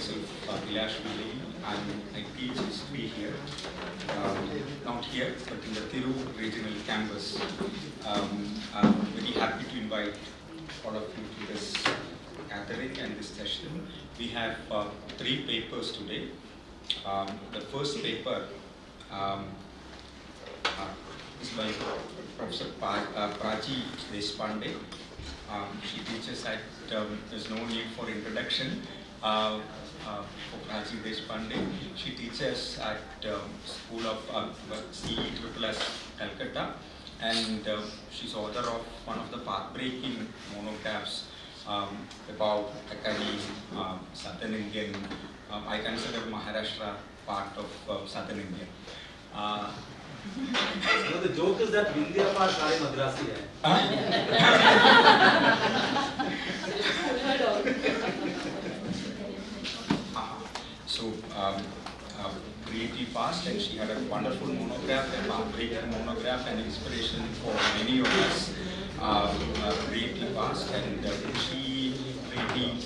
myself, Sree. I teach Sree here, not here, but in the Thiru regional campus. I'm very happy to invite all of you to this gathering and this session. We have 3 papers today. The first paper is by Professor Prachi Deshpande. She teaches at, there's no need for introduction for Prachi Deshpande. She teaches at School of CESSUS Calcutta, and she's author of one of the path-breaking monographs about Kalady, Southern Indian. I consider Maharashtra part of Southern India. So the joke is that India part सारे मद्रासी है. So creative past, and she had a wonderful monograph, a path-breaking monograph, and inspiration for many of us. Creative past, and she really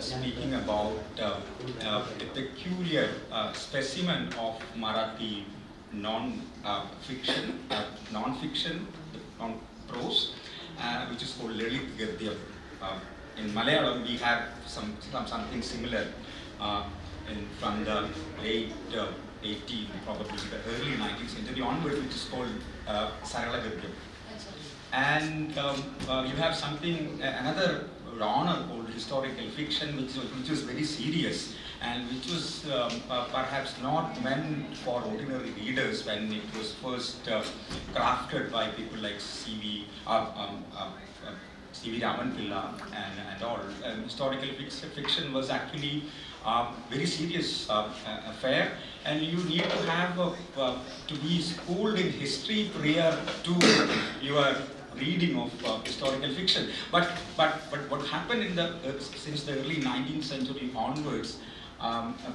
speaking about a peculiar specimen of Marathi non-fiction, non-prose, which is called Lalit Gadyam. In Malayalam, we have something similar from the late 18th, probably the early 19th century onwards, which is called Sarala Gadyam. And you have something, another genre called historical fiction, which is very serious, and which was perhaps not meant for ordinary readers when it was first crafted by people like C.V. Raman Pilla and all. Historical fiction was actually very serious affair, and you need to have to be schooled in history prior to your reading of historical fiction. But what happened in since the early 19th century onwards,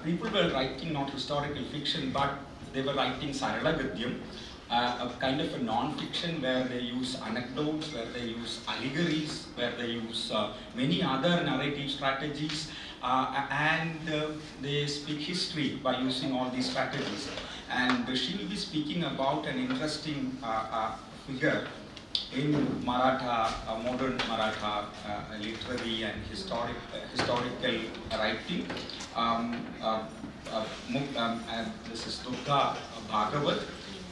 people were writing not historical fiction, but they were writing Sarala Gadyam, a kind of a non-fiction where they use anecdotes, where they use allegories, where they use many other narrative strategies, and they speak history by using all these strategies. And she will be speaking about an interesting figure in Maratha, modern Maratha literary and historical writing. This is Durga Bhagavat,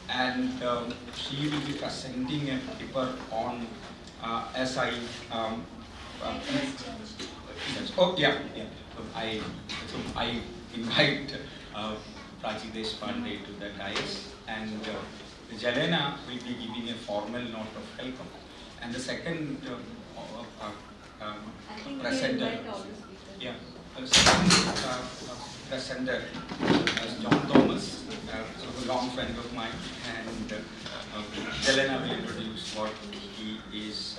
and she will be presenting a paper on SI. Oh yeah. So I invite Prachi Deshpande to the dais, and Jelena will be giving a formal note of welcome. And the second presenter, presenter is John Thomas, a long friend of mine, and Jelena will introduce what he is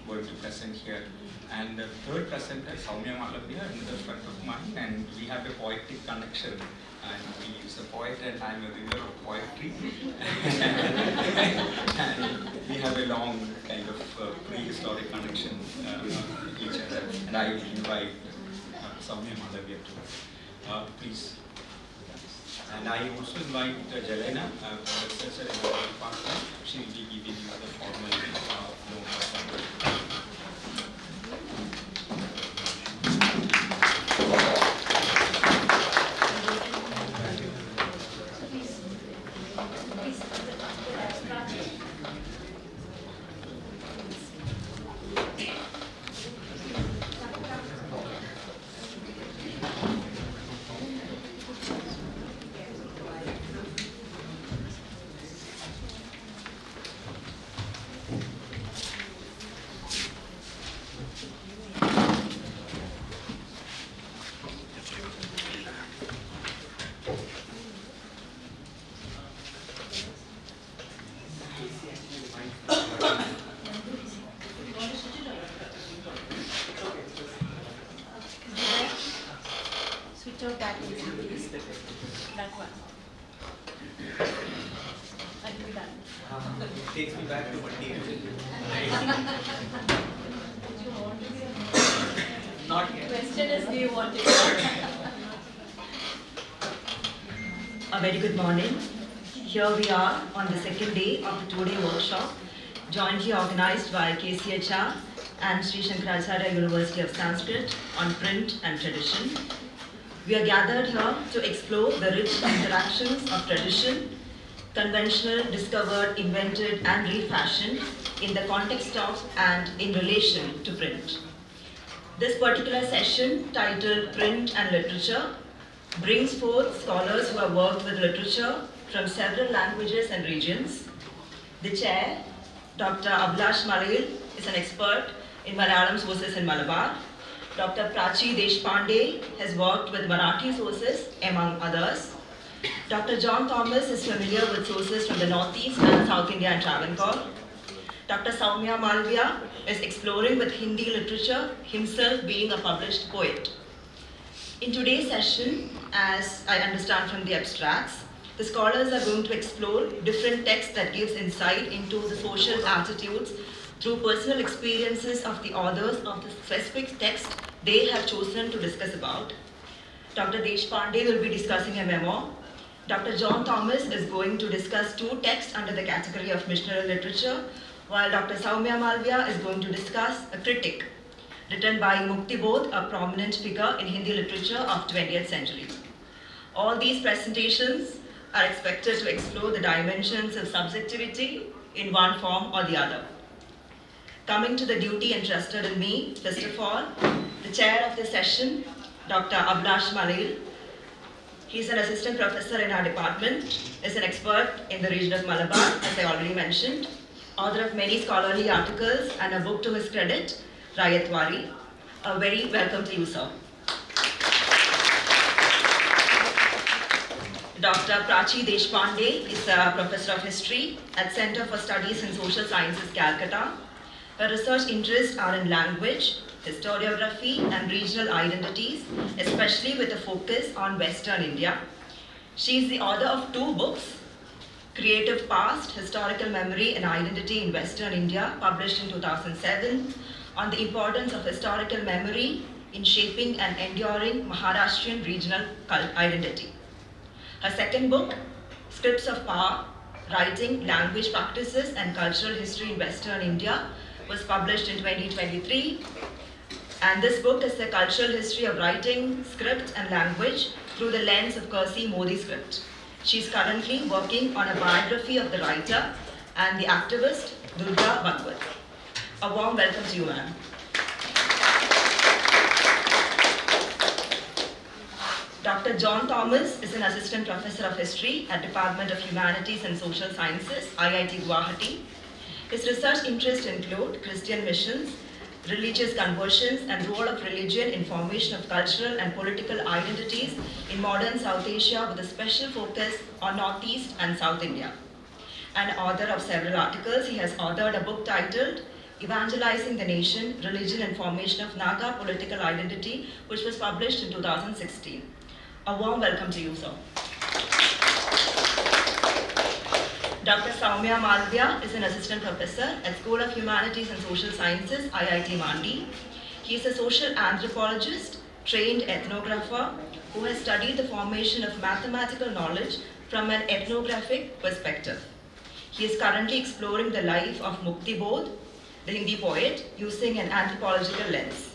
going to present here. And the third presenter is Soumya Malavya, another friend of mine, and we have a poetic connection. And he is a poet, and I am a reader of poetry. And we have a long kind of prehistoric connection with each other. And I will invite Soumya Malavya to please. And I also invite Jelena, professor in the department. She will be giving you the formal note of that one. I'll be done. It takes me back to Monday. Not yet. Question is, do you want it? A very good morning. Here we are on the second day of the two-day workshop, jointly organized by KCHR and Sree Sankaracharya University of Sanskrit on print and tradition. We are gathered here to explore the rich interactions of tradition, conventional, discovered, invented, and refashioned in the context of and in relation to print. This particular session, titled Print and Literature, brings forth scholars who have worked with literature from several languages and regions. The chair, Dr. Abhilash Malayil, is an expert in Malayalam sources in Malabar. Dr. Prachi Deshpande has worked with Marathi sources, among others. Dr. John Thomas is familiar with sources from the Northeast and South India and Travancore. Dr. Soumya Malviya is exploring with Hindi literature, himself being a published poet. In today's session, as I understand from the abstracts, the scholars are going to explore different texts that gives insight into the social attitudes through personal experiences of the authors of the specific text they have chosen to discuss about. Dr. Deshpande will be discussing a memoir. Dr. John Thomas is going to discuss two texts under the category of missionary literature, while Dr. Soumya Malviya is going to discuss a critic written by Mukti Bodh, a prominent figure in Hindi literature of 20th century. All these presentations are expected to explore the dimensions of subjectivity in one form or the other. Coming to the duty entrusted in me, first of all, the chair of the session, Dr. Abhilash Malayil. He's an assistant professor in our department, is an expert in the region of Malabar, as I already mentioned, author of many scholarly articles and a book to his credit, Rayatwari. A very welcome to you, sir. Dr. Prachi Deshpande is a professor of history at Center for Studies in Social Sciences, Calcutta. Her research interests are in language, historiography, and regional identities, especially with a focus on Western India. She is the author of two books, Creative Past, Historical Memory and Identity in Western India, published in 2007, on the importance of historical memory in shaping an enduring Maharashtrian regional identity. Her second book, Scripts of Power, Writing, Language Practices and Cultural History in Western India, was published in 2023. And this book is the cultural history of writing, script and language through the lens of Kursi Modi script. She is currently working on a biography of the writer and the activist Durga Bhagwat. A warm welcome to you, ma'am. Dr. John Thomas is an assistant professor of history at Department of Humanities and Social Sciences, IIT Guwahati. His research interests include Christian missions, religious conversions, and role of religion in formation of cultural and political identities in modern South Asia, with a special focus on Northeast and South India. An author of several articles, he has authored a book titled Evangelizing the Nation, Religion and Formation of Naga Political Identity, which was published in 2016. A warm welcome to you, sir. Dr. Soumya Malviya is an assistant professor at School of Humanities and Social Sciences, IIT Mandi. He is a social anthropologist, trained ethnographer, who has studied the formation of mathematical knowledge from an ethnographic perspective. He is currently exploring the life of Mukti Bodh, the Hindi poet, using an anthropological lens.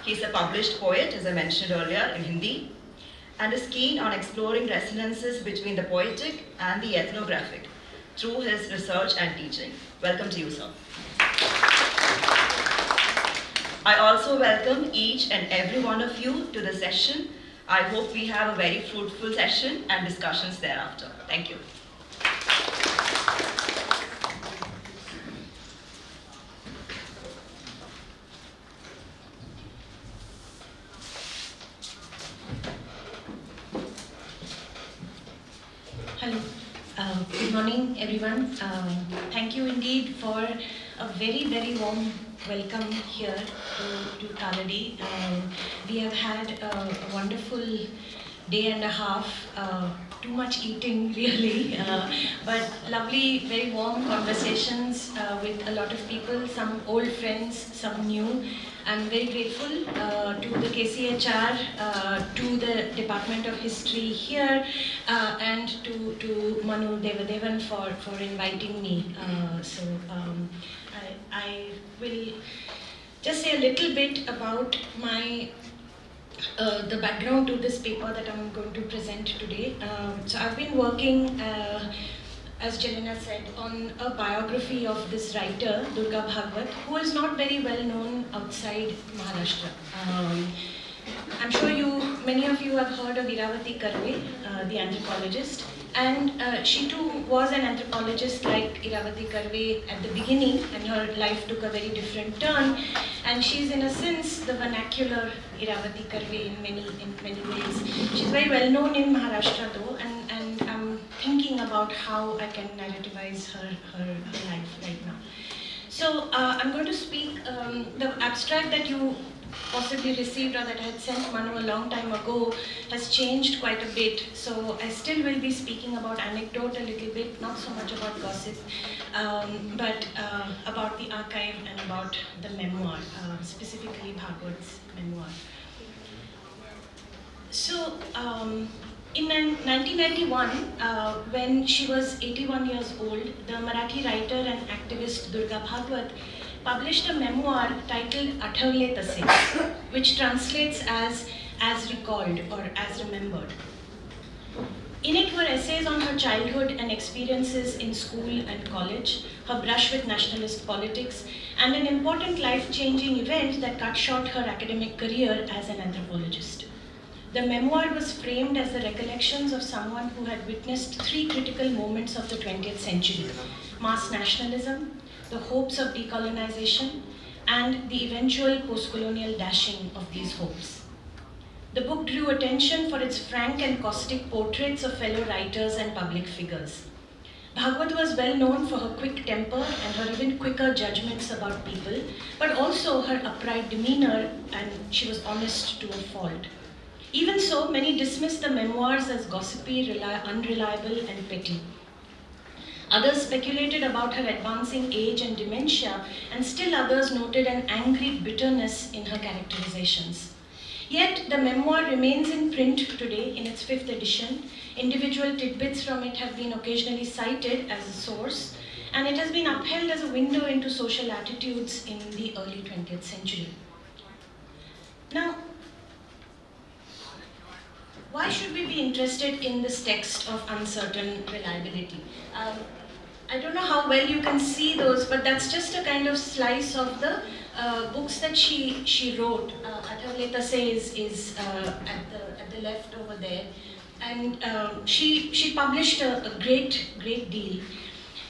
He is a published poet, as I mentioned earlier, in Hindi, and is keen on exploring resonances between the poetic and the ethnographic through his research and teaching. Welcome to you, sir. I also welcome each and every one of you to the session. I hope we have a very fruitful session and discussions thereafter. Thank you. Hello. Good morning, everyone. Thank you indeed for a very, very warm welcome here to Kalady. We have had a wonderful day and a half. Too much eating, really, but lovely, very warm conversations with a lot of people, some old friends, some new. I'm very grateful to the KCHR, to the Department of History here, and to Manu Devadevan for inviting me. I will just say a little bit about the background to this paper that I'm going to present today. So I've been working, as Jelena said, on a biography of this writer, Durga Bhagwat, who is not very well known outside Maharashtra. I'm sure many of you have heard of Iravati Karve, the anthropologist. And she too was an anthropologist like Iravati Karve at the beginning, and her life took a very different turn. And she's in a sense the vernacular Iravati Karve in many ways. She's very well known in Maharashtra though, and I'm thinking about how I can narrativize her life right now. So I'm going to speak, the abstract that you possibly received or that I had sent Manu a long time ago has changed quite a bit. So I still will be speaking about anecdote a little bit, not so much about gossip, but about the archive and about the memoir, specifically Bhagwat's memoir. So in 1991, when she was 81 years old, the Marathi writer and activist Durga Bhagwat published a memoir titled Athhavle Tase, which translates as recalled or as remembered. In it were essays on her childhood and experiences in school and college, her brush with nationalist politics, and an important life-changing event that cut short her academic career as an anthropologist. The memoir was framed as the recollections of someone who had witnessed three critical moments of the 20th century: mass nationalism, the hopes of decolonization, and the eventual post-colonial dashing of these hopes. The book drew attention for its frank and caustic portraits of fellow writers and public figures. Bhagwat was well known for her quick temper and her even quicker judgments about people, but also her upright demeanor, and she was honest to a fault. Even so, many dismissed the memoirs as gossipy, unreliable, and petty. Others speculated about her advancing age and dementia, and still others noted an angry bitterness in her characterizations. Yet, the memoir remains in print today in its 5th edition. Individual tidbits from it have been occasionally cited as a source, and it has been upheld as a window into social attitudes in the early 20th century. Now, why should we be interested in this text of uncertain reliability? I don't know how well you can see those, but that's just a kind of slice of the books that she wrote. Athhavle Tase is at the left over there, and she published a great deal.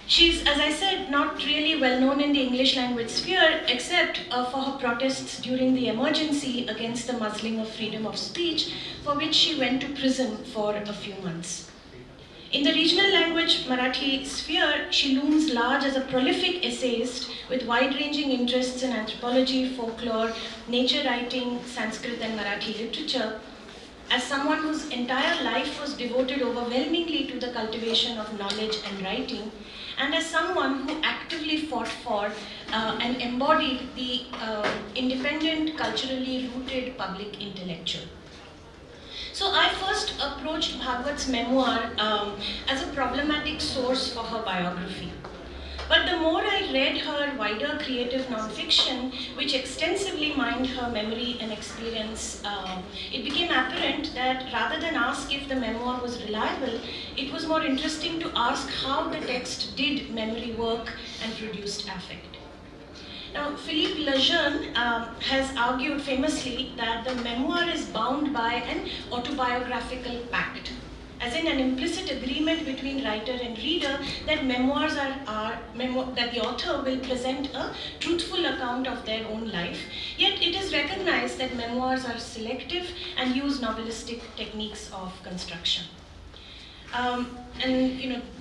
She's, as I said, not really well known in the English language sphere, except for her protests during the emergency against the muzzling of freedom of speech, for which she went to prison for a few months. In the regional language Marathi sphere, she looms large as a prolific essayist with wide-ranging interests in anthropology, folklore, nature writing, Sanskrit and Marathi literature. As someone whose entire life was devoted overwhelmingly to the cultivation of knowledge and writing, and as someone who actively fought for and embodied the independent, culturally rooted public intellectual. So I first approached Bhagwat's memoir as a problematic source for her biography. But the more I read her wider creative nonfiction, which extensively mined her memory and experience, it became apparent that rather than ask if the memoir was reliable, it was more interesting to ask how the text did memory work and produced affect. Now, Philippe Lejeune has argued famously that the memoir is bound by an autobiographical pact, as in an implicit agreement between writer and reader that memoirs that the author will present a truthful account of their own life, yet it is recognized that memoirs are selective and use novelistic techniques of construction.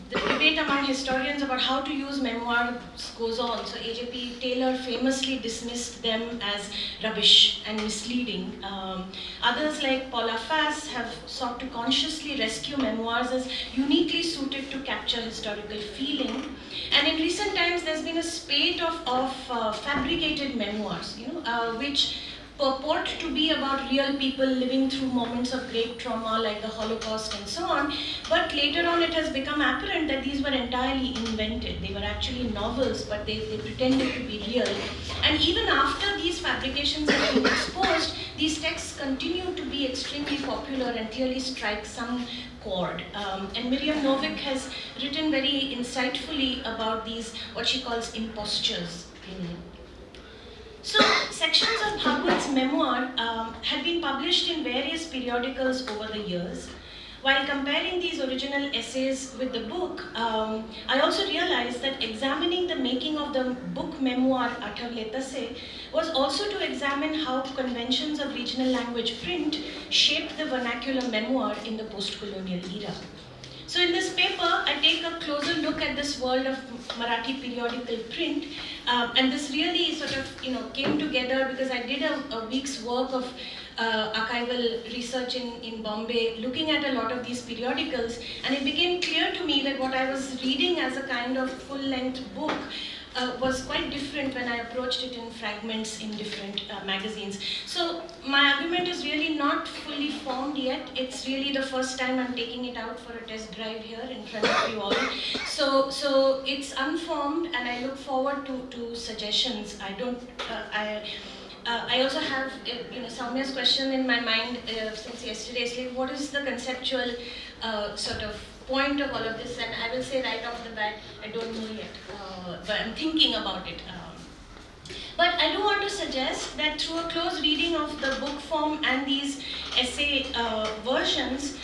The debate among historians about how to use memoirs goes on. So A.J.P. Taylor famously dismissed them as rubbish and misleading. Others like Paula Fass have sought to consciously rescue memoirs as uniquely suited to capture historical feeling. And in recent times, there's been a spate of fabricated memoirs, which purport to be about real people living through moments of great trauma like the Holocaust and so on, but later on it has become apparent that these were entirely invented. They were actually novels, but they pretended to be real. And even after these fabrications have been exposed, these texts continue to be extremely popular and clearly strike some chord. And Miriam Novick has written very insightfully about these, what she calls impostures. So, sections of Bhagwat's memoir had been published in various periodicals over the years. While comparing these original essays with the book, I also realized that examining the making of the book memoir Athav Letase was also to examine how conventions of regional language print shaped the vernacular memoir in the post-colonial era. So in this paper, I take a closer look at this world of Marathi periodical print, and this really sort of came together because I did a week's work of archival research in Bombay, looking at a lot of these periodicals, and it became clear to me that what I was reading as a kind of full-length book was quite different when I approached it in fragments in different magazines. So my argument is really not fully formed yet. It's really the first time I'm taking it out for a test drive here in front of you all. So it's unformed, and I look forward to suggestions. I also have Soumya's question in my mind since yesterday. It's like, what is the conceptual sort of point of all of this? And I will say right off the bat, I don't know yet, but I'm thinking about it. But I do want to suggest that through a close reading of the book form and these essay versions,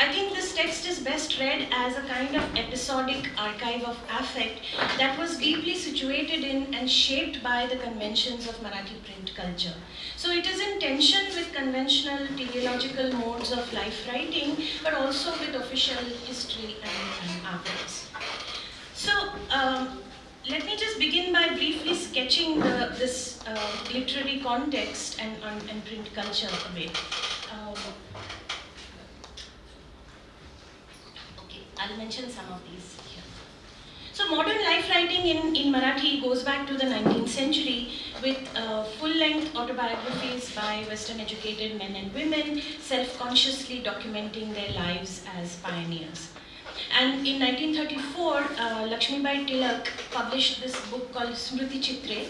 I think this text is best read as a kind of episodic archive of affect that was deeply situated in and shaped by the conventions of Marathi print culture. So it is in tension with conventional teleological modes of life writing, but also with official history and archives. So let me just begin by briefly sketching this literary context and print culture a bit. I'll mention some of these here. So modern life writing in Marathi goes back to the 19th century with full-length autobiographies by Western-educated men and women, self-consciously documenting their lives as pioneers. And in 1934, Lakshmibai Tilak published this book called Smriti Chitre,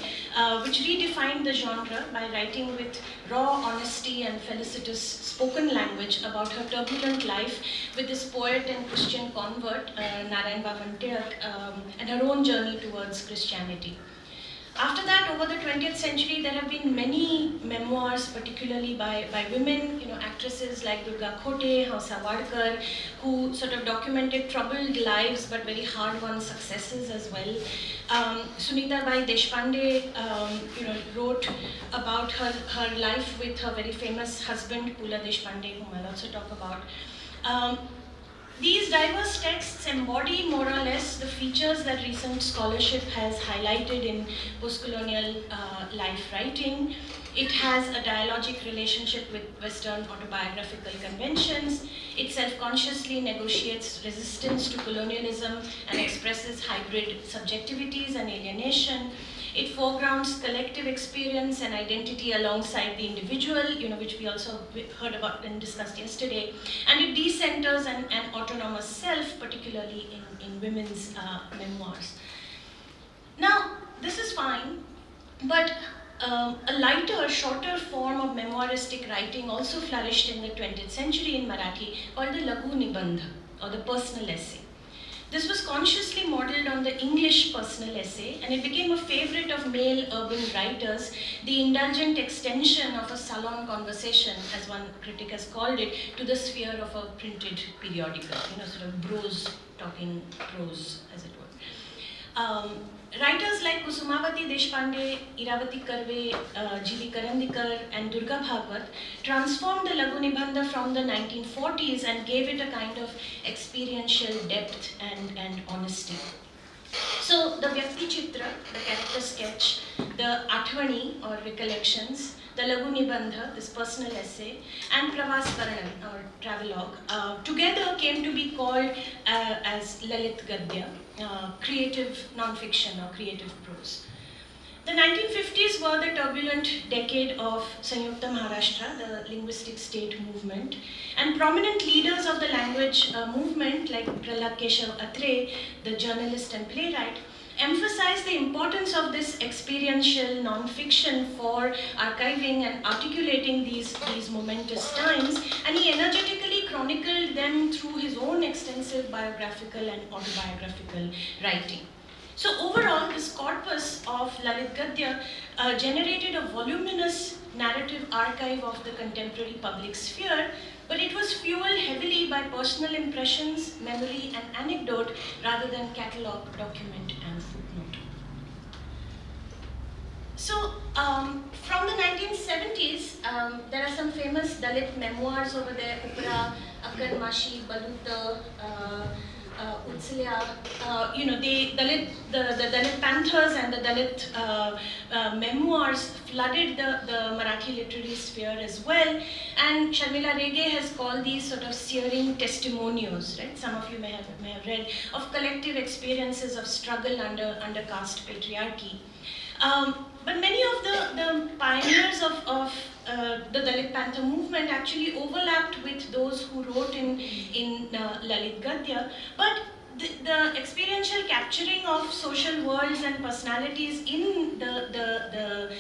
which redefined the genre by writing with raw honesty and felicitous spoken language about her turbulent life with this poet and Christian convert, Narayan Bhavan Tilak, and her own journey towards Christianity. After that, over the 20th century, there have been many memoirs, particularly by women, actresses like Durga Khote, Hausa Wadkar, who sort of documented troubled lives but very hard-won successes as well. Sunita Bai Deshpande, wrote about her life with her very famous husband, Pula Deshpande, whom I'll also talk about. These diverse texts embody more or less the features that recent scholarship has highlighted in post-colonial life writing. It has a dialogic relationship with Western autobiographical conventions. It self-consciously negotiates resistance to colonialism and expresses hybrid subjectivities and alienation. It foregrounds collective experience and identity alongside the individual, which we also heard about and discussed yesterday. And it decenters an autonomous self, particularly in women's memoirs. Now, this is fine, but a lighter, shorter form of memoiristic writing also flourished in the 20th century in Marathi called the Lagu Nibandha, or the personal essay. This was consciously modeled on the English personal essay, and it became a favorite of male urban writers, the indulgent extension of a salon conversation, as one critic has called it, to the sphere of a printed periodical, sort of bros talking prose, as it were. Writers like Kusumavati Deshpande, Iravati Karve, G.V. Karandikar, and Durga Bhagwat transformed the Lagu Nibandha from the 1940s and gave it a kind of experiential depth and honesty. So the Vyakti Chitra, the character sketch, the Athvani or recollections, the Lagu Nibandha, this personal essay, and Pravas Varanam or travelogue, together came to be called as Lalit Gadya, creative non-fiction or creative prose. The 1950s were the turbulent decade of Sanyukta Maharashtra, the linguistic state movement, and prominent leaders of the language movement like Prahlad Keshav Atre, the journalist and playwright, emphasized the importance of this experiential non-fiction for archiving and articulating these momentous times, and he energetically chronicled them through his own extensive biographical and autobiographical writing. So overall, this corpus of Lalit Gadya generated a voluminous narrative archive of the contemporary public sphere, but it was fueled heavily by personal impressions, memory and anecdote rather than catalogue, document and footnote. So from the 1970s, there are some famous Dalit memoirs over there, Upra, Akkad Mashi, Baluta, Utsilya, the Dalit Panthers and the Dalit memoirs flooded the Marathi literary sphere as well. And Sharmila Rege has called these sort of searing testimonials, right? Some of you may have read, of collective experiences of struggle under caste patriarchy. But many of the pioneers of the Dalit Panther movement actually overlapped with those who wrote in Lalit Gadya, but the experiential capturing of social worlds and personalities in the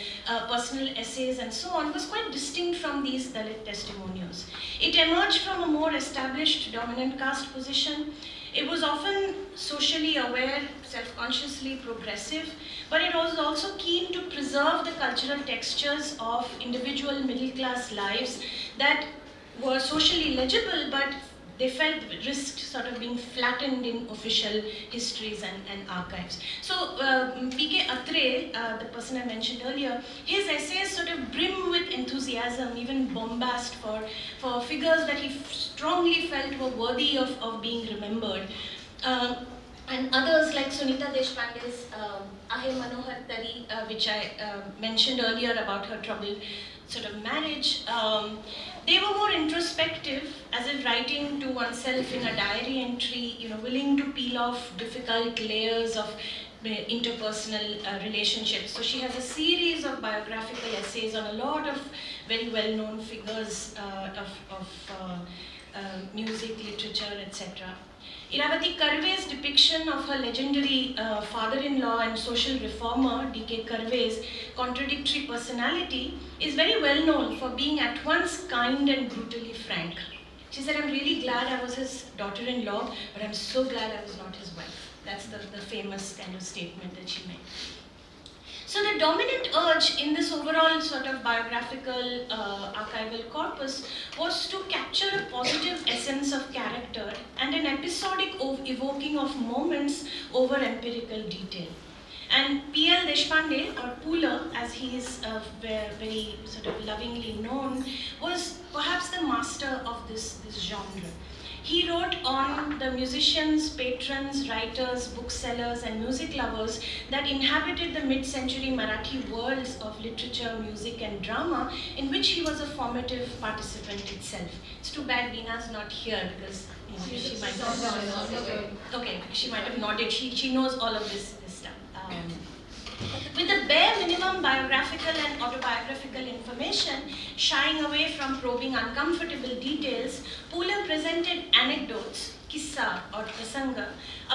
personal essays and so on was quite distinct from these Dalit testimonials. It emerged from a more established dominant caste position. It was often socially aware, self-consciously progressive, but it was also keen to preserve the cultural textures of individual middle-class lives that were socially legible, but they felt risked sort of being flattened in official histories and archives. So P.K. Atre, the person I mentioned earlier, his essays sort of brim with enthusiasm, even bombast for figures that he strongly felt were worthy of being remembered. And others like Sunita Deshpande's Ahe Manohar Tari, which I mentioned earlier about her troubled sort of marriage, they were more introspective, as if writing to oneself in a diary entry, willing to peel off difficult layers of interpersonal relationships. So she has a series of biographical essays on a lot of very well-known figures of music, literature, etc. Iravati Karve's depiction of her legendary father-in-law and social reformer, D.K. Karve's contradictory personality is very well known for being at once kind and brutally frank. She said, "I'm really glad I was his daughter-in-law, but I'm so glad I was not his wife." That's the famous kind of statement that she made. So the dominant urge in this overall sort of biographical archival corpus was to capture a positive essence of character and an episodic evoking of moments over empirical detail. And P.L. Deshpande, or Pula, as he is very sort of lovingly known, was perhaps the master of this genre. He wrote on the musicians, patrons, writers, booksellers, and music lovers that inhabited the mid-century Marathi worlds of literature, music, and drama, in which he was a formative participant itself. It's too bad Veera's not here because she might have. Okay, she might have nodded. She knows all of this stuff. With the bare minimum biographical and autobiographical information, shying away from probing uncomfortable details, Pula presented anecdotes, kissa or prasanga,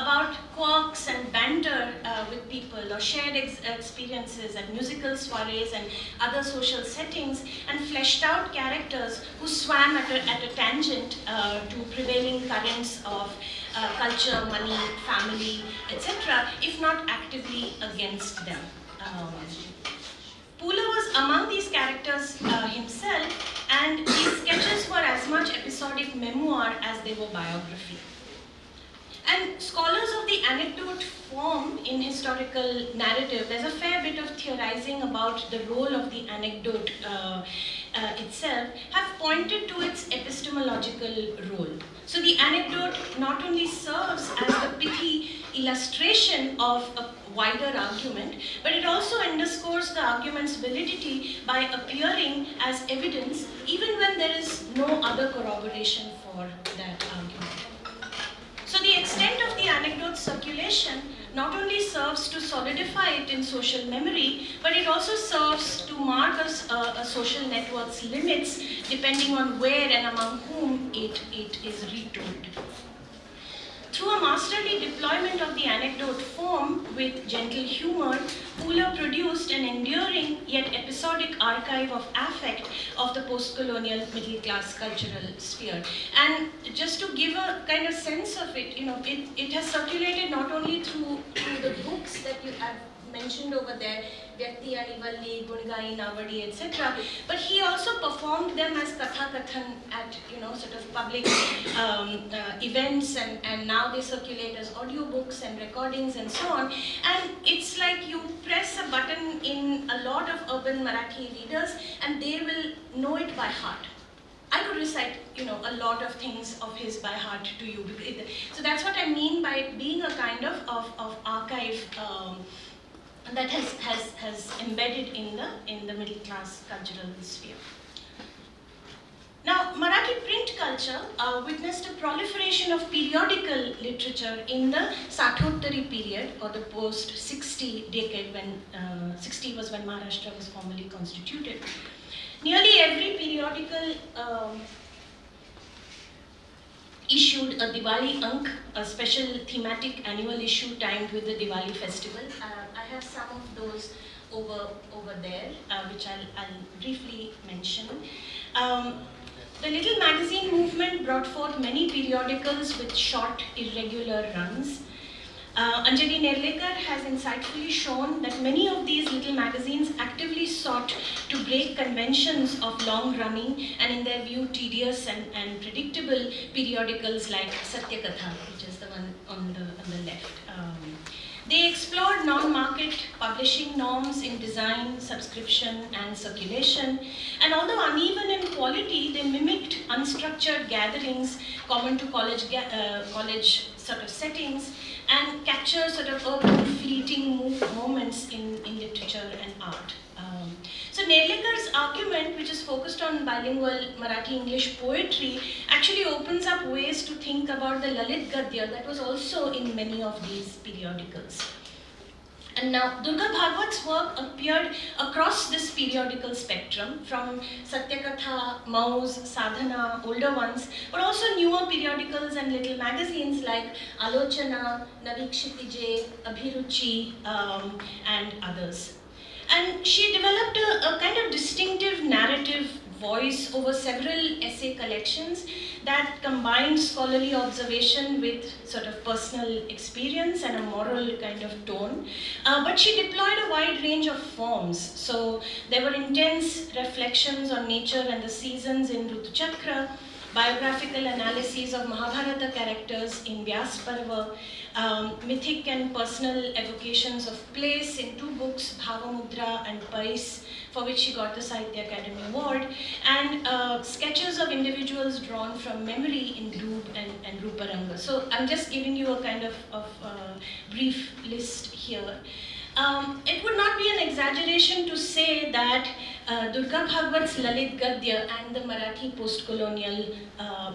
about quirks and banter with people or shared experiences at musical soirees and other social settings, and fleshed out characters who swam at a tangent to prevailing currents of culture, money, family, etc., if not actively against them. Pula was among these characters himself, and these sketches were as much episodic memoir as they were biography. And scholars of the anecdote form in historical narrative, there's a fair bit of theorizing about the role of the anecdote itself, have pointed to its epistemological role. So the anecdote not only serves as the pithy illustration of a wider argument, but it also underscores the argument's validity by appearing as evidence even when there is no other corroboration for that argument. So the extent of the anecdote's circulation not only serves to solidify it in social memory, but it also serves to mark a social network's limits depending on where and among whom it is retold. Through a masterly deployment of the anecdote form with gentle humor, Fuller produced an enduring yet episodic archive of affect of the post-colonial middle-class cultural sphere. And just to give a kind of sense of it, it has circulated not only through the books that you have mentioned over there, Vyakti Anivalli, Gungai, Navadi, etc. But he also performed them as Katha Kathan at sort of public events, and now they circulate as audiobooks and recordings and so on. And it's like you press a button in a lot of urban Marathi readers and they will know it by heart. I could recite, a lot of things of his by heart to you. So that's what I mean by it being a kind of archive that has embedded in the middle class cultural sphere. Now, Marathi print culture witnessed a proliferation of periodical literature in the Sathottari period, or the post-60 decade, when 60 was when Maharashtra was formally constituted. Nearly every periodical issued a Diwali Ank, a special thematic annual issue timed with the Diwali festival. I have some of those over there, which I'll briefly mention. The Little Magazine movement brought forth many periodicals with short, irregular runs. Anjali Nerlekar has insightfully shown that many of these little magazines actively sought to break conventions of long-running and, in their view, tedious and predictable periodicals like Satyakatha, which is the one on the left. They explored non-market publishing norms in design, subscription, and circulation. And although uneven in quality, they mimicked unstructured gatherings common to college sort of settings, and capture sort of urban fleeting moments in literature and art. So Nerlekar's argument, which is focused on bilingual Marathi-English poetry, actually opens up ways to think about the Lalit Gadya that was also in many of these periodicals. And now, Durga Bhagwat's work appeared across this periodical spectrum, from Satyakatha, Maus, Sadhana, older ones, but also newer periodicals and little magazines like Alochana, Navikshitije, Abhiruchi, and others. And she developed a kind of distinctive narrative voice over several essay collections that combined scholarly observation with sort of personal experience and a moral kind of tone. But she deployed a wide range of forms. So there were intense reflections on nature and the seasons in Rutuchakra, biographical analyses of Mahabharata characters in Vyas Parva, mythic and personal evocations of place in two books, Bhavamudra and Pais, for which she got the Sahitya Academy Award, and sketches of individuals drawn from memory in Dhruv and Ruparanga. So I'm just giving you a kind of brief list here. It would not be an exaggeration to say that Durga Bhagwat's Lalit Gadya and the Marathi post-colonial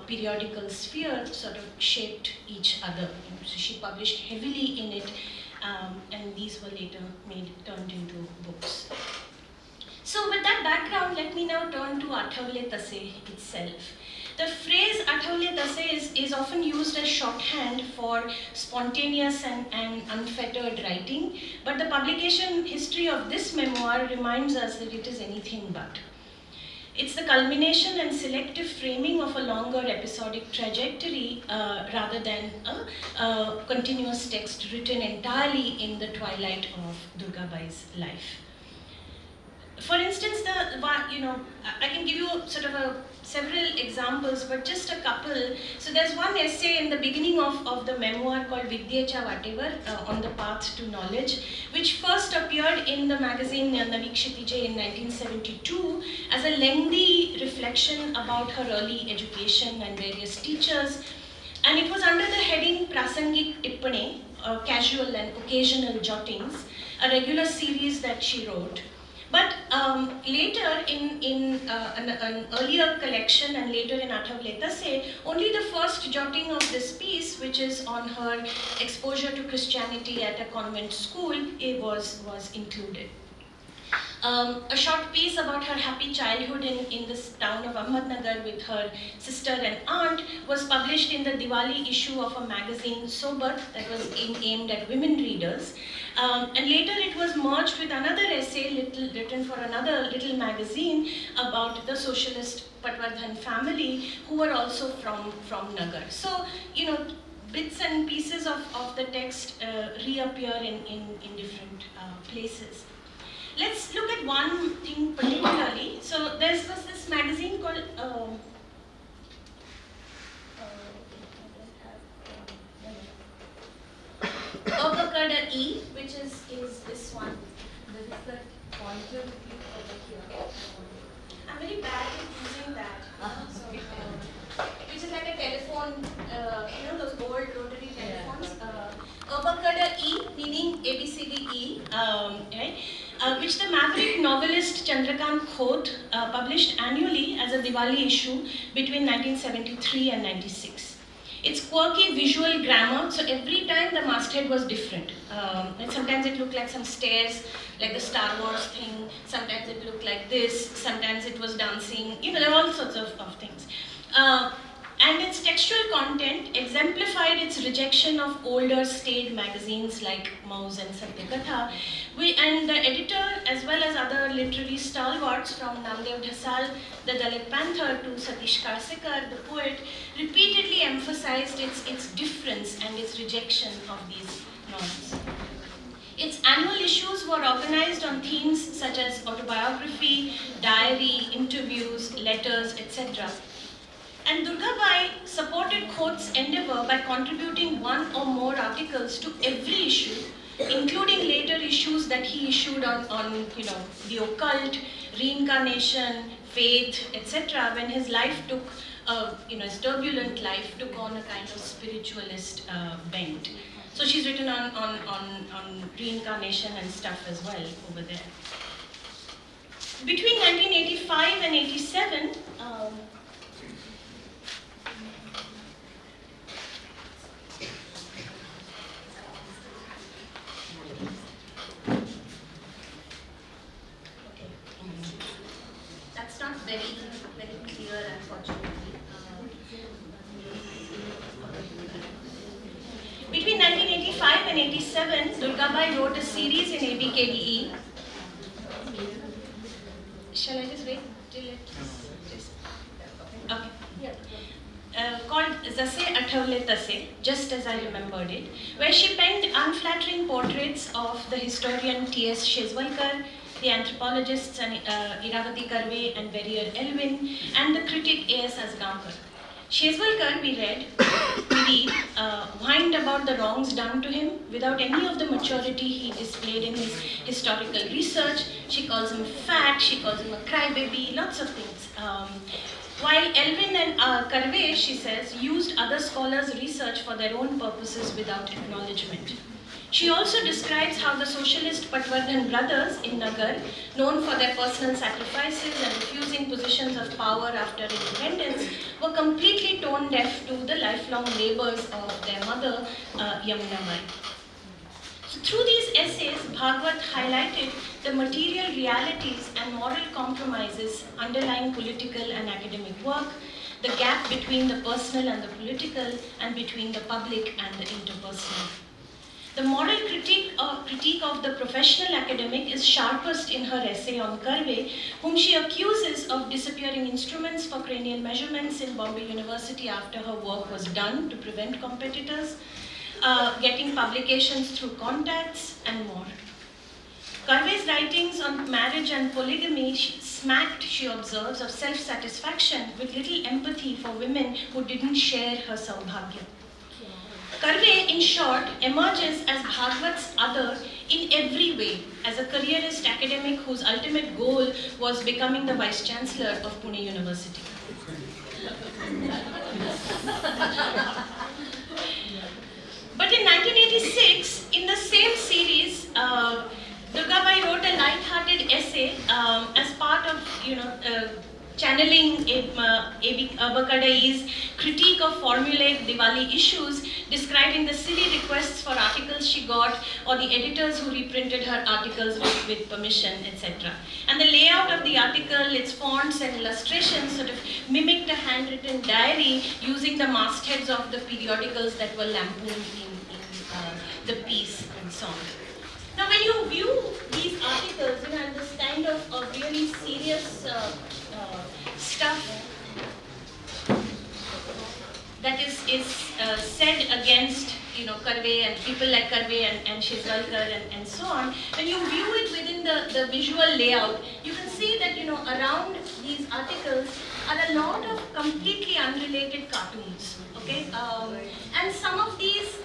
periodical sphere sort of shaped each other. So she published heavily in it, and these were later turned into books. So with that background, let me now turn to Athawle Tase itself. The phrase Athawle Tase is often used as shorthand for spontaneous and unfettered writing, but the publication history of this memoir reminds us that it is anything but. It's the culmination and selective framing of a longer episodic trajectory rather than a continuous text written entirely in the twilight of Durgabai's life. For instance, I can give you sort of several examples, but just a couple. So there's one essay in the beginning of the memoir called Vidyecha Whatever, on the path to knowledge, which first appeared in the magazine Navikshitije in 1972 as a lengthy reflection about her early education and various teachers. And it was under the heading Prasangik Tippane, casual and occasional jottings, a regular series that she wrote. But later in an earlier collection and later in Athavle Tase, only the first jotting of this piece, which is on her exposure to Christianity at a convent school, was included. A short piece about her happy childhood in this town of Ahmednagar with her sister and aunt was published in the Diwali issue of a magazine, Sobat, that was aimed at women readers. And later it was merged with another essay written for another little magazine about the socialist Patwardhan family who were also from Nagar. So, bits and pieces of the text reappear in different places. Let's look at one thing particularly. So there was this magazine called Abakada E, which is this one. This is the pointer over here. I'm very bad at using that. Which is like a telephone, those old rotary telephones. Abakada E, meaning ABCD E, right? Which the maverick novelist Chandrakant Khote published annually as a Diwali issue between 1973 and 96. It's quirky visual grammar, so every time the masthead was different. And sometimes it looked like some stairs, like the Star Wars thing. Sometimes it looked like this. Sometimes it was dancing. There are all sorts of things. And its textual content exemplified its rejection of older staid magazines like Mouse and Satyakatha. And the editor, as well as other literary stalwarts from Namdev Dhasal, the Dalit Panther, to Satish Karsekar, the poet, repeatedly emphasized its difference and its rejection of these norms. Its annual issues were organized on themes such as autobiography, diary, interviews, letters, etc. And Durgabai supported Khote's endeavor by contributing one or more articles to every issue, including later issues that he issued on the occult, reincarnation, faith, etc. When his life took, his turbulent life took on a kind of spiritualist bent. So she's written on reincarnation and stuff as well over there. Between 1985 and 87. That's not very clear, unfortunately. Between 1985 and 87, Durgabai wrote a series in ABKDE. Shall I just wait till it just... Okay. Called Zase Athavle Tase, just as I remembered it, where she penned unflattering portraits of the historian T.S. Shezvalkar, the anthropologists Iravati Karve and Verrier Elwin, and the critic A.S. Asgaonkar. Shezvalkar, we read, whined about the wrongs done to him without any of the maturity he displayed in his historical research. She calls him fat, she calls him a crybaby, lots of things. While Elwin and Karve, she says, used other scholars' research for their own purposes without acknowledgement. She also describes how the socialist Patwardhan brothers in Nagar, known for their personal sacrifices and refusing positions of power after independence, were completely tone deaf to the lifelong labors of their mother, Yamuna Mai. So through these essays, Bhagwat highlighted the material realities and moral compromises underlying political and academic work, the gap between the personal and the political, and between the public and the interpersonal. The moral critique of the professional academic is sharpest in her essay on Karve, whom she accuses of disappearing instruments for cranial measurements in Bombay University after her work was done to prevent competitors, getting publications through contacts, and more. Karve's writings on marriage and polygamy smacked, she observes, of self-satisfaction with little empathy for women who didn't share her saubhagya. Karve, in short, emerges as Bhagwat's other in every way, as a careerist academic whose ultimate goal was becoming the Vice-Chancellor of Pune University. But in 1986, in the same series, Durgabai wrote a light-hearted essay as part of, channeling A.B. Abakadai's critique of formulaic Diwali issues, describing the silly requests for articles she got, or the editors who reprinted her articles with permission, etc. And the layout of the article, its fonts and illustrations sort of mimicked a handwritten diary using the mastheads of the periodicals that were lampooned in the piece and so on. Now, when you view these articles, and this kind of really serious stuff that is said against, Karve and people like Karve and Shizvalkar and so on, when you view it within the visual layout, you can see that, around these articles are a lot of completely unrelated cartoons. Okay, and some of these,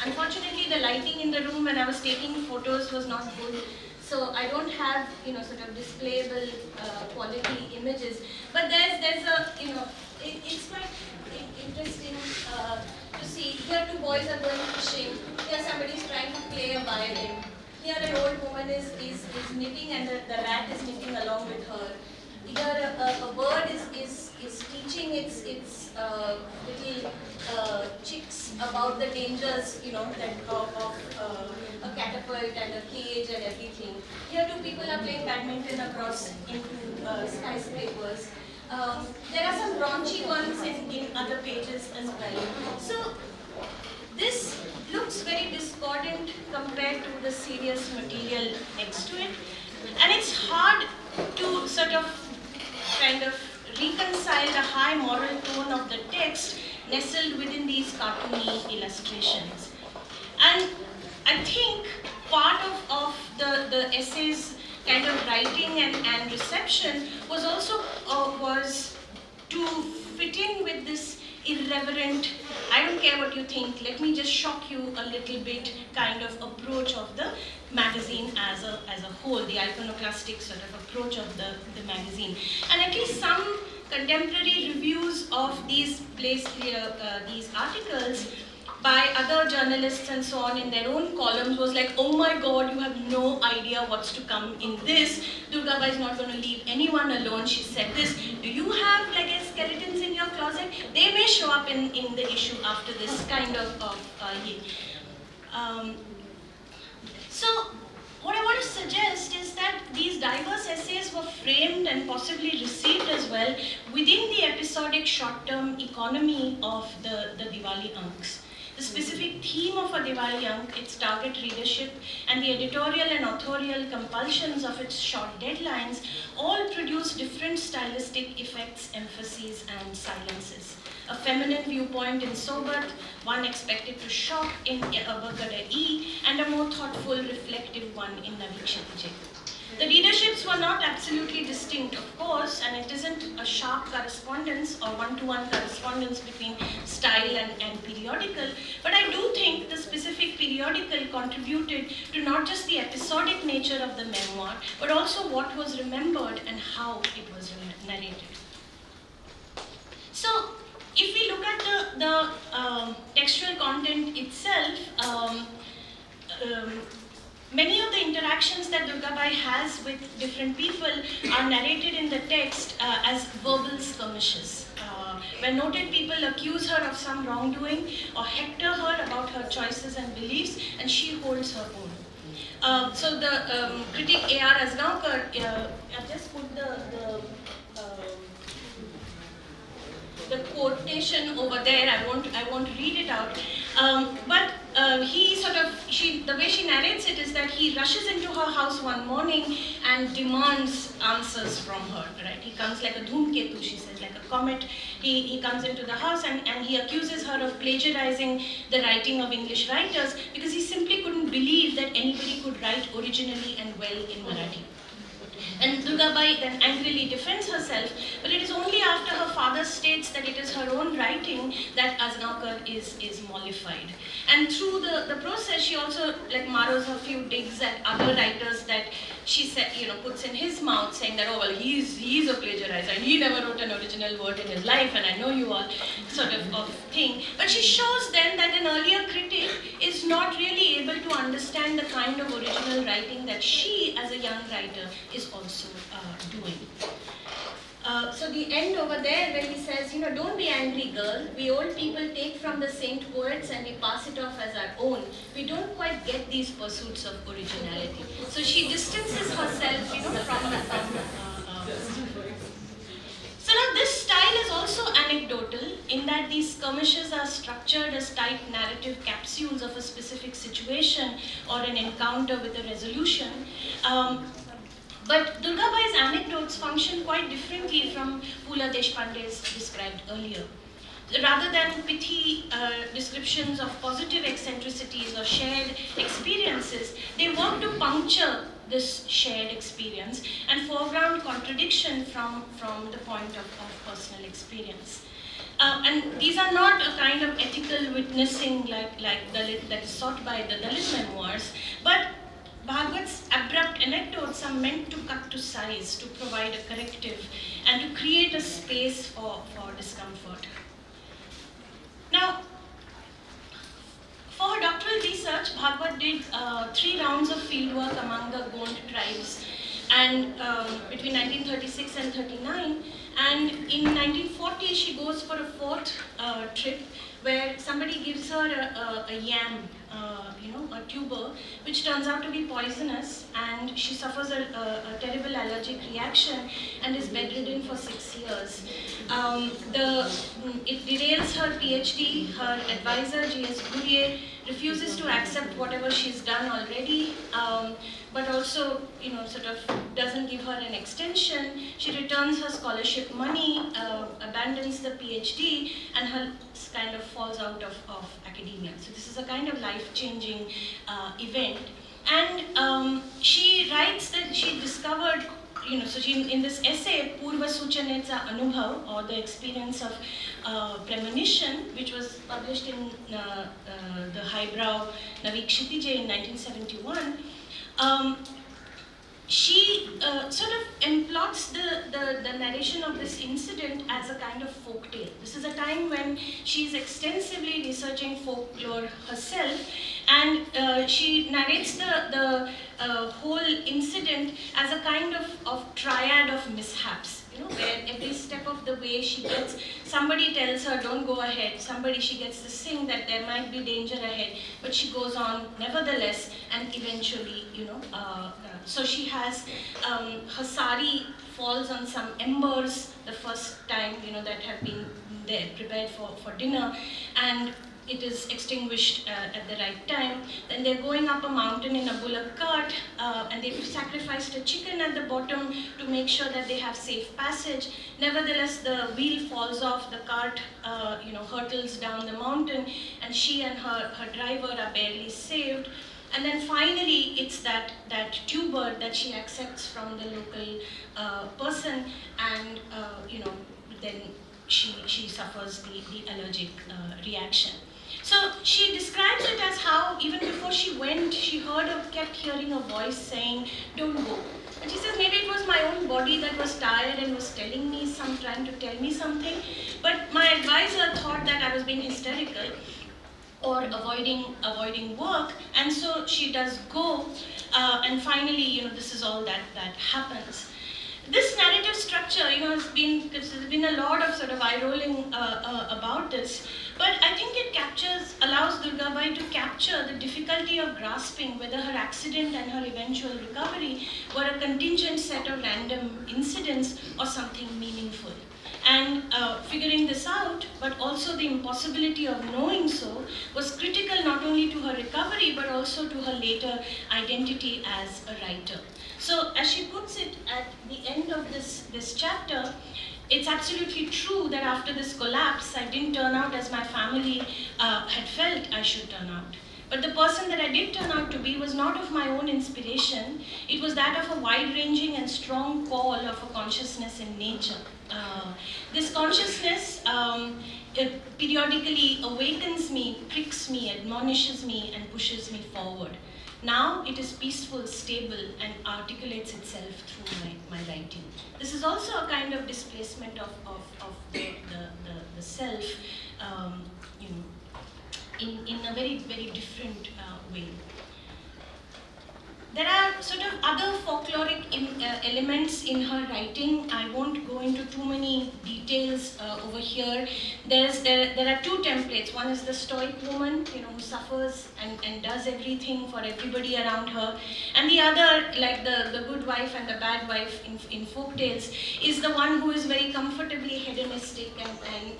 unfortunately, the lighting in the room when I was taking photos was not good, so I don't have sort of displayable quality images. But there's a it's quite interesting to see. Here two boys are going fishing. Here somebody is trying to play a violin. Here an old woman is knitting and the rat is knitting along with her. Here a bird is teaching its little chicks about the dangers, that of a catapult and a cage and everything. Here two people are playing badminton across into skyscrapers. There are some raunchy ones in other pages as well. So this looks very discordant compared to the serious material next to it, and it's hard to sort of kind of reconcile the high moral tone of the text nestled within these cartoony illustrations. And I think part of the essay's kind of writing and reception was also was to fit in with this irreverent, I don't care what you think, let me just shock you a little bit kind of approach of the magazine as a whole, the iconoclastic sort of approach of the magazine. And at least some contemporary reviews of these articles by other journalists and so on in their own columns was like, oh my god, you have no idea what's to come in this. Durgabai is not going to leave anyone alone. She said this. Do you have skeletons in your closet? They may show up in the issue after this kind of so what I want to suggest is that these diverse essays were framed and possibly received as well within the episodic short-term economy of the Diwali Anks. The specific theme of a Diwali Ank, its target readership, and the editorial and authorial compulsions of its short deadlines all produce different stylistic effects, emphases, and silences. A feminine viewpoint in Sobat, one expected to shock in Abakadai, and a more thoughtful, reflective one in Navikshitije. The readerships were not absolutely distinct, of course, and it isn't a sharp correspondence or one-to-one correspondence between style and periodical, but I do think the specific periodical contributed to not just the episodic nature of the memoir, but also what was remembered and how it was narrated. So, if we look at the textual content itself, many of the interactions that Durgabai has with different people are narrated in the text as verbal skirmishes, where noted people accuse her of some wrongdoing or hector her about her choices and beliefs, and she holds her own. So the critic A.R. Asgaonkar, I've just put the quotation over there. I won't read it out. But the way she narrates it is that he rushes into her house one morning and demands answers from her. Right? He comes like a dhumketu, she says, like a comet. He comes into the house and he accuses her of plagiarizing the writing of English writers because he simply couldn't believe that anybody could write originally and well in Marathi. And Durgabai then angrily defends herself, but it is only after her father states that it is her own writing that Asgaonkar is mollified. And through the process, she also borrows a few digs at other writers that she said, puts in his mouth, saying that, oh well, he's a plagiarizer, he never wrote an original word in his life, and I know you all, sort of thing. But she shows then that an earlier critic is not really able to understand the kind of original writing that she, as a young writer, is also doing. So the end over there where he says, don't be angry, girl. We old people take from the saint poets and we pass it off as our own. We don't quite get these pursuits of originality. So she distances herself, from So now this style is also anecdotal in that these skirmishes are structured as tight narrative capsules of a specific situation or an encounter with a resolution. But Durgabai's anecdotes function quite differently from Pula Deshpande's described earlier. Rather than pithy descriptions of positive eccentricities or shared experiences, they work to puncture this shared experience and foreground contradiction from the point of personal experience. And these are not a kind of ethical witnessing like Dalit that is sought by the Dalit memoirs, but Bhagwat's abrupt anecdotes are meant to cut to size, to provide a corrective, and to create a space for discomfort. Now, for her doctoral research, Bhagwat did 3 rounds of fieldwork among the Gond tribes, and between 1936 and 39. And in 1940, she goes for a 4th trip where somebody gives her a yam, a tuber, which turns out to be poisonous, and she suffers a terrible allergic reaction and is bedridden for 6 years. It derails her PhD. Her advisor, G.S. Gurye, refuses to accept whatever she's done already, but also, sort of doesn't give her an extension. She returns her scholarship money, abandons the PhD, and her kind of falls out of academia. So this is a kind of life-changing event. And she writes that she discovered, so she, in this essay, Purva Suchanetsa Anubhav, or the experience of premonition, which was published in the highbrow Navi Kshitije in 1971, she sort of emplots the narration of this incident as a kind of folk tale. This is a time when she's extensively researching folklore herself, and she narrates the whole incident as a kind of triad of mishaps, where every step of the way she gets, somebody tells her, don't go ahead, she gets this thing that there might be danger ahead, but she goes on nevertheless, and eventually, so she has, her sari falls on some embers the first time, that have been there, prepared for dinner, and it is extinguished at the right time. Then they're going up a mountain in a bullock cart, and they've sacrificed a chicken at the bottom to make sure that they have safe passage. Nevertheless, the wheel falls off, the cart hurtles down the mountain, and she and her driver are barely saved. And then finally, it's that tuber that she accepts from the local person, and then she suffers the allergic reaction. So she describes it as how even before she went, she kept hearing a voice saying, don't go. And she says, maybe it was my own body that was tired and was telling me trying to tell me something. But my advisor thought that I was being hysterical or avoiding work, and so she does go, and finally, this is all that happens. This narrative structure, there's been a lot of sort of eye-rolling about this, but I think it allows Durgabai to capture the difficulty of grasping whether her accident and her eventual recovery were a contingent set of random incidents or something meaningful. And figuring this out, but also the impossibility of knowing so, was critical not only to her recovery, but also to her later identity as a writer. So, as she puts it at the end of this chapter, it's absolutely true that after this collapse, I didn't turn out as my family had felt I should turn out. But the person that I did turn out to be was not of my own inspiration. It was that of a wide-ranging and strong call of a consciousness in nature. This consciousness periodically awakens me, pricks me, admonishes me, and pushes me forward. Now it is peaceful, stable, and articulates itself through my writing. This is also a kind of displacement of the self, you know, in a very, very different way. There are sort of other folkloric elements in her writing. I won't go into too many details over here. There are two templates. One is the stoic woman, you know, who suffers and does everything for everybody around her. And the other, like the good wife and the bad wife in folk tales, is the one who is very comfortably hedonistic and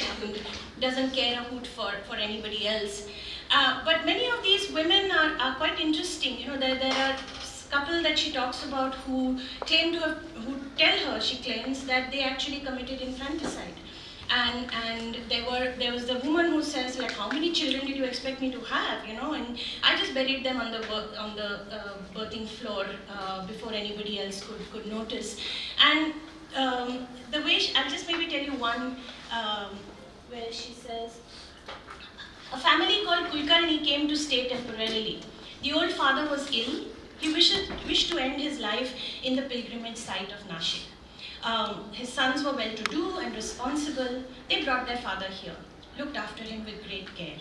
doesn't care a hoot for anybody else. But many of these women are quite interesting. You know, there are couple that she talks about who tell her, she claims, that they actually committed infanticide. And there was the woman who says, like, how many children did you expect me to have, you know? And I just buried them on the birthing floor before anybody else could notice. And the way I'll just maybe tell you one where she says, a family called Kulkarni came to stay temporarily. The old father was ill. He wished to end his life in the pilgrimage site of Nashik. His sons were well-to-do and responsible. They brought their father here, looked after him with great care.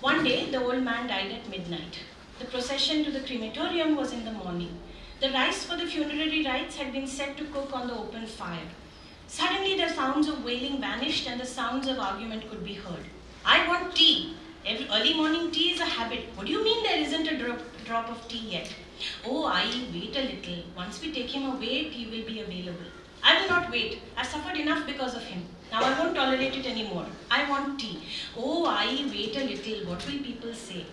One day, the old man died at midnight. The procession to the crematorium was in the morning. The rice for the funerary rites had been set to cook on the open fire. Suddenly, the sounds of wailing vanished and the sounds of argument could be heard. I want tea. Early morning tea is a habit. What do you mean there isn't a drop of tea yet? Oh, wait a little. Once we take him away, tea will be available. I will not wait. I've suffered enough because of him. Now I won't tolerate it anymore. I want tea. Oh, wait a little. What will people say?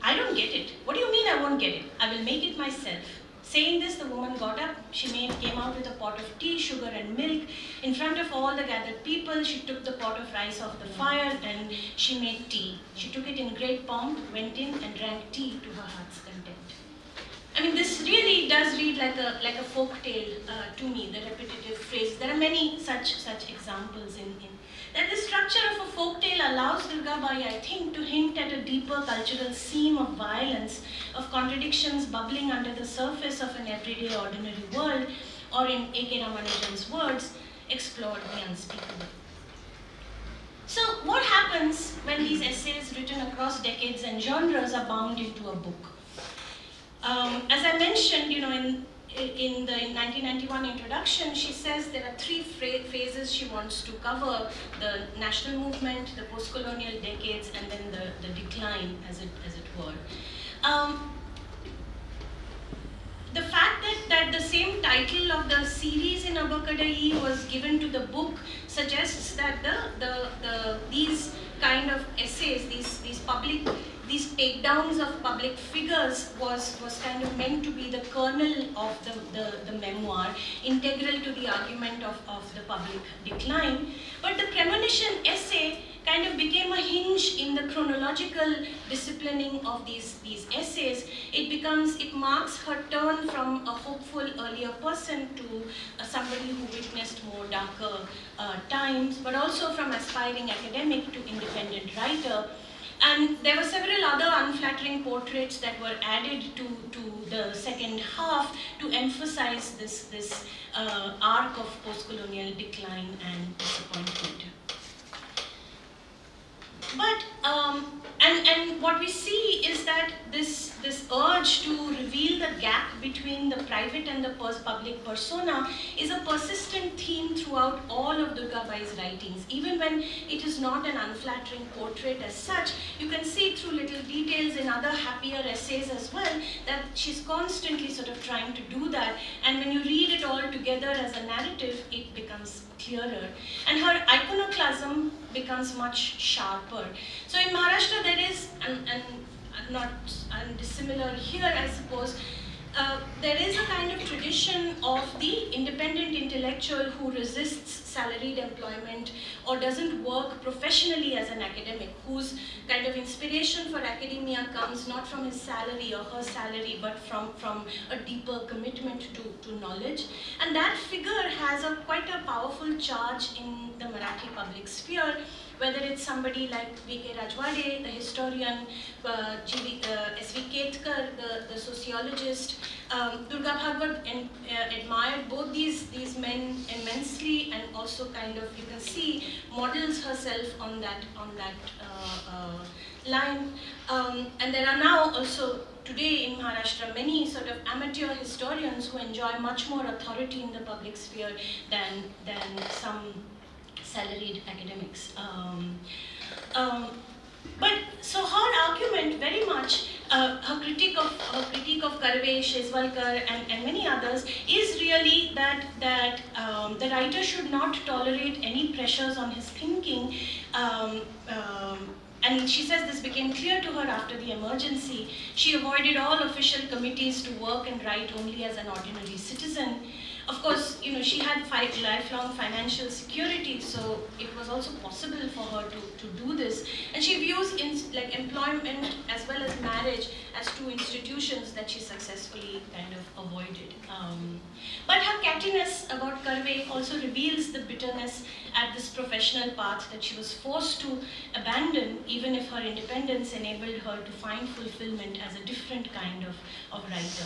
I don't get it. What do you mean I won't get it? I will make it myself. Saying this, the woman got up. She came out with a pot of tea, sugar and milk. In front of all the gathered people, she took the pot of rice off the fire and she made tea. She took it in great pomp, went in and drank tea to her heart's content. I mean, this really does read like a folk tale to me, the repetitive phrases. There are many such examples in that the structure of a folk tale allows Durgabai, I think, to hint at a deeper cultural seam of violence, of contradictions bubbling under the surface of an everyday ordinary world, or in A.K. Ramanujan's words, explored the unspeakable. So what happens when these essays written across decades and genres are bound into a book? As I mentioned, you know, in the 1991 introduction, she says there are three phases she wants to cover: the national movement, the post-colonial decades, and then the decline, as it were. The fact that the same title of the series in Abakadai was given to the book suggests that these kind of essays, these takedowns of public figures was kind of meant to be the kernel of the memoir, integral to the argument of the public decline. But the premonition essay kind of became a hinge in the chronological disciplining of these essays. It marks her turn from a hopeful earlier person to somebody who witnessed more darker times, but also from aspiring academic to independent writer. And there were several other unflattering portraits that were added to the second half to emphasize this arc of post-colonial decline and disappointment. But and what we see is that this urge to reveal the gap between the private and the public persona is a persistent theme throughout all of Durgabai's writings. Even when it is not an unflattering portrait as such, you can see through little details in other happier essays as well that she's constantly sort of trying to do that. And when you read it all together as a narrative, it becomes clearer. And her iconoclasm becomes much sharper. So in Maharashtra there is, and not dissimilar here I suppose, there is a kind of tradition of the independent intellectual who resists salaried employment or doesn't work professionally as an academic, whose kind of inspiration for academia comes not from his salary or her salary, but from a deeper commitment to knowledge. And that figure has quite a powerful charge in the Marathi public sphere, whether it's somebody like V.K. Rajwade, the historian, S.V. Ketkar, the sociologist. Durga Bhagwat admired both these men immensely, and also kind of, you can see, models herself on that line. And there are now also today in Maharashtra many sort of amateur historians who enjoy much more authority in the public sphere than some salaried academics. But so her argument very much, her critique of Karve, Shezvalkar, and many others is really that the writer should not tolerate any pressures on his thinking. And she says this became clear to her after the emergency. She avoided all official committees to work and write only as an ordinary citizen. Of course, she had lifelong financial security, so it was also possible for her to do this. And she views employment as well as marriage as two institutions that she successfully kind of avoided. But her cattiness about Karve also reveals the bitterness at this professional path that she was forced to abandon, even if her independence enabled her to find fulfillment as a different kind of writer.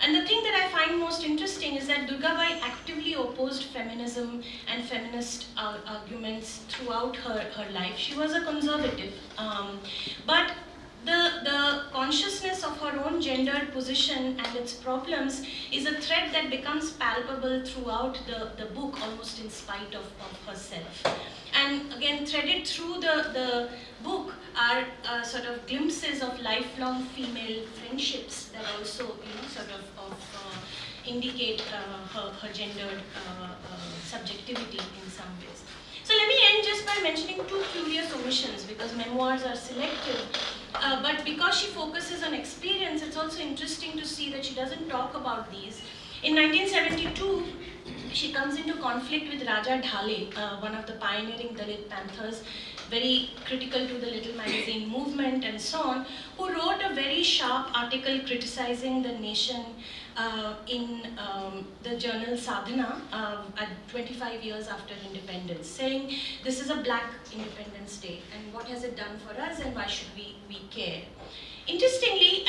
And the thing that I find most interesting is that Durgabai actively opposed feminism and feminist arguments throughout her life. She was a conservative, but the consciousness of her own gendered position and its problems is a thread that becomes palpable throughout the book, almost in spite of herself. And again, threaded through the book are sort of glimpses of lifelong female friendships that also, sort of indicate her gendered subjectivity in some ways. So let me end just by mentioning two curious omissions, because memoirs are selective. But because she focuses on experience, it's also interesting to see that she doesn't talk about these. In 1972, she comes into conflict with Raja Dhale, one of the pioneering Dalit Panthers, very critical to the Little Magazine movement and so on, who wrote a very sharp article criticizing the nation in the journal Sadhana at 25 years after independence, saying this is a black Independence Day and what has it done for us and why should we care. Interestingly,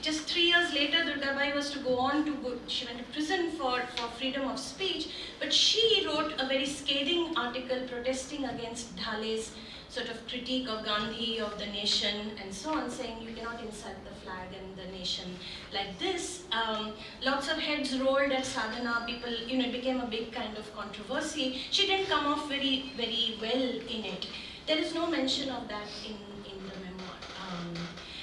just 3 years later, Durgabai was to go on she went to prison for freedom of speech, but she wrote a very scathing article protesting against Dhale's sort of critique of Gandhi, of the nation, and so on, saying you cannot insult the flag and the nation like this. Lots of heads rolled at Sadhana, people, it became a big kind of controversy. She didn't come off very, very well in it. There is no mention of that in the memoir.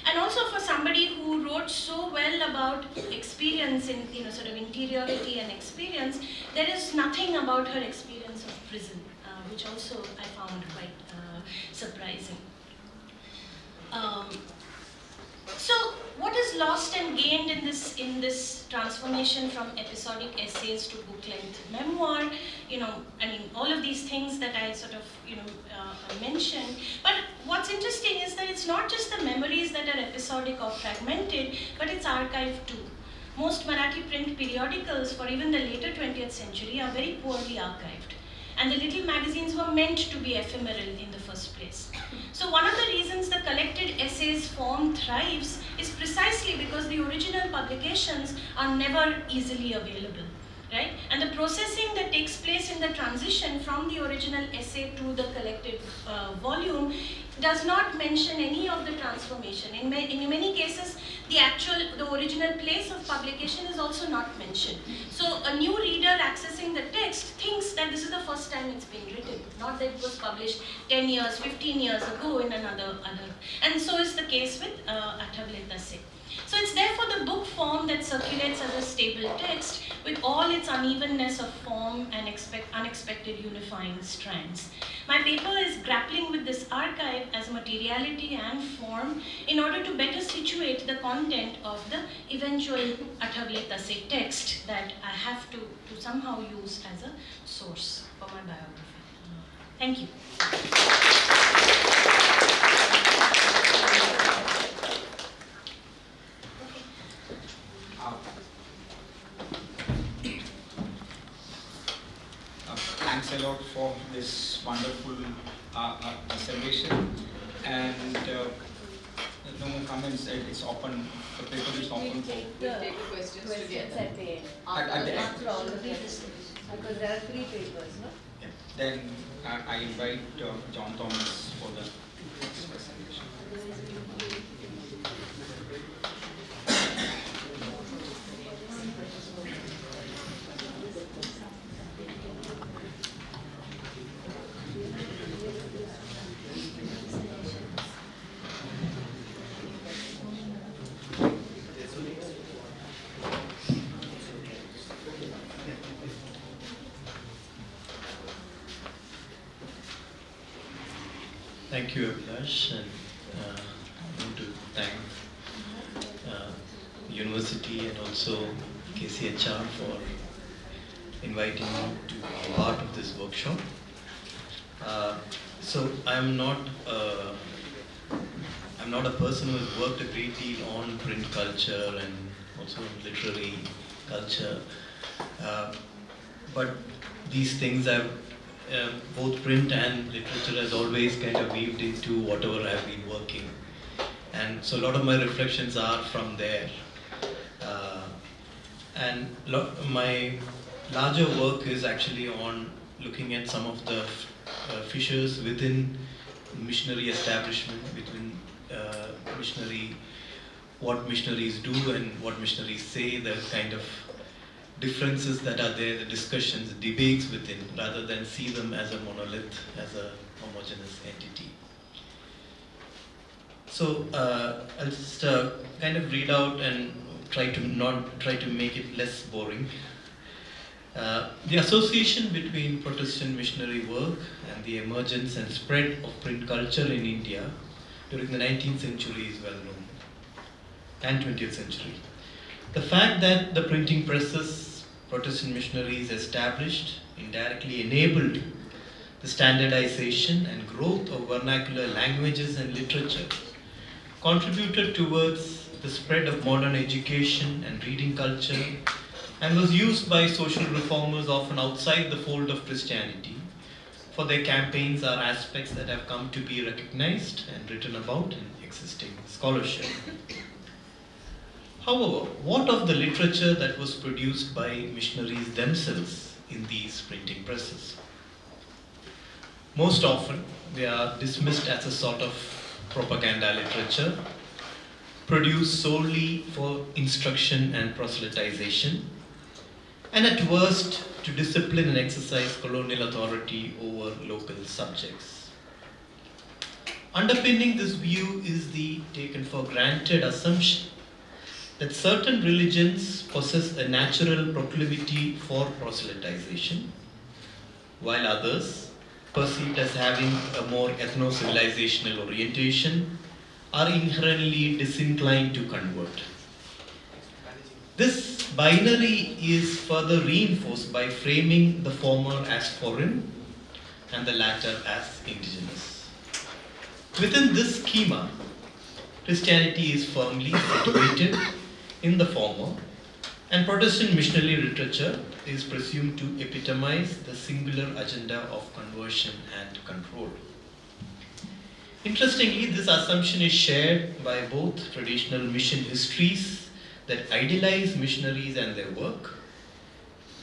And also for somebody who wrote so well about experience in, sort of interiority and experience, there is nothing about her experience of prison, which also I found quite surprising. So what is lost and gained in this transformation from episodic essays to book-length memoir? All of these things that I sort of, mentioned. But what's interesting is that it's not just the memories that are episodic or fragmented, but it's archived too. Most Marathi print periodicals for even the later 20th century are very poorly archived. And the little magazines were meant to be ephemeral in the first place. So one of the reasons the collected essays form thrives is precisely because the original publications are never easily available, right? And the processing that takes place in the transition from the original essay to the collected volume does not mention any of the transformation. In many cases, the original place of publication is also not mentioned. So a new reader accessing the text thinks that this is the first time it's been written, not that it was published 10 years, 15 years ago in another. And so is the case with Athavleta Se. So it's therefore the book form that circulates as a stable text with all its unevenness of form and unexpected unifying strands. My paper is grappling with this archive as materiality and form in order to better situate the content of the eventual Athavleta Se text that I have to somehow use as a source for my biography. Thank you. Thanks a lot for for this wonderful celebration. And no more comments. It's open. The paper is open for. We'll take the questions together. At the end. At the end. After all of this. Because there are 3 papers, no? Yeah. Then I invite John Thomas for the next presentation. Thank you, Abhilash, and I want to thank University and also KCHR for inviting me to be part of this workshop. So I'm not a person who has worked a great deal on print culture and also literary culture, but these things I've both print and literature has always kind of weaved into whatever I've been working, and so a lot of my reflections are from there. And my larger work is actually on looking at some of the fissures within missionary establishment, between what missionaries do and what missionaries say, the kind of differences that are there, the discussions, the debates within, rather than see them as a monolith, as a homogeneous entity. So I'll just kind of read out and try to make it less boring. The association between Protestant missionary work and the emergence and spread of print culture in India during the 19th century is well known, and 20th century. The fact that the printing presses Protestant missionaries established indirectly enabled the standardization and growth of vernacular languages and literature contributed towards the spread of modern education and reading culture, and was used by social reformers often outside the fold of Christianity for their campaigns are aspects that have come to be recognized and written about in existing scholarship. However, what of the literature that was produced by missionaries themselves in these printing presses? Most often, they are dismissed as a sort of propaganda literature, produced solely for instruction and proselytization, and at worst, to discipline and exercise colonial authority over local subjects. Underpinning this view is the taken for granted assumption that certain religions possess a natural proclivity for proselytization, while others, perceived as having a more ethno-civilizational orientation, are inherently disinclined to convert. This binary is further reinforced by framing the former as foreign and the latter as indigenous. Within this schema, Christianity is firmly situated in the former, and Protestant missionary literature is presumed to epitomize the singular agenda of conversion and control. Interestingly, this assumption is shared by both traditional mission histories that idealize missionaries and their work,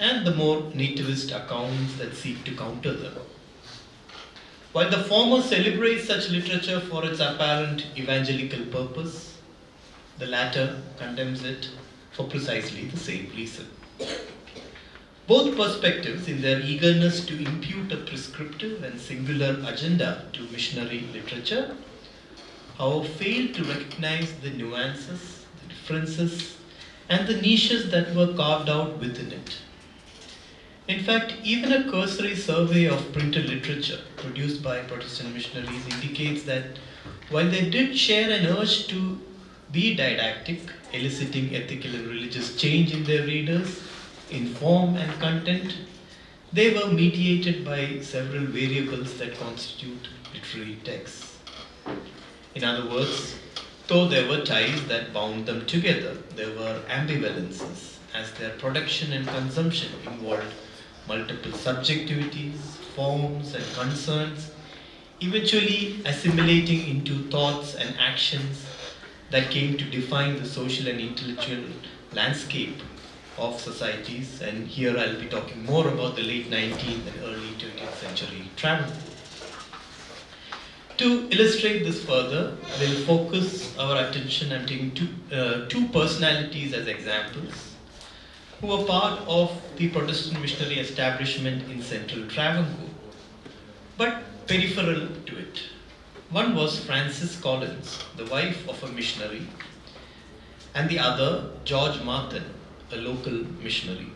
and the more nativist accounts that seek to counter them. While the former celebrates such literature for its apparent evangelical purpose, the latter condemns it for precisely the same reason. Both perspectives, in their eagerness to impute a prescriptive and singular agenda to missionary literature, however, fail to recognize the nuances, the differences, and the niches that were carved out within it. In fact, even a cursory survey of printed literature produced by Protestant missionaries indicates that while they did share an urge to be didactic, eliciting ethical and religious change in their readers, in form and content, they were mediated by several variables that constitute literary texts. In other words, though there were ties that bound them together, there were ambivalences, as their production and consumption involved multiple subjectivities, forms, and concerns, eventually assimilating into thoughts and actions that came to define the social and intellectual landscape of societies. And here I'll be talking more about the late 19th and early 20th century Travancore. To illustrate this further, we'll focus our attention. I'm taking two personalities as examples who were part of the Protestant missionary establishment in central Travancore, but peripheral to it. One was Frances Collins, the wife of a missionary, and the other, George Martin, a local missionary.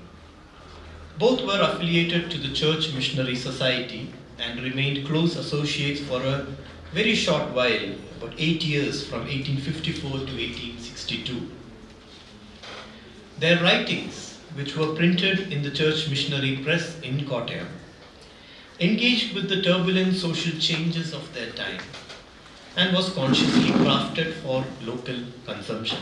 Both were affiliated to the Church Missionary Society and remained close associates for a very short while, about 8 years, from 1854 to 1862. Their writings, which were printed in the Church Missionary Press in Kottayam, engaged with the turbulent social changes of their time and was consciously crafted for local consumption.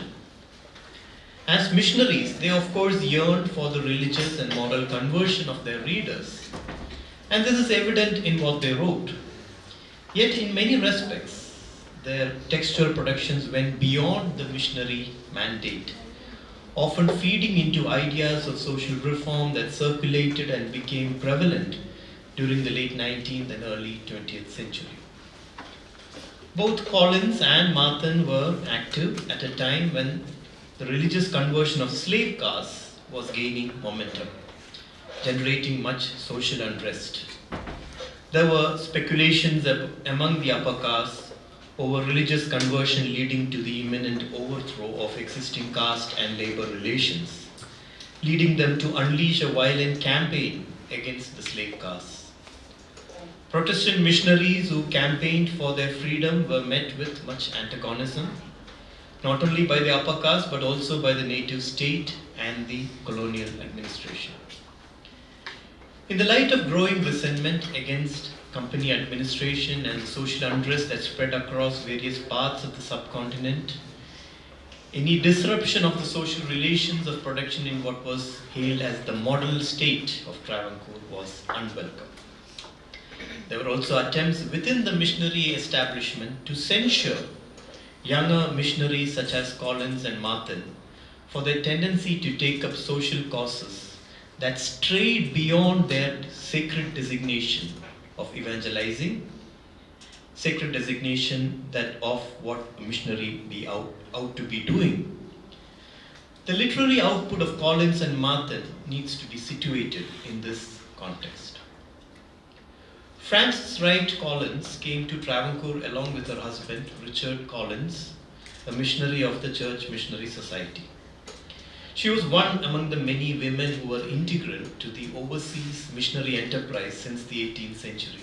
As missionaries, they of course yearned for the religious and moral conversion of their readers, and this is evident in what they wrote. Yet in many respects, their textual productions went beyond the missionary mandate, often feeding into ideas of social reform that circulated and became prevalent during the late 19th and early 20th century. Both Collins and Martin were active at a time when the religious conversion of slave castes was gaining momentum, generating much social unrest. There were speculations among the upper castes over religious conversion leading to the imminent overthrow of existing caste and labor relations, leading them to unleash a violent campaign against the slave castes. Protestant missionaries who campaigned for their freedom were met with much antagonism, not only by the upper caste but also by the native state and the colonial administration. In the light of growing resentment against company administration and the social unrest that spread across various parts of the subcontinent, any disruption of the social relations of production in what was hailed as the model state of Travancore was unwelcome. There were also attempts within the missionary establishment to censure younger missionaries such as Collins and Martin for their tendency to take up social causes that strayed beyond their sacred designation of evangelizing, sacred designation that of what a missionary be out to be doing. The literary output of Collins and Martin needs to be situated in this context. Frances Wright Collins came to Travancore along with her husband, Richard Collins, a missionary of the Church Missionary Society. She was one among the many women who were integral to the overseas missionary enterprise since the 18th century.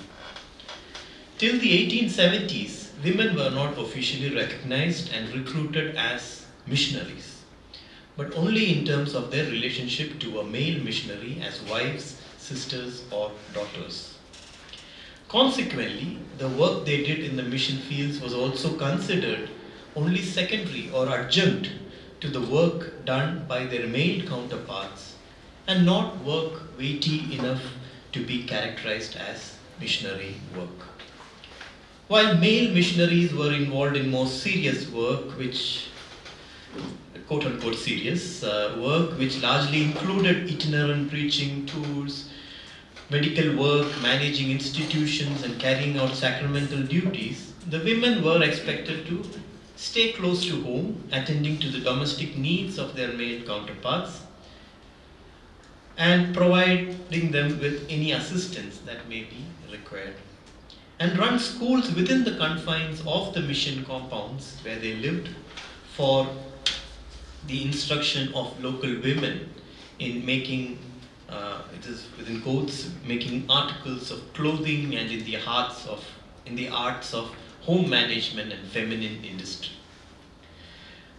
Till the 1870s, women were not officially recognized and recruited as missionaries, but only in terms of their relationship to a male missionary as wives, sisters, or daughters. Consequently, the work they did in the mission fields was also considered only secondary or adjunct to the work done by their male counterparts and not work weighty enough to be characterized as missionary work. While male missionaries were involved in more serious work, which quote-unquote serious work, which largely included itinerant preaching tours, medical work, managing institutions, and carrying out sacramental duties, the women were expected to stay close to home, attending to the domestic needs of their male counterparts and providing them with any assistance that may be required, and run schools within the confines of the mission compounds where they lived for the instruction of local women in making, it is within quotes, making articles of clothing and in the arts of home management and feminine industry.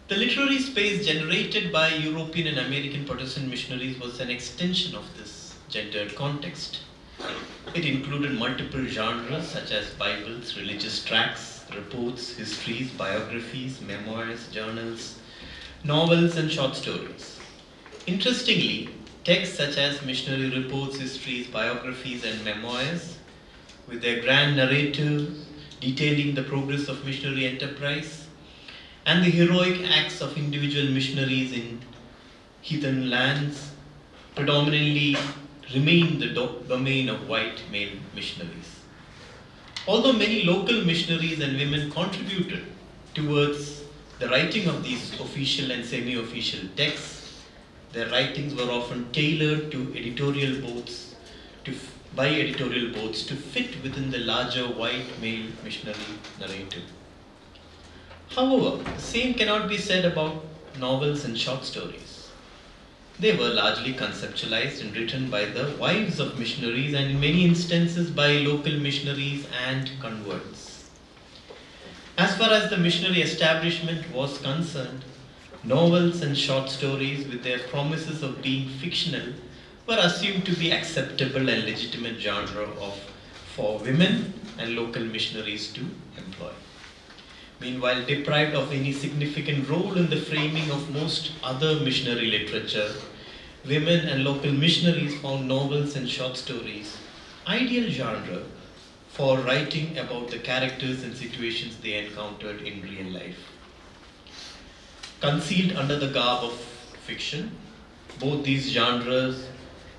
The literary space generated by European and American Protestant missionaries was an extension of this gendered context. It included multiple genres such as Bibles, religious tracts, reports, histories, biographies, memoirs, journals, novels, and short stories. Interestingly, Texts such as missionary reports, histories, biographies, and memoirs, with their grand narrative detailing the progress of missionary enterprise and the heroic acts of individual missionaries in heathen lands, predominantly remain the domain of white male missionaries. Although many local missionaries and women contributed towards the writing of these official and semi-official texts, their writings were often tailored to by editorial boards to fit within the larger white male missionary narrative. However, the same cannot be said about novels and short stories. They were largely conceptualized and written by the wives of missionaries and in many instances by local missionaries and converts. As far as the missionary establishment was concerned, novels and short stories with their promises of being fictional were assumed to be acceptable and legitimate genre for women and local missionaries to employ. Meanwhile, deprived of any significant role in the framing of most other missionary literature, women and local missionaries found novels and short stories ideal genre for writing about the characters and situations they encountered in real life. Concealed under the garb of fiction, both these genres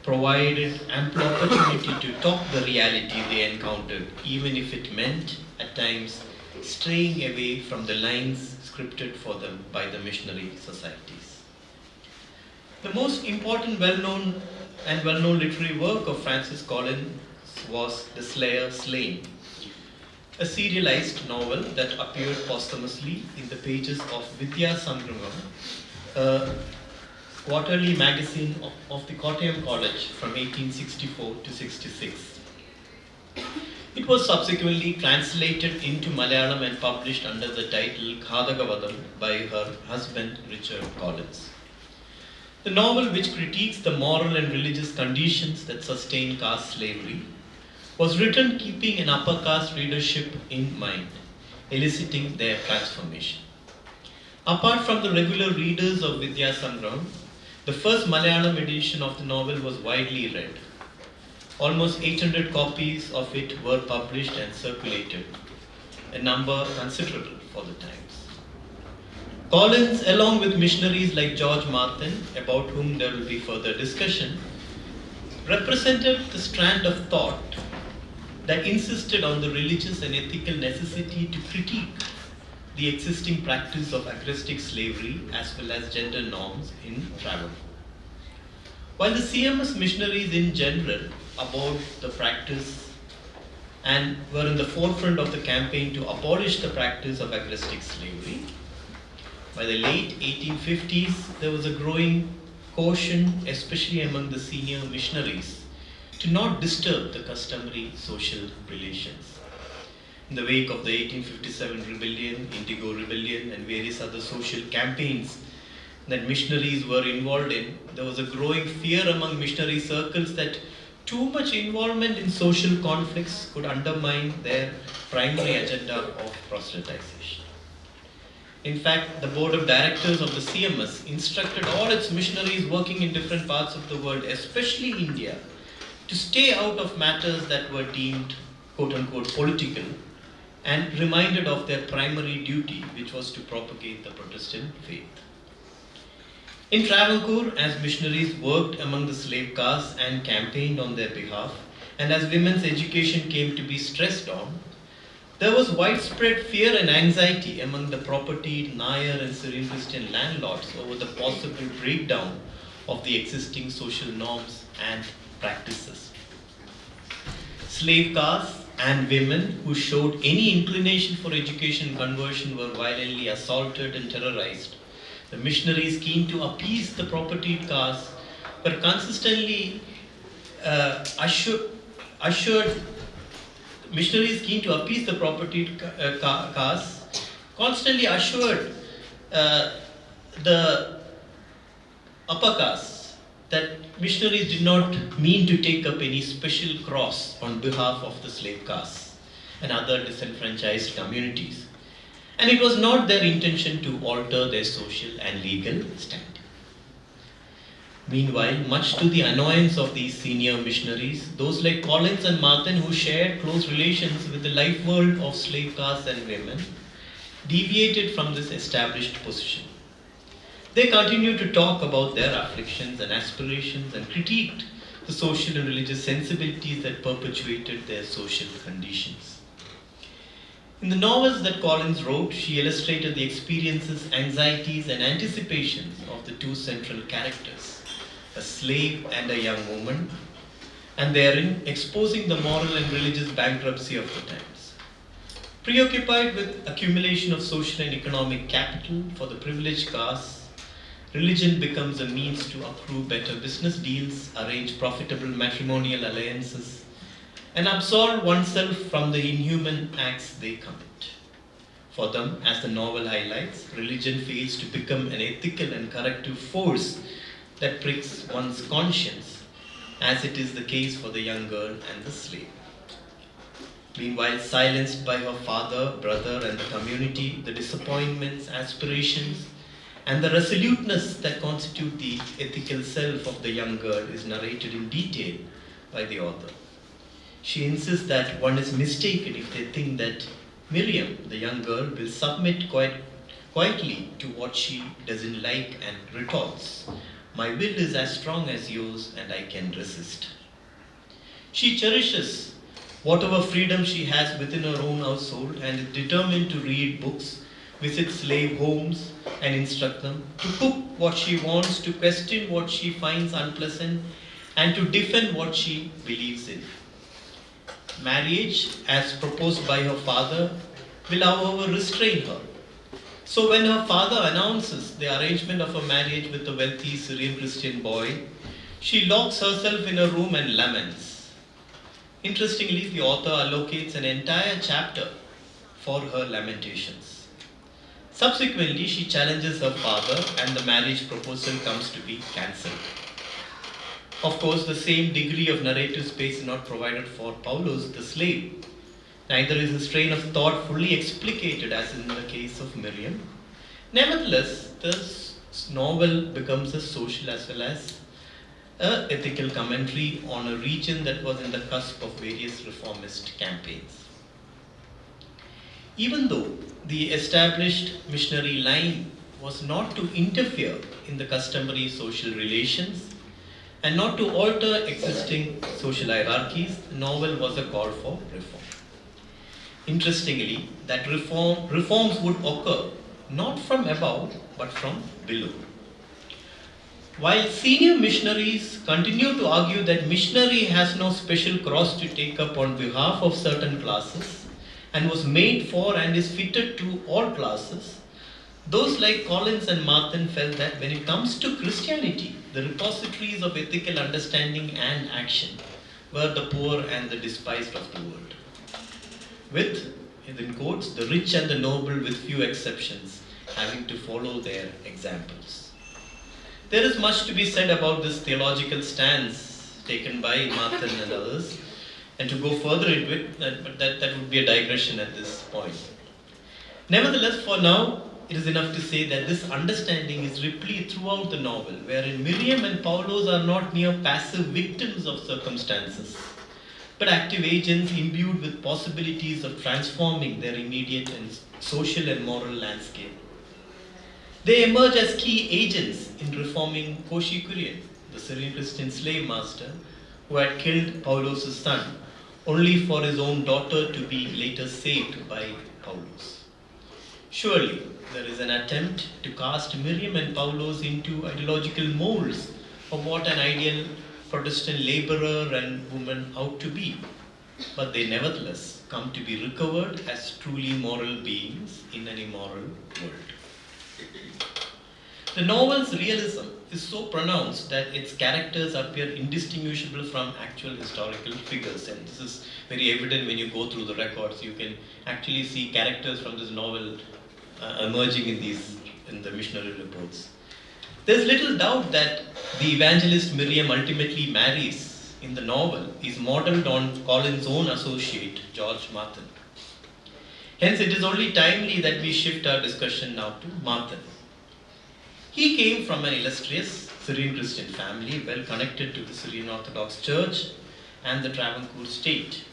provided ample opportunity to talk the reality they encountered, even if it meant, at times, straying away from the lines scripted for them by the missionary societies. The most important well-known literary work of Francis Collins was The Slayer Slain, a serialized novel that appeared posthumously in the pages of Vidya Sangramam, a quarterly magazine of the Kottayam College from 1864 to 66. It was subsequently translated into Malayalam and published under the title Khadagavadam by her husband Richard Collins. The novel, which critiques the moral and religious conditions that sustain caste slavery, was written keeping an upper caste readership in mind, eliciting their transformation. Apart from the regular readers of Vidya Sangram, the first Malayalam edition of the novel was widely read. Almost 800 copies of it were published and circulated, a number considerable for the times. Collins, along with missionaries like George Martin, about whom there will be further discussion, represented the strand of thought that insisted on the religious and ethical necessity to critique the existing practice of agrestic slavery as well as gender norms in travel. While the CMS missionaries in general abhorred the practice and were in the forefront of the campaign to abolish the practice of agrestic slavery, by the late 1850s there was a growing caution, especially among the senior missionaries, to not disturb the customary social relations. In the wake of the 1857 rebellion, Indigo Rebellion, and various other social campaigns that missionaries were involved in, there was a growing fear among missionary circles that too much involvement in social conflicts could undermine their primary agenda of proselytization. In fact, the board of directors of the CMS instructed all its missionaries working in different parts of the world, especially India, to stay out of matters that were deemed quote-unquote political and reminded of their primary duty, which was to propagate the Protestant faith. In Travancore, as missionaries worked among the slave castes and campaigned on their behalf, and as women's education came to be stressed on, there was widespread fear and anxiety among the propertied Nayar and Syrian Christian landlords over the possible breakdown of the existing social norms and practices. Slave castes and women who showed any inclination for education and conversion were violently assaulted and terrorized. The missionaries keen to appease the propertied castes were consistently missionaries keen to appease the propertied castes constantly assured the upper castes that missionaries did not mean to take up any special cross on behalf of the slave castes and other disenfranchised communities. And it was not their intention to alter their social and legal standing. Meanwhile, much to the annoyance of these senior missionaries, those like Collins and Martin, who shared close relations with the life world of slave castes and women, deviated from this established position. They continued to talk about their afflictions and aspirations and critiqued the social and religious sensibilities that perpetuated their social conditions. In the novels that Collins wrote, she illustrated the experiences, anxieties, and anticipations of the two central characters, a slave and a young woman, and therein exposing the moral and religious bankruptcy of the times. Preoccupied with accumulation of social and economic capital for the privileged castes, religion becomes a means to accrue better business deals, arrange profitable matrimonial alliances, and absolve oneself from the inhuman acts they commit. For them, as the novel highlights, religion fails to become an ethical and corrective force that pricks one's conscience, as it is the case for the young girl and the slave. Meanwhile, silenced by her father, brother, and the community, the disappointments, aspirations, and the resoluteness that constitute the ethical self of the young girl is narrated in detail by the author. She insists that one is mistaken if they think that Miriam, the young girl, will submit quietly to what she doesn't like and retorts, "My will is as strong as yours and I can resist." She cherishes whatever freedom she has within her own household and is determined to read books, visit slave homes and instruct them, to cook what she wants, to question what she finds unpleasant, and to defend what she believes in. Marriage, as proposed by her father, will however restrain her. So when her father announces the arrangement of a marriage with a wealthy Syrian Christian boy, she locks herself in a room and laments. Interestingly, the author allocates an entire chapter for her lamentations. Subsequently, she challenges her father and the marriage proposal comes to be cancelled. Of course, the same degree of narrative space is not provided for Paulos, the slave. Neither is his train of thought fully explicated as in the case of Miriam. Nevertheless, this novel becomes a social as well as an ethical commentary on a region that was in the cusp of various reformist campaigns. Even though the established missionary line was not to interfere in the customary social relations and not to alter existing social hierarchies, the novel was a call for reform. Interestingly, that reforms would occur not from above but from below. While senior missionaries continue to argue that missionary has no special cross to take up on behalf of certain classes and was made for and is fitted to all classes, those like Collins and Martin felt that when it comes to Christianity, the repositories of ethical understanding and action were the poor and the despised of the world. With, in quotes, the rich and the noble with few exceptions having to follow their examples. There is much to be said about this theological stance taken by Martin and others, and to go further into it, but that would be a digression at this point. Nevertheless, for now, it is enough to say that this understanding is replete throughout the novel, wherein Miriam and Paulos are not mere passive victims of circumstances, but active agents imbued with possibilities of transforming their immediate and social and moral landscape. They emerge as key agents in reforming Koshi Kurian, the Syrian Christian slave master who had killed Paulos' son, only for his own daughter to be later saved by Paulos. Surely, there is an attempt to cast Miriam and Paulos into ideological molds of what an ideal Protestant laborer and woman ought to be, but they nevertheless come to be recovered as truly moral beings in an immoral world. The novel's realism is so pronounced that its characters appear indistinguishable from actual historical figures, and this is very evident when you go through the records. You can actually see characters from this novel emerging in the missionary reports. There's little doubt that the evangelist Miriam ultimately marries in the novel is modeled on Collins' own associate, George Martin. Hence, it is only timely that we shift our discussion now to Martin. He came from an illustrious Syrian Christian family, well connected to the Syrian Orthodox Church and the Travancore state.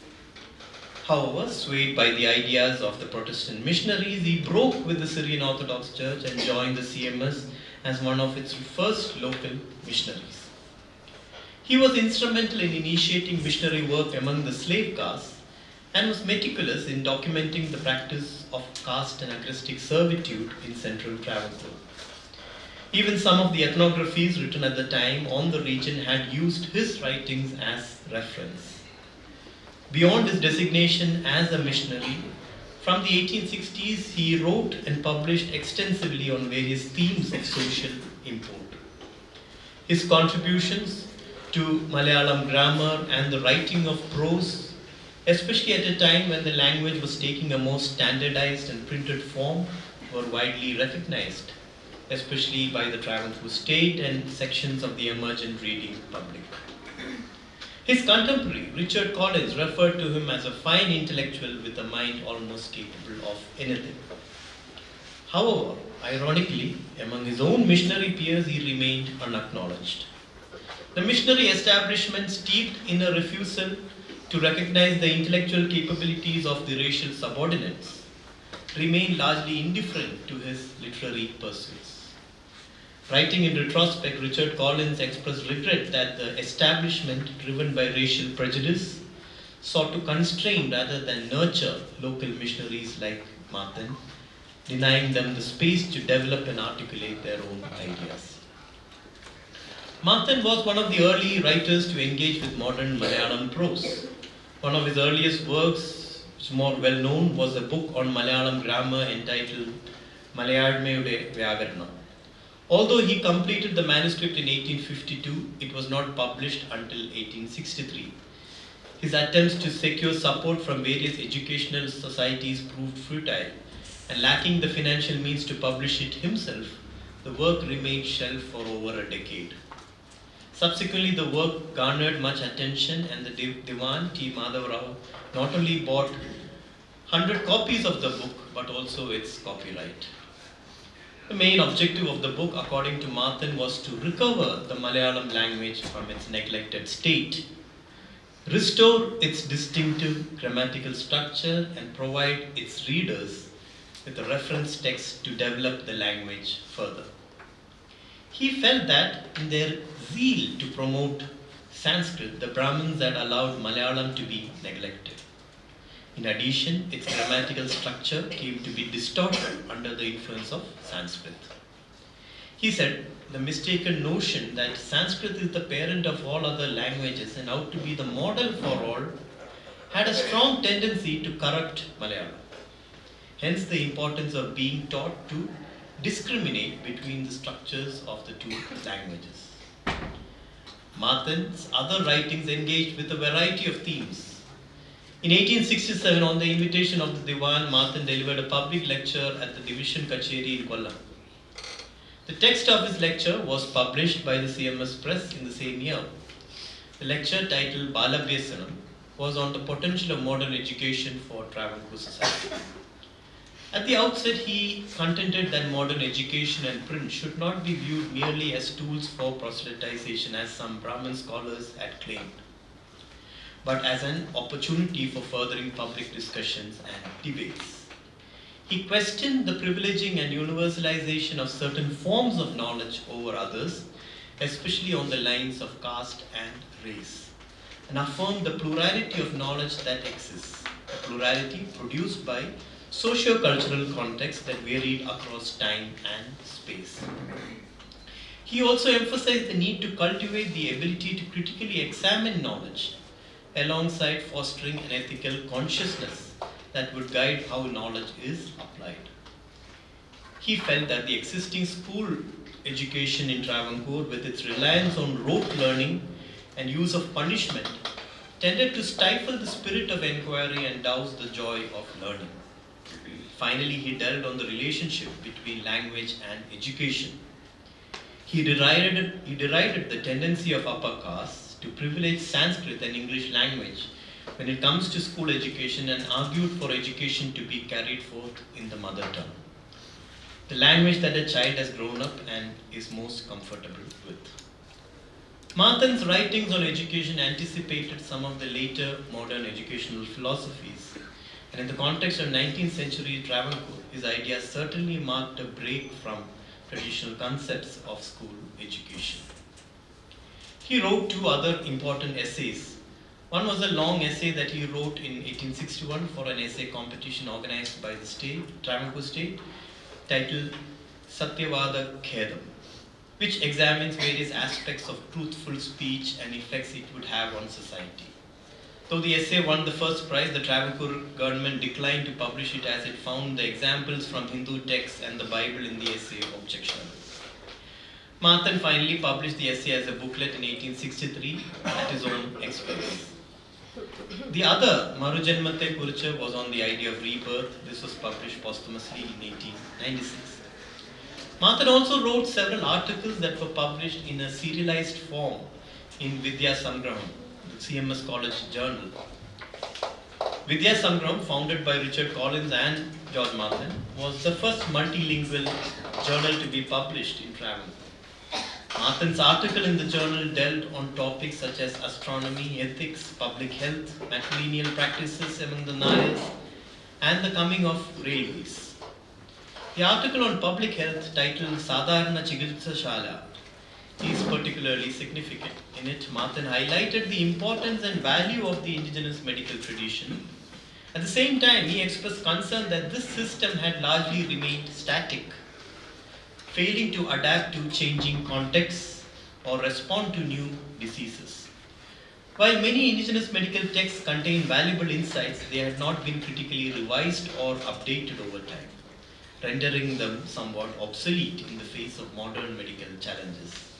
However, swayed by the ideas of the Protestant missionaries, he broke with the Syrian Orthodox Church and joined the CMS as one of its first local missionaries. He was instrumental in initiating missionary work among the slave castes and was meticulous in documenting the practice of caste and agrestic servitude in central Travancore. Even some of the ethnographies written at the time on the region had used his writings as reference. Beyond his designation as a missionary, from the 1860s he wrote and published extensively on various themes of social import. His contributions to Malayalam grammar and the writing of prose, especially at a time when the language was taking a more standardized and printed form, were widely recognized, especially by the Travancore state and sections of the emergent reading public. His contemporary, Richard Collins, referred to him as a fine intellectual with a mind almost capable of anything. However, ironically, among his own missionary peers, he remained unacknowledged. The missionary establishment, steeped in a refusal to recognize the intellectual capabilities of the racial subordinates, remained largely indifferent to his literary pursuits. Writing in retrospect, Richard Collins expressed regret that the establishment, driven by racial prejudice, sought to constrain rather than nurture local missionaries like Martin, denying them the space to develop and articulate their own ideas. Martin was one of the early writers to engage with modern Malayalam prose. One of his earliest works, which is more well known, was a book on Malayalam grammar entitled Malayalmayude Vyakaranam. Although he completed the manuscript in 1852, it was not published until 1863. His attempts to secure support from various educational societies proved futile, and lacking the financial means to publish it himself, the work remained shelved for over a decade. Subsequently, the work garnered much attention, and the Diwan T. Madhav Rao not only bought 100 copies of the book, but also its copyright. The main objective of the book, according to Martin, was to recover the Malayalam language from its neglected state, restore its distinctive grammatical structure, and provide its readers with a reference text to develop the language further. He felt that in their zeal to promote Sanskrit, the Brahmins had allowed Malayalam to be neglected. In addition, its grammatical structure came to be distorted under the influence of Sanskrit. He said the mistaken notion that Sanskrit is the parent of all other languages and ought to be the model for all had a strong tendency to corrupt Malayalam. Hence the importance of being taught to discriminate between the structures of the two languages. Martin's other writings engaged with a variety of themes. In 1867, on the invitation of the Diwan, Martin delivered a public lecture at the Division Kacheri in Kollam. The text of his lecture was published by the CMS Press in the same year. The lecture, titled Balabhyasanam, was on the potential of modern education for Travancore society. At the outset, he contended that modern education and print should not be viewed merely as tools for proselytization, as some Brahmin scholars had claimed, but as an opportunity for furthering public discussions and debates. He questioned the privileging and universalization of certain forms of knowledge over others, especially on the lines of caste and race, and affirmed the plurality of knowledge that exists, a plurality produced by socio-cultural contexts that varied across time and space. He also emphasized the need to cultivate the ability to critically examine knowledge, alongside fostering an ethical consciousness that would guide how knowledge is applied. He felt that the existing school education in Travancore, with its reliance on rote learning and use of punishment, tended to stifle the spirit of inquiry and douse the joy of learning. Finally, he delved on the relationship between language and education. He derided the tendency of upper castes to privilege Sanskrit and English language when it comes to school education, and argued for education to be carried forth in the mother tongue. the language that a child has grown up and is most comfortable with. Mathan's writings on education anticipated some of the later modern educational philosophies, and in the context of 19th century Travancore, his ideas certainly marked a break from traditional concepts of school education. He wrote two other important essays. One was a long essay that he wrote in 1861 for an essay competition organized by the state, Travancore state, titled Satyavada Khedam, which examines various aspects of truthful speech and effects it would have on society. Though the essay won the first prize, the Travancore government declined to publish it as it found the examples from Hindu texts and the Bible in the essay objectionable. Mathan finally published the essay as a booklet in 1863 at his own expense. The other, Marujanmate Kuricha, was on the idea of rebirth. This was published posthumously in 1896. Mathan also wrote several articles that were published in a serialized form in Vidya Sangraham, the CMS College journal. Vidya Sangram, founded by Richard Collins and George Mathan, was the first multilingual journal to be published in Travancore. Mathan's article in the journal dealt on topics such as astronomy, ethics, public health, matrilineal practices among the Nayars, and the coming of railways. The article on public health, titled Sadharana Chikitsa Shala, is particularly significant. In it, Mathan highlighted the importance and value of the indigenous medical tradition. At the same time, he expressed concern that this system had largely remained static, failing to adapt to changing contexts or respond to new diseases. While many indigenous medical texts contain valuable insights, they had not been critically revised or updated over time, rendering them somewhat obsolete in the face of modern medical challenges.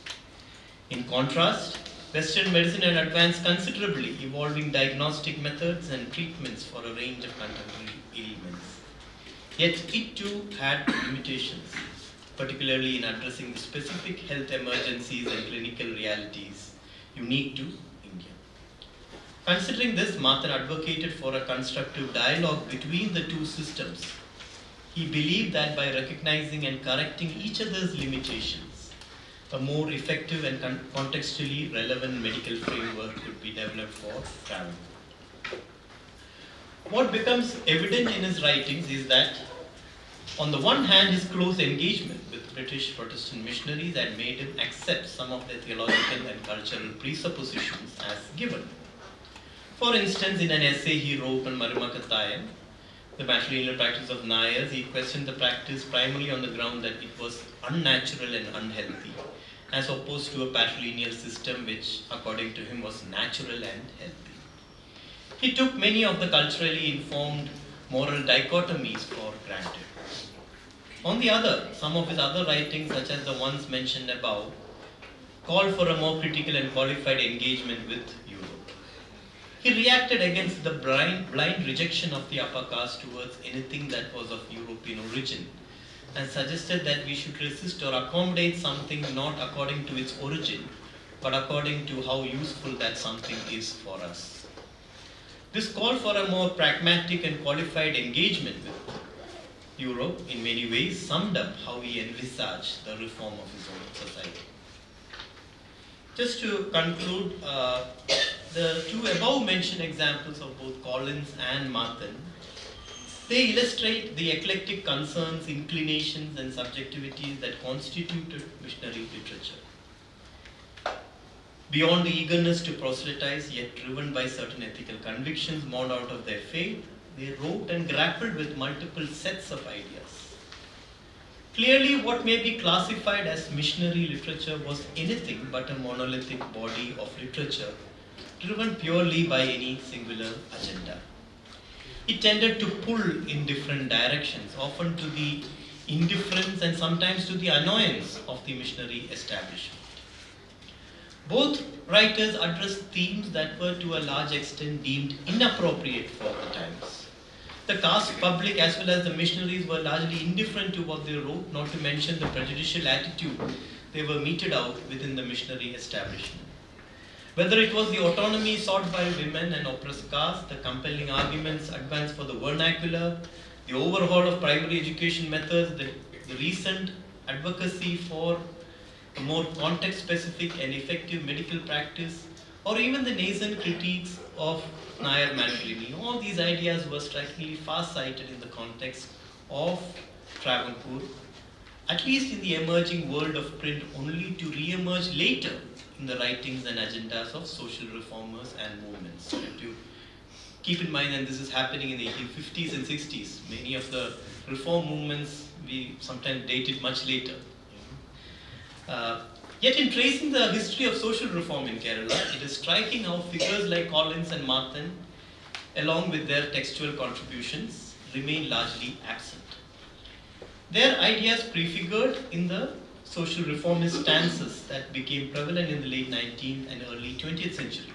In contrast, Western medicine had advanced considerably, evolving diagnostic methods and treatments for a range of contemporary ailments. Yet it too had limitations, particularly in addressing the specific health emergencies and clinical realities unique to India. Considering this, Mathan advocated for a constructive dialogue between the two systems. He believed that by recognizing and correcting each other's limitations, a more effective and contextually relevant medical framework could be developed for travel. What becomes evident in his writings is that, on the one hand, his close engagement with British Protestant missionaries had made him accept some of their theological and cultural presuppositions as given. For instance, in an essay he wrote on Marimakatayam, the matrilineal practice of Nayars, he questioned the practice primarily on the ground that it was unnatural and unhealthy, as opposed to a patrilineal system which, according to him, was natural and healthy. He took many of the culturally informed moral dichotomies for granted. On the other, some of his other writings, such as the ones mentioned above, called for a more critical and qualified engagement with Europe. He reacted against the blind rejection of the upper caste towards anything that was of European origin, and suggested that we should resist or accommodate something not according to its origin, but according to how useful that something is for us. This call for a more pragmatic and qualified engagement with Europe in many ways summed up how he envisaged the reform of his own society. Just to conclude, the two above mentioned examples of both Collins and Mathan, they illustrate the eclectic concerns, inclinations, and subjectivities that constituted missionary literature. Beyond the eagerness to proselytize, yet driven by certain ethical convictions born out of their faith, they wrote and grappled with multiple sets of ideas. Clearly, what may be classified as missionary literature was anything but a monolithic body of literature driven purely by any singular agenda. It tended to pull in different directions, often to the indifference and sometimes to the annoyance of the missionary establishment. Both writers addressed themes that were to a large extent deemed inappropriate for the times. The caste public as well as the missionaries were largely indifferent to what they wrote, not to mention the prejudicial attitude they were meted out within the missionary establishment. Whether it was the autonomy sought by women and oppressed caste, the compelling arguments advanced for the vernacular, the overhaul of primary education methods, the the recent advocacy for a more context-specific and effective medical practice, or even the nascent critiques of Nair Mangalini. All these ideas were strikingly far-sighted in the context of Travancore, at least in the emerging world of print, only to re-emerge later in the writings and agendas of social reformers and movements. And to keep in mind, and this is happening in the 1850s and 60s, many of the reform movements we sometimes dated much later. Yet in tracing the history of social reform in Kerala, it is striking how figures like Collins and Martin, along with their textual contributions, remain largely absent. Their ideas prefigured in the social reformist stances that became prevalent in the late 19th and early 20th century.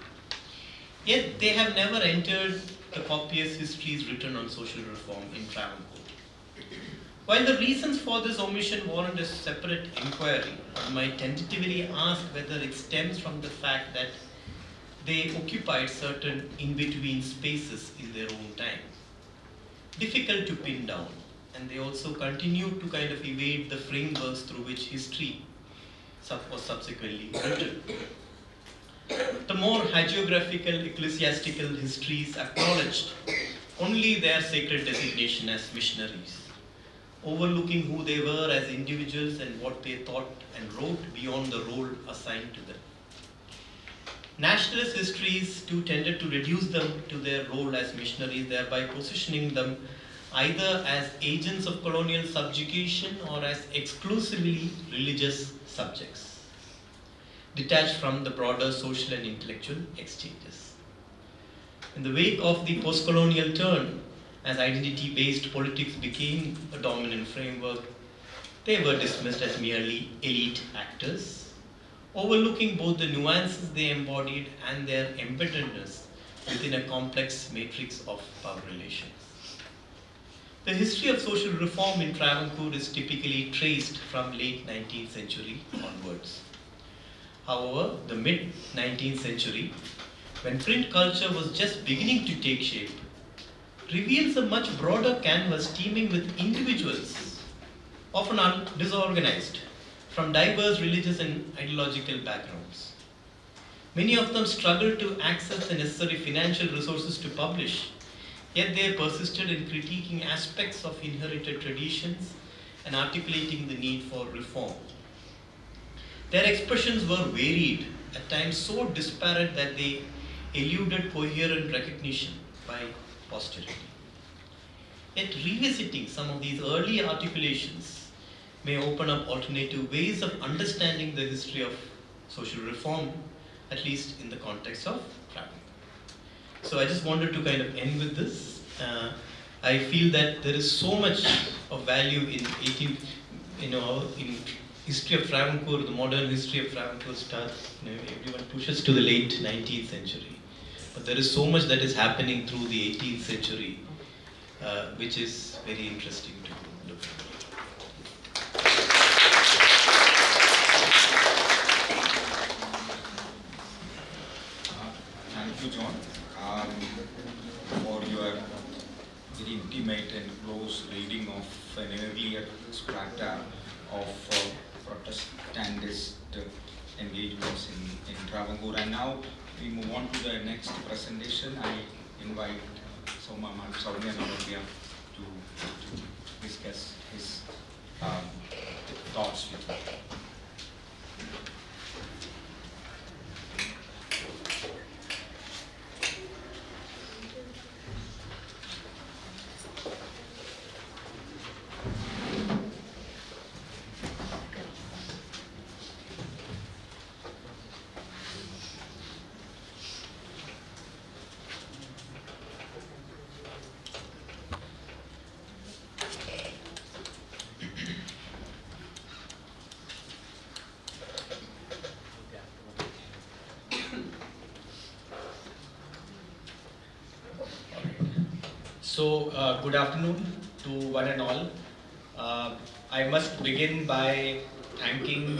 Yet they have never entered the copious histories written on social reform in Travancore. While the reasons for this omission warrant a separate inquiry, one might tentatively ask whether it stems from the fact that they occupied certain in-between spaces in their own time, difficult to pin down, and they also continued to kind of evade the frameworks through which history was subsequently written. The more hagiographical ecclesiastical histories acknowledged only their sacred designation as missionaries, overlooking who they were as individuals and what they thought and wrote beyond the role assigned to them. Nationalist histories too tended to reduce them to their role as missionaries, thereby positioning them either as agents of colonial subjugation or as exclusively religious subjects, detached from the broader social and intellectual exchanges. In the wake of the post-colonial turn, as identity-based politics became a dominant framework, they were dismissed as merely elite actors, overlooking both the nuances they embodied and their embeddedness within a complex matrix of power relations. The history of social reform in Travancore is typically traced from late 19th century onwards. However, the mid-19th century, when print culture was just beginning to take shape, reveals a much broader canvas teeming with individuals, often disorganized, from diverse religious and ideological backgrounds. Many of them struggled to access the necessary financial resources to publish, yet they persisted in critiquing aspects of inherited traditions and articulating the need for reform. Their expressions were varied, at times so disparate that they eluded coherent recognition by posterity. Yet revisiting some of these early articulations may open up alternative ways of understanding the history of social reform, at least in the context of travel. So I just wanted to kind of end with this. I feel that there is so much of value in in history of Travancore. The modern history of Travancore starts, everyone pushes to the late 19th century. But there is so much that is happening through the 18th century, which is very interesting to look at. Thank you, John, for your very intimate and close reading of an earlier strata of Protestantist engagements in Travancore. And now we move on to the next presentation. I invite Soumya Navadvya to discuss his thoughts with you. So, good afternoon to one and all. I must begin by thanking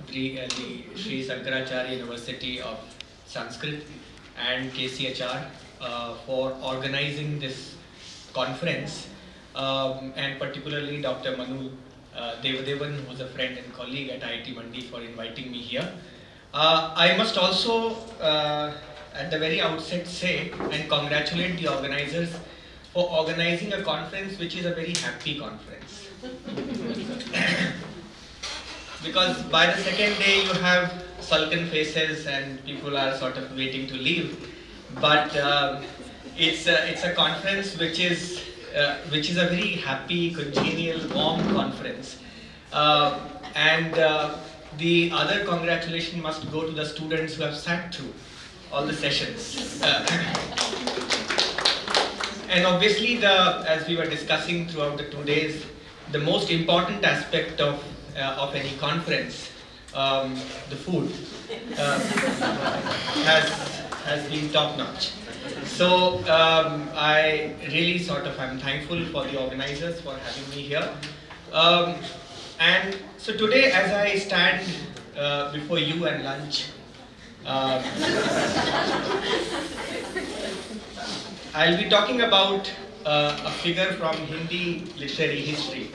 the Sree Sankaracharya University of Sanskrit and KCHR for organizing this conference, and particularly Dr. Manu Devadevan, who was a friend and colleague at IIT Mandi, for inviting me here. I must also, at the very outset, say and congratulate the organizers for organizing a conference which is a very happy conference. Because by the second day you have sullen faces and people are sort of waiting to leave. But it's a conference which is a very happy, congenial, warm conference. The other congratulation must go to the students who have sat through all the sessions. And obviously, as we were discussing throughout the 2 days, the most important aspect of any conference, the food, has been top notch. So I really I'm thankful for the organizers for having me here. And so today, as I stand before you and lunch, I'll be talking about a figure from Hindi literary history,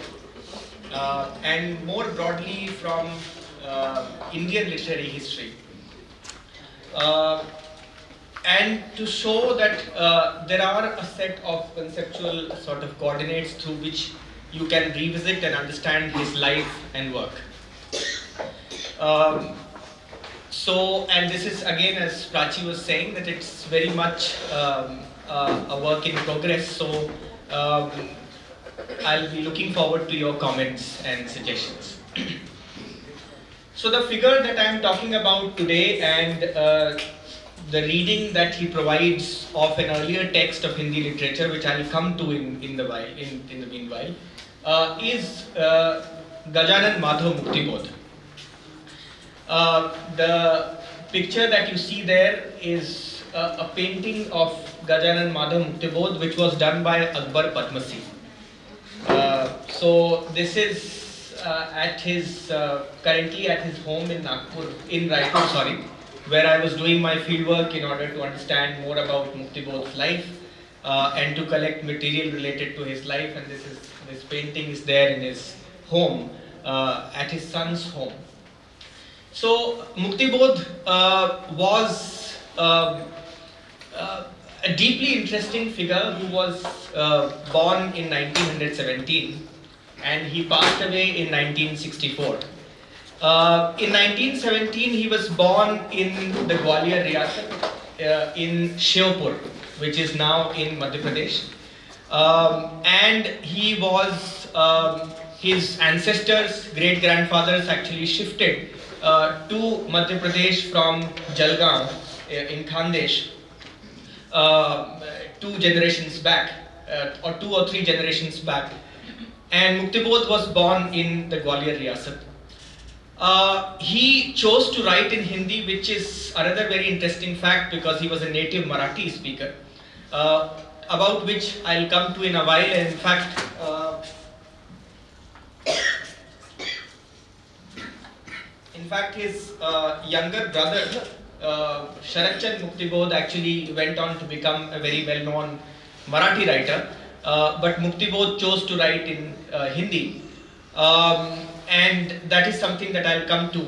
and more broadly from Indian literary history. And to show that there are a set of conceptual sort of coordinates through which you can revisit and understand his life and work. And this is again, as Prachi was saying, that it's very much a work in progress. So I'll be looking forward to your comments and suggestions. So the figure that I'm talking about today and the reading that he provides of an earlier text of Hindi literature, which I'll come to in the meanwhile, is Gajanan Madhav Muktibodh. The picture that you see there is a painting of Gajanan Madhav Muktibodh, which was done by Akbar Padmasi. So this is currently at his home in Raipur, where I was doing my fieldwork in order to understand more about Muktibodh's life and to collect material related to his life. And this painting is there in his home, at his son's home. So Muktibodh was a deeply interesting figure who was born in 1917 and he passed away in 1964. In 1917 he was born in the Gwalior Riyasat in Shiopur, which is now in Madhya Pradesh. And he was, his ancestors, great-grandfathers actually shifted to Madhya Pradesh from Jalgaon in Khandesh 2 generations back, or 2 or 3 generations back. And Muktibodh was born in the Gwalior Riyasat. He chose to write in Hindi, which is another very interesting fact because he was a native Marathi speaker, about which I'll come to in a while. And in fact, his younger brother, Sharatchand Muktibodh, actually went on to become a very well-known Marathi writer, but Muktibodh chose to write in Hindi. And that is something that I'll come to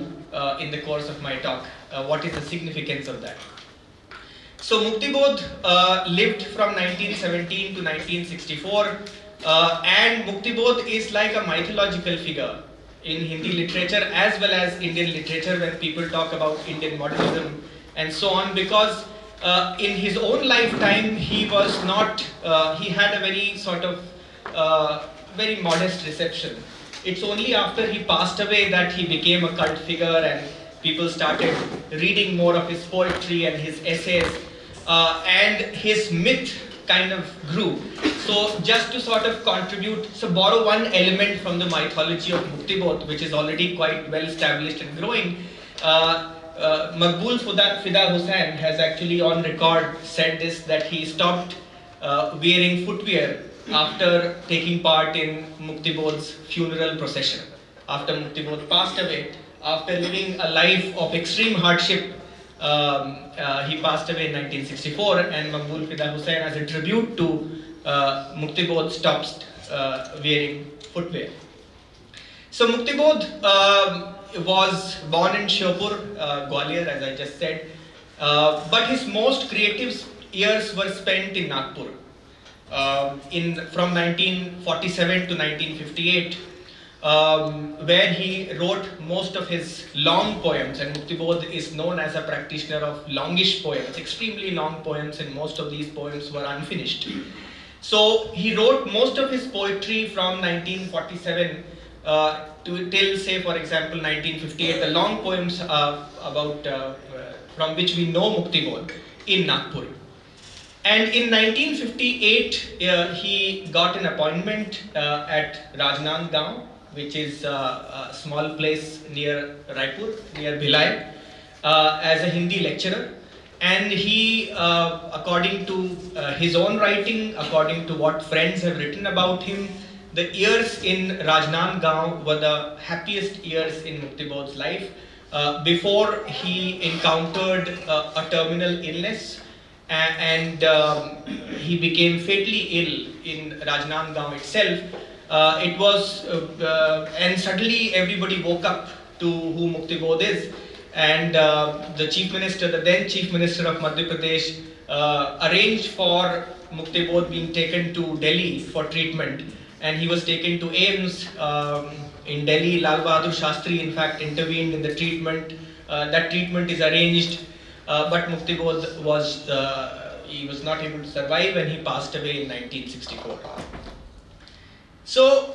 in the course of my talk. What is the significance of that? So Muktibodh lived from 1917 to 1964, and Muktibodh is like a mythological figure in Hindi literature as well as Indian literature when people talk about Indian modernism and so on, because in his own lifetime he was not, he had a very sort of very modest reception. It's only after he passed away that he became a cult figure and people started reading more of his poetry and his essays, and his myth kind of grew. So just to sort of contribute, so borrow one element from the mythology of Muktibodh, which is already quite well established and growing. Maqbool Fida Hussain has actually on record said this, that he stopped wearing footwear after taking part in Muktibodh's funeral procession. After Muktibodh passed away, after living a life of extreme hardship, he passed away in 1964, and Maqbool Fida Hussain, as a tribute to Muktibodh, stopped wearing footwear. So Muktibodh was born in Shirpur, Gwalior, as I just said, but his most creative years were spent in Nagpur. From 1947 to 1958, where he wrote most of his long poems, and Muktibodh is known as a practitioner of longish poems, extremely long poems, and most of these poems were unfinished. So he wrote most of his poetry from 1947 till, say, for example, 1958, the long poems from which we know Muktibodh in Nagpur. And in 1958, he got an appointment at Rajnandgaon, which is a small place near Raipur, near Bhilai, as a Hindi lecturer. And he, according to his own writing, according to what friends have written about him, the years in Rajnandgaon were the happiest years in Muktibodh's life before he encountered a terminal illness. And he became fatally ill in Rajnandgaon itself. And suddenly everybody woke up to who Muktibodh is, and the then Chief Minister of Madhya Pradesh, arranged for Muktibodh being taken to Delhi for treatment, and he was taken to AIIMS in Delhi. Lal Bahadur Shastri, in fact, intervened in the treatment. That treatment is arranged. But Muktibodh was not able to survive, and he passed away in 1964. So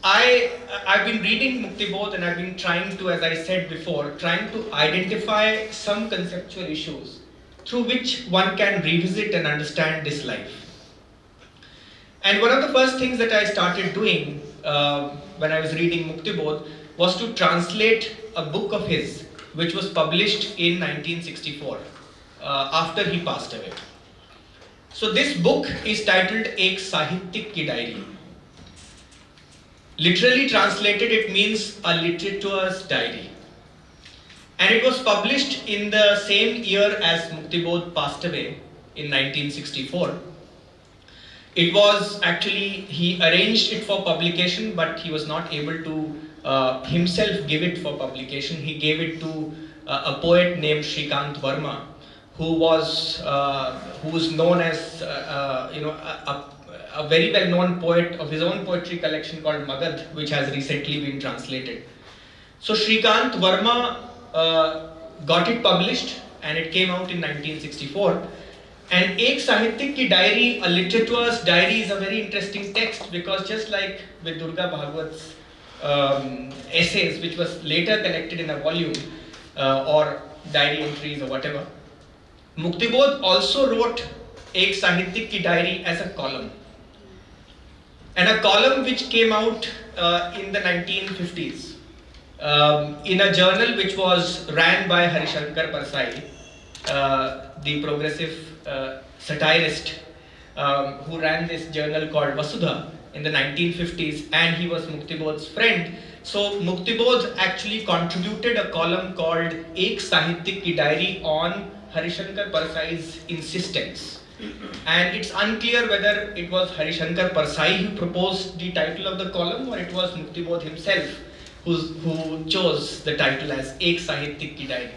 I've been reading Muktibodh, and I've been trying to, as I said before, trying to identify some conceptual issues through which one can revisit and understand this life. And one of the first things that I started doing when I was reading Muktibodh was to translate a book of his, which was published in 1964, after he passed away. So this book is titled Ek Sahityak Ki Diary. Literally translated, it means a literateur's diary. And it was published in the same year as Muktibodh passed away, in 1964. It was actually, he arranged it for publication, but he was not able to himself give it for publication. He gave it to a poet named Shrikant Verma, who was known as a very well-known poet of his own poetry collection called Magad, which has recently been translated. So Shrikant Verma got it published, and it came out in 1964. And Ek Sahityak Ki Diary, a literateur's diary, is a very interesting text, because just like with Durga Bhagwat's essays, which was later collected in a volume or diary entries or whatever, Muktibodh also wrote Ek Sahityak Ki Diary as a column. And a column which came out in the 1950s in a journal which was ran by Harishankar Parsai, the progressive satirist who ran this journal called Vasudha in the 1950s, and he was Muktibodh's friend. So Muktibodh actually contributed a column called Ek Sahityak Ki Diary on Harishankar Parsai's insistence. And it's unclear whether it was Harishankar Parsai who proposed the title of the column, or it was Muktibodh himself who chose the title as Ek Sahityak Ki Diary.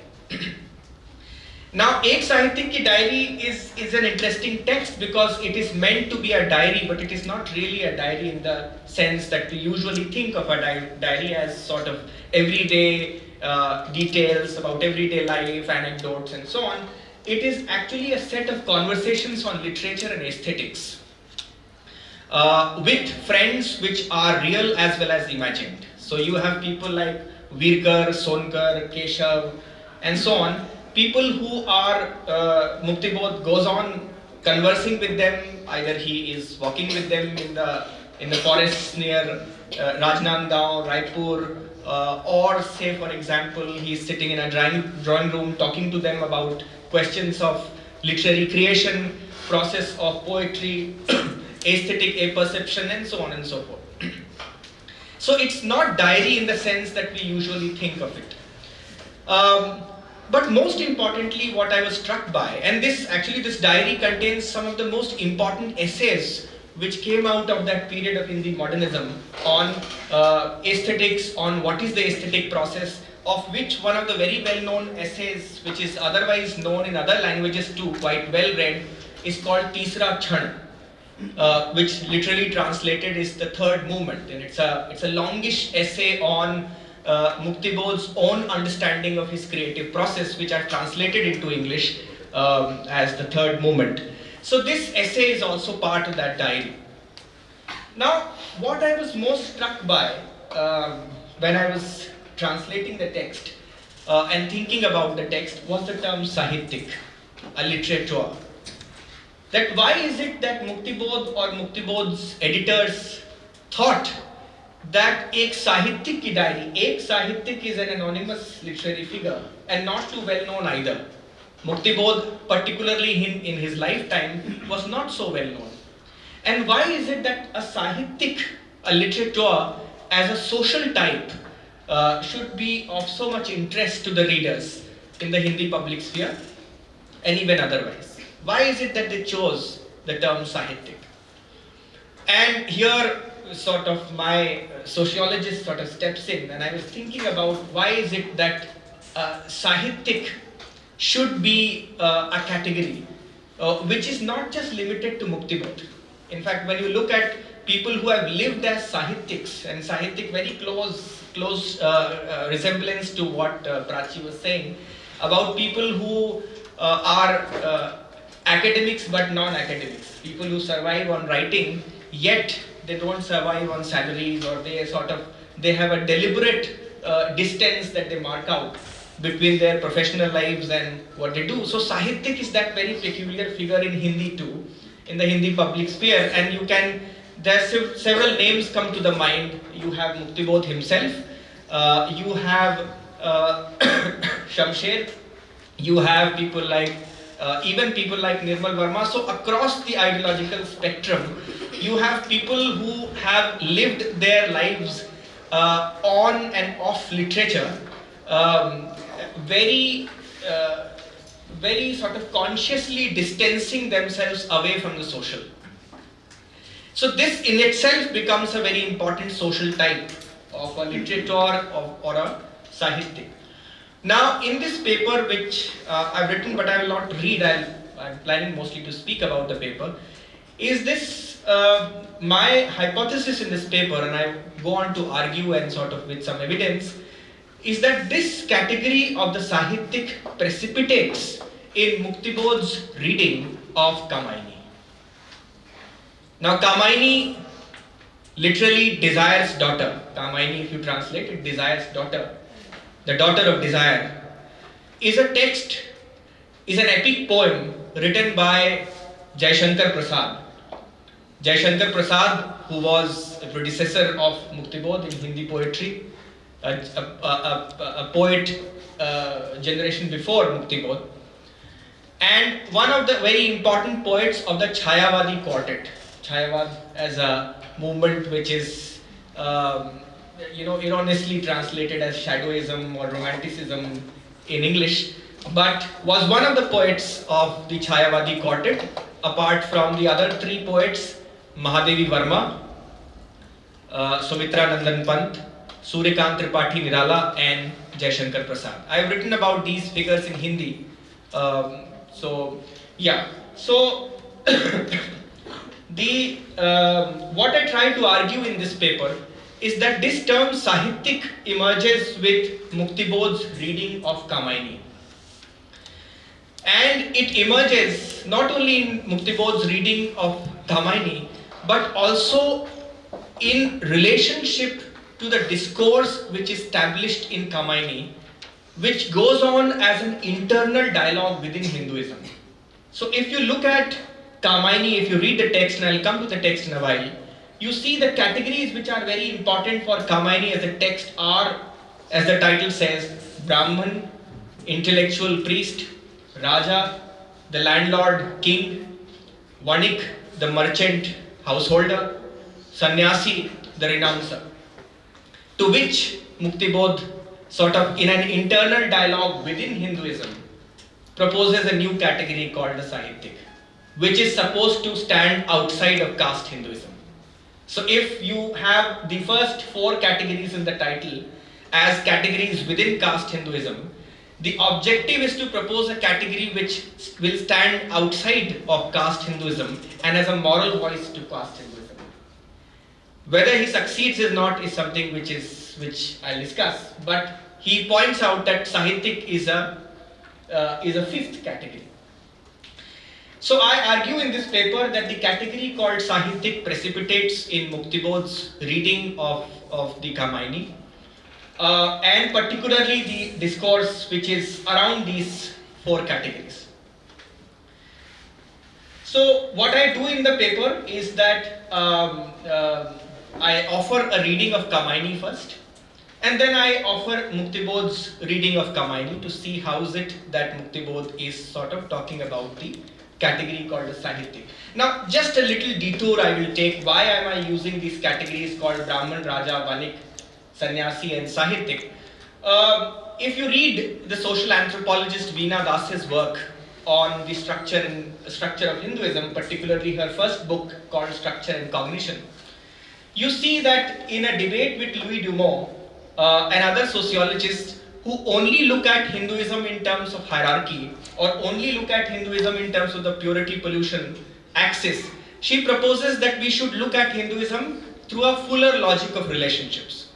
Now, Ek Sahityak Ki Diary is an interesting text, because it is meant to be a diary, but it is not really a diary in the sense that we usually think of a diary as sort of everyday details about everyday life, anecdotes, and so on. It is actually a set of conversations on literature and aesthetics with friends which are real as well as imagined. So you have people like Virkar, Sonkar, Keshav, and so on. People who are, Muktibodh goes on conversing with them. Either he is walking with them in the forests near Rajnandgaon, Raipur, or say, for example, he is sitting in a drawing room talking to them about questions of literary creation, process of poetry, aesthetic apperception, and so on and so forth. So it's not diary in the sense that we usually think of it. But most importantly, what I was struck by, and this diary contains some of the most important essays which came out of that period of Hindi modernism on aesthetics, on what is the aesthetic process, of which one of the very well-known essays, which is otherwise known in other languages too, quite well read, is called Tisra Chhan, which literally translated is the third movement, and it's a longish essay on Muktibodh's own understanding of his creative process, which I've translated into English as the third movement. So this essay is also part of that diary. Now, what I was most struck by when I was translating the text and thinking about the text was the term Sahittik, a literature. That why is it that Muktibodh or Muktibodh's editors thought that ek Sahittik ki diary, ek Sahittik is an anonymous literary figure and not too well known either. Muktibodh, particularly in his lifetime, was not so well known. And why is it that a Sahittik, a literature as a social type should be of so much interest to the readers in the Hindi public sphere and even otherwise? Why is it that they chose the term Sahittik? And here sort of my sociologist sort of steps in, and I was thinking about why is it that Sahittik should be a category which is not just limited to Muktibodh. In fact, when you look at people who have lived as Sahittiks, and Sahittik very close resemblance to what Prachi was saying about people who are academics but non-academics, people who survive on writing yet they don't survive on salaries, or they have a deliberate distance that they mark out between their professional lives and what they do. So Sahittik is that very peculiar figure in Hindi too, in the Hindi public sphere, and there are several names come to the mind. You have Muktibodh himself, you have Shamsher, you have people like even people like Nirmal Verma. So across the ideological spectrum, you have people who have lived their lives on and off literature, very sort of consciously distancing themselves away from the social. So this in itself becomes a very important social type of a literature or a Sahittik. Now in this paper, which I've written but I will not read, I'm planning mostly to speak about the paper, is this my hypothesis in this paper, and I go on to argue and sort of with some evidence, is that this category of the Sahittik precipitates in Muktibodh's reading of Kamaini. Now Kamaini literally desires daughter. Kamaini, if you translate it, desires daughter. The daughter of desire is a text, is an epic poem written by Jaishankar Prasad. Jaishankar Prasad, who was a predecessor of Muktibodh in Hindi poetry, a poet generation before Muktibodh, and one of the very important poets of the Chayavadi quartet. Chayavad as a movement which is erroneously translated as shadowism or romanticism in English, but was one of the poets of the Chayavadi quartet, apart from the other three poets, Mahadevi Verma, Sumitra Nandan Pant, Suryakant Tripathi Nirala, and Jaishankar Prasad. I have written about these figures in Hindi. So what I try to argue in this paper is that this term Sahittik emerges with Muktibodh's reading of Kamaini. And it emerges not only in Muktibodh's reading of Kamaini, but also in relationship to the discourse which is established in Kamaini, which goes on as an internal dialogue within Hinduism. So if you look at Kamaini, if you read the text, and I'll come to the text in a while, you see the categories which are very important for Kamaini as a text are, as the title says, Brahman, intellectual priest, Raja, the landlord king, Vanik, the merchant householder, Sannyasi, the renouncer. To which Muktibodh, sort of in an internal dialogue within Hinduism, proposes a new category called the Sahittik. which is supposed to stand outside of caste Hinduism. So if you have the first 4 categories in the title as categories within caste Hinduism, the objective is to propose a category which will stand outside of caste Hinduism and as a moral voice to caste Hinduism. Whether he succeeds or not is something which I'll discuss, but he points out that Sahityik is a 5th category. So I argue in this paper that the category called Sahityik precipitates in Muktibodh's reading of the Kamaini, and particularly the discourse which is around these 4 categories. So what I do in the paper is that I offer a reading of Kamaini first, and then I offer Muktibodh's reading of Kamaini to see how is it that Muktibodh is sort of talking about the category called as Sahityik. Now, just a little detour I will take. Why am I using these categories called Brahman, Raja, Vanik, Sannyasi and Sahityik? If you read the social anthropologist Veena Das's work on the structure of Hinduism, particularly her first book called Structure and Cognition, you see that in a debate with Louis Dumont, another sociologist who only look at Hinduism in terms of hierarchy or only look at Hinduism in terms of the purity pollution axis, she proposes that we should look at Hinduism through a fuller logic of relationships.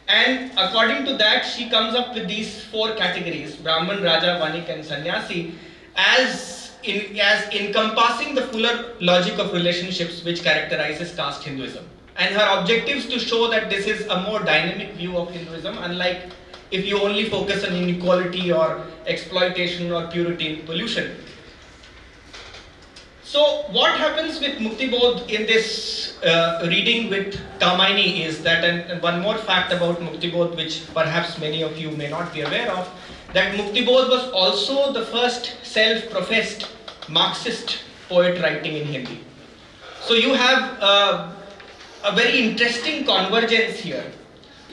And according to that, she comes up with these 4 categories, Brahman, Raja, Vanik and Sannyasi, as encompassing the fuller logic of relationships which characterizes caste Hinduism. And her objective is to show that this is a more dynamic view of Hinduism, unlike if you only focus on inequality or exploitation or purity and pollution. So what happens with Muktibodh in this reading with Kamaini is that, and one more fact about Muktibodh which perhaps many of you may not be aware of, that Muktibodh was also the first self-professed Marxist poet writing in Hindi. So you have a very interesting convergence here,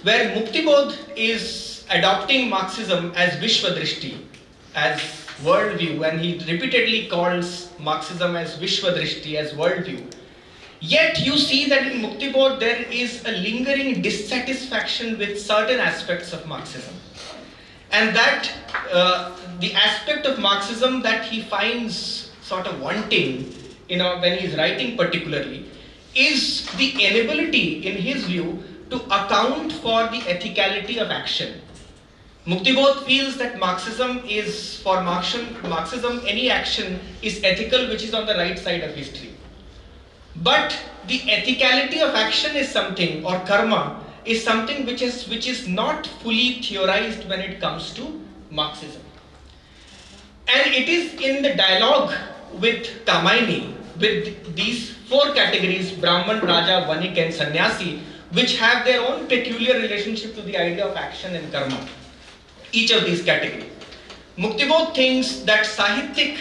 where Muktibodh is adopting Marxism as Vishwadrishti, as worldview, and he repeatedly calls Marxism as Vishwadrishti, as worldview. Yet you see that in Muktibodh there is a lingering dissatisfaction with certain aspects of Marxism. And that the aspect of Marxism that he finds sort of wanting, when he is writing particularly, is the inability, in his view, to account for the ethicality of action. Muktibodh feels that Marxism, any action is ethical which is on the right side of history. But the ethicality of action is something, or karma, is something which is not fully theorized when it comes to Marxism. And it is in the dialogue with Kamaini, with these 4 categories, Brahman, Raja, Vanik and Sannyasi, which have their own peculiar relationship to the idea of action and karma. Each of these categories. Muktibodh thinks that Sahityik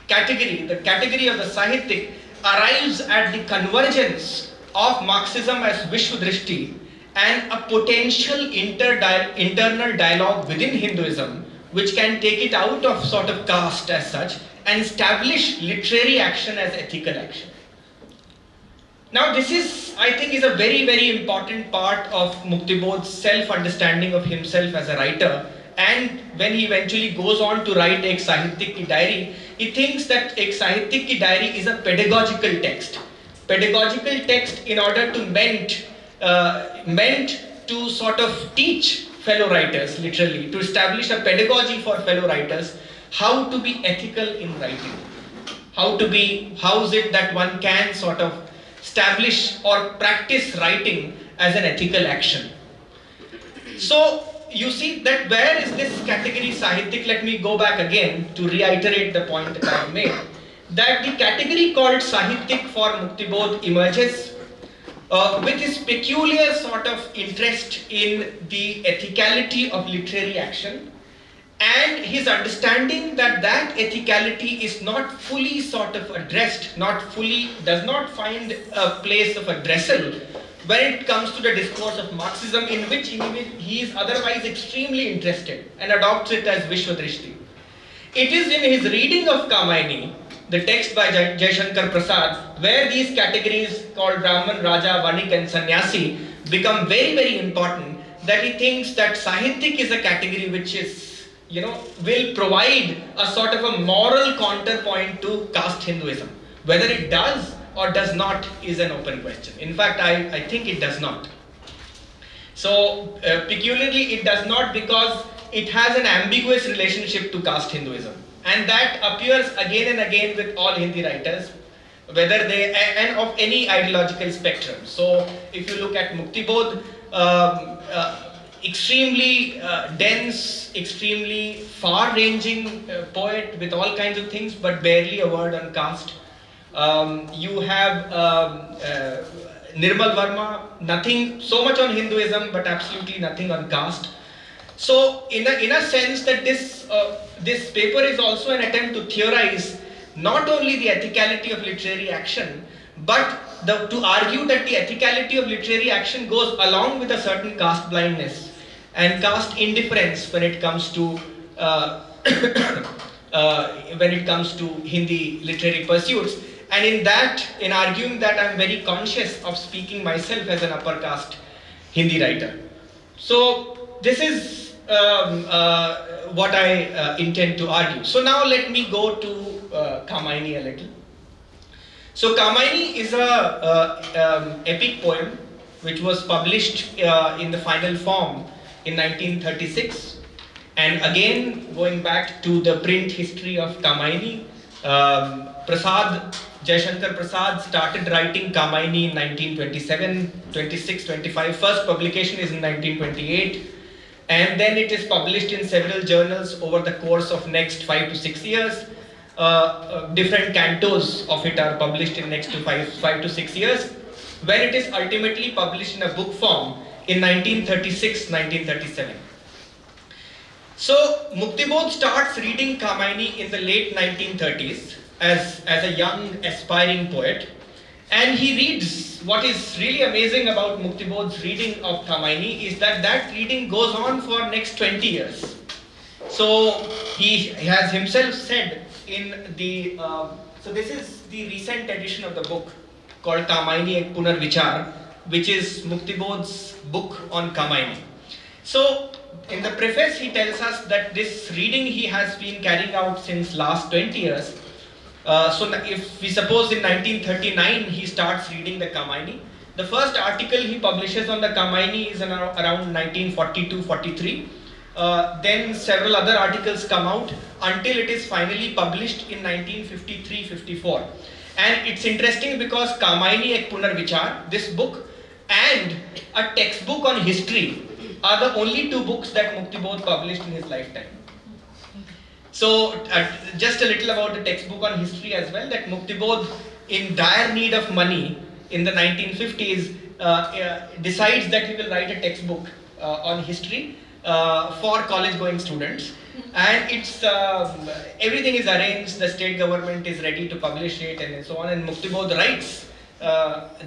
category, the category of the Sahityik, arrives at the convergence of Marxism as Vishwadrishti and a potential internal dialogue within Hinduism which can take it out of sort of caste as such and establish literary action as ethical action. Now this is, I think, is a very, very important part of Muktibodh's self-understanding of himself as a writer. And when he eventually goes on to write Ek Sahityik Ki Diary, he thinks that Ek Sahityik Ki Diary is a pedagogical text. Pedagogical text in order to meant to sort of teach fellow writers, literally, to establish a pedagogy for fellow writers, how to be ethical in writing. How is it that one can sort of establish or practice writing as an ethical action. So you see that where is this category Sahityik? Let me go back again to reiterate the point that I have made. That the category called Sahityik for Muktibodh emerges with his peculiar sort of interest in the ethicality of literary action and his understanding that ethicality is not fully sort of addressed, does not find a place of addressal when it comes to the discourse of Marxism, in which he is otherwise extremely interested and adopts it as Vishwadrishti. It is in his reading of Kamaini the text by Jaishankar Prasad, where these categories called Brahman, Raja, Vanik and Sannyasi become very, very important, that he thinks that Sahityak is a category which is, will provide a sort of a moral counterpoint to caste Hinduism. Whether it does or does not is an open question. In fact, I think it does not. So, peculiarly it does not because it has an ambiguous relationship to caste Hinduism. And that appears again and again with all Hindi writers, whether they, and of any ideological spectrum. So, if you look at Muktibodh, extremely dense, extremely far-ranging poet with all kinds of things, but barely a word on caste. You have Nirmal Verma, nothing, so much on Hinduism, but absolutely nothing on caste. So, in a sense that this paper is also an attempt to theorize not only the ethicality of literary action, but to argue that the ethicality of literary action goes along with a certain caste blindness and caste indifference when it comes to Hindi literary pursuits. And in arguing that, I am very conscious of speaking myself as an upper caste Hindi writer. So this is what I intend to argue. So now let me go to Kamaini a little. So Kamaini is a epic poem which was published in the final form in 1936. And again, going back to the print history of Kamaini, Jaishankar Prasad started writing Kamaini in 1927, 26, 25. First publication is in 1928. And then it is published in several journals over the course of next 5 to 6 years. Different cantos of it are published in next to 5 to 6 years, where it is ultimately published in a book form in 1936, 1937. So Muktibodh starts reading Kamaini in the late 1930s as a young aspiring poet, and he reads. What is really amazing about Muktibodh's reading of Kamaini is that reading goes on for next 20 years. So he has himself said in the, so this is the recent edition of the book called Kamaini Ek Punarvichar, which is Muktibodh's book on Kamaini. So in the preface he tells us that this reading he has been carrying out since last 20 years. So if we suppose in 1939 he starts reading the Kamaini, the first article he publishes on the Kamaini is around 1942-43. Then several other articles come out until it is finally published in 1953-54. And it's interesting because Kamaini Ek Punarvichar, this book, and a textbook on history are the only two books that Muktibodh published in his lifetime. So, just a little about the textbook on history as well, that Muktibodh, in dire need of money in the 1950s, decides that he will write a textbook on history for college-going students. And it's everything is arranged, the state government is ready to publish it and so on, and Muktibodh writes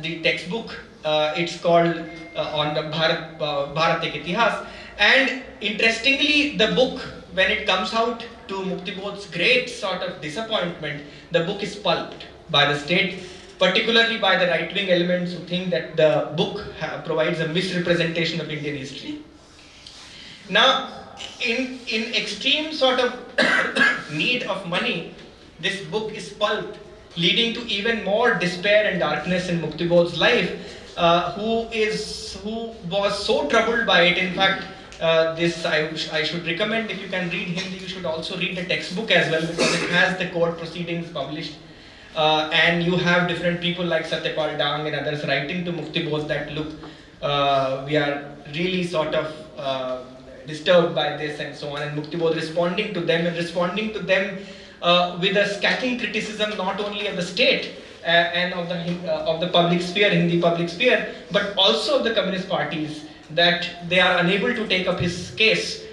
the textbook. It's called on the Bharat Ek Itihas. And interestingly, the book, when it comes out, to Muktibodh's great sort of disappointment, the book is pulped by the state, particularly by the right-wing elements who think that the book provides a misrepresentation of Indian history. Now, in extreme sort of need of money, this book is pulped, leading to even more despair and darkness in Muktibodh's life, who was so troubled by it. In fact, this I should recommend, if you can read Hindi, you should also read the textbook as well, because it has the court proceedings published, and you have different people like Satyapal Dang and others writing to Muktibodh that look, we are really sort of disturbed by this and so on, and Muktibodh responding to them with a scathing criticism not only of the state and of the public sphere, Hindi public sphere, but also of the communist parties, that they are unable to take up his case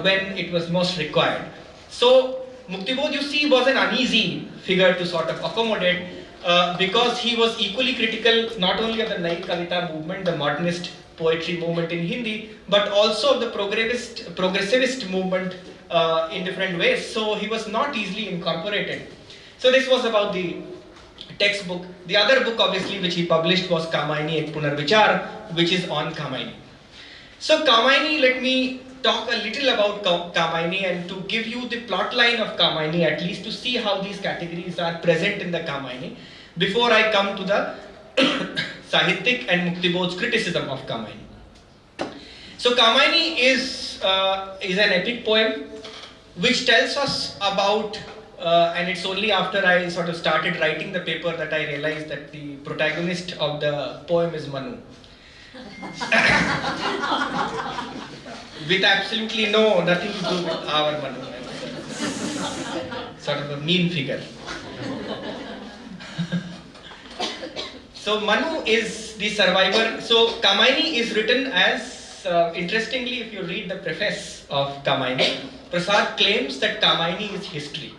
when it was most required. So Muktibodh, you see, was an uneasy figure to sort of accommodate because he was equally critical not only of the Nai Kavita movement, the modernist poetry movement in Hindi, but also of the progressivist movement in different ways. So he was not easily incorporated. So this was about the textbook. The other book obviously which he published was Kamayani Ek Punarvichar, which is on Kamayani. So Kamayani, let me talk a little about Kamayani and to give you the plot line of Kamayani, at least to see how these categories are present in the Kamayani before I come to the Sahityak and Muktibodh's criticism of Kamayani. So Kamayani is an epic poem which tells us about, and it's only after I sort of started writing the paper that I realized that the protagonist of the poem is Manu. With absolutely nothing to do with our Manu. Sort of a mean figure. So Manu is the survivor. So Kamayani is written as, interestingly, if you read the preface of Kamayani, Prasad claims that Kamayani is history.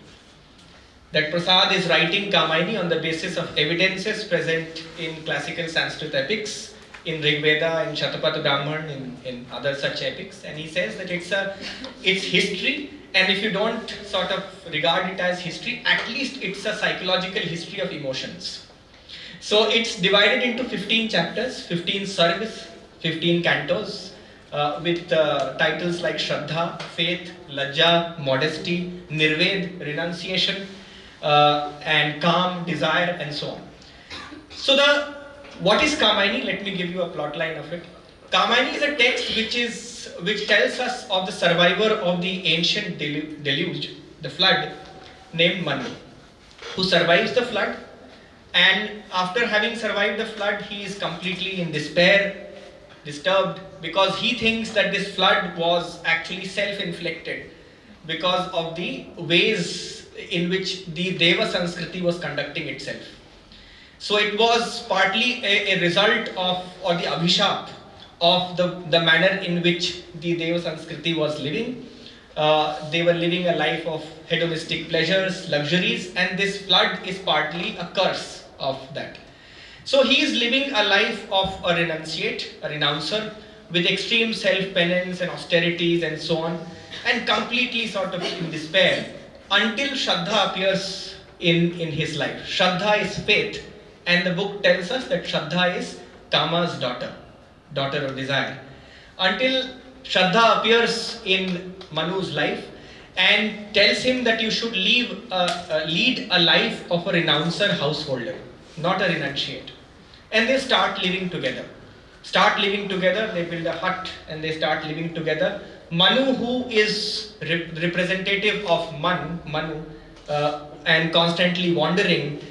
That Prasad is writing Kamayani on the basis of evidences present in classical Sanskrit epics, in Rig Veda, in Shatapatha Brahman, in other such epics, and he says that it's history, and if you don't sort of regard it as history, at least it's a psychological history of emotions. So it's divided into 15 chapters, 15 sargas, 15 cantos, with titles like Shraddha, faith, Lajja, modesty, Nirved, renunciation, and calm, desire, and so on. So what is Kamayani? Let me give you a plot line of it. Kamayani is a text which tells us of the survivor of the ancient deluge, the flood, named Manu, who survives the flood, and after having survived the flood, he is completely in despair, disturbed, because he thinks that this flood was actually self-inflicted because of the ways in which the Deva Sanskriti was conducting itself. So it was partly a result of, or the abhishap of the manner in which the Deva Sanskriti was living. They were living a life of hedonistic pleasures, luxuries, and this flood is partly a curse of that. So he is living a life of a renunciate, a renouncer, with extreme self-penance and austerities and so on, and completely sort of in despair, until Shraddha appears in his life. Shraddha is faith. And the book tells us that Shraddha is Kama's daughter of desire. Until Shraddha appears in Manu's life and tells him that you should lead a life of a renouncer householder, not a renunciate. And they start living together. They build a hut and they start living together. Manu, who is representative of Manu, and constantly wandering,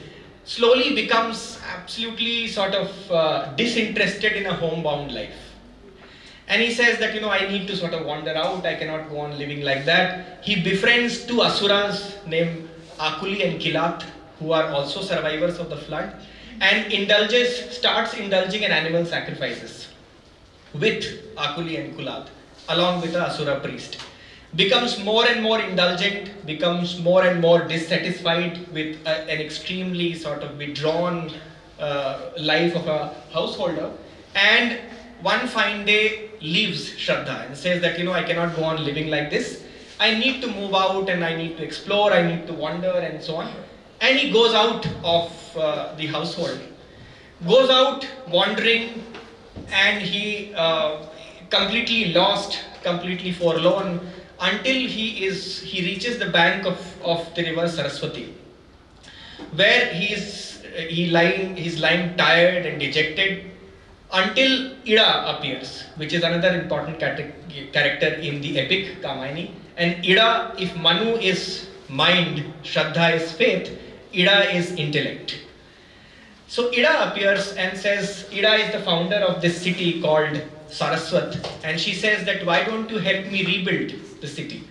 slowly becomes absolutely sort of disinterested in a homebound life. And he says that, I need to sort of wander out, I cannot go on living like that. He befriends two asuras named Akuli and Kilat, who are also survivors of the flood, and starts indulging in animal sacrifices with Akuli and Kulat, along with the asura priest. Becomes more and more indulgent, becomes more and more dissatisfied with an extremely sort of withdrawn life of a householder, and one fine day leaves Shraddha and says that, I cannot go on living like this. I need to move out and I need to explore, I need to wander and so on. And he goes out of the household, goes out wandering, and he completely lost, completely forlorn, until he reaches the bank of the river Saraswati, where he's lying tired and dejected, until Ida appears, which is another important character in the epic Kamayani. And Ida, if Manu is mind, Shraddha is faith, Ida is intellect. So Ida appears and says, Ida is the founder of this city called Saraswat, and she says that, why don't you help me rebuild the city,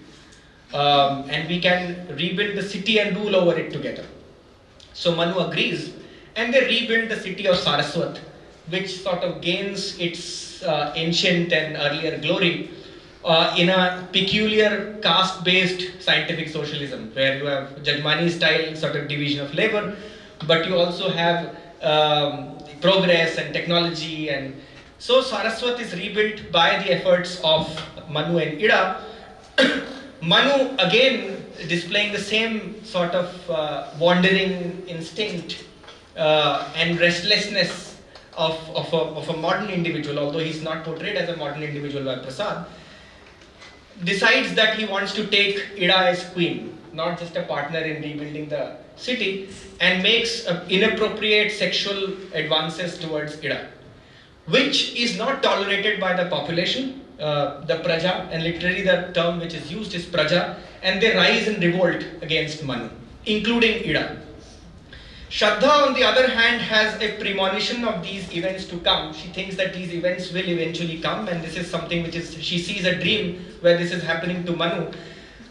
and we can rebuild the city and rule over it together. So Manu agrees, and they rebuild the city of Saraswat, which sort of gains its ancient and earlier glory in a peculiar caste-based scientific socialism, where you have Jagmani style sort of division of labor, but you also have progress and technology. And so Saraswat is rebuilt by the efforts of Manu and Ida. Manu again displaying the same sort of wandering instinct and restlessness of a modern individual, although he's not portrayed as a modern individual by Prasad, decides that he wants to take Ida as queen, not just a partner in rebuilding the city, and makes inappropriate sexual advances towards Ida, which is not tolerated by the population, the Praja, and literally the term which is used is Praja, and they rise in revolt against Manu, including Ida. Shraddha, on the other hand, has a premonition of these events to come. She thinks that these events will eventually come, and this is something which is, she sees a dream where this is happening to Manu.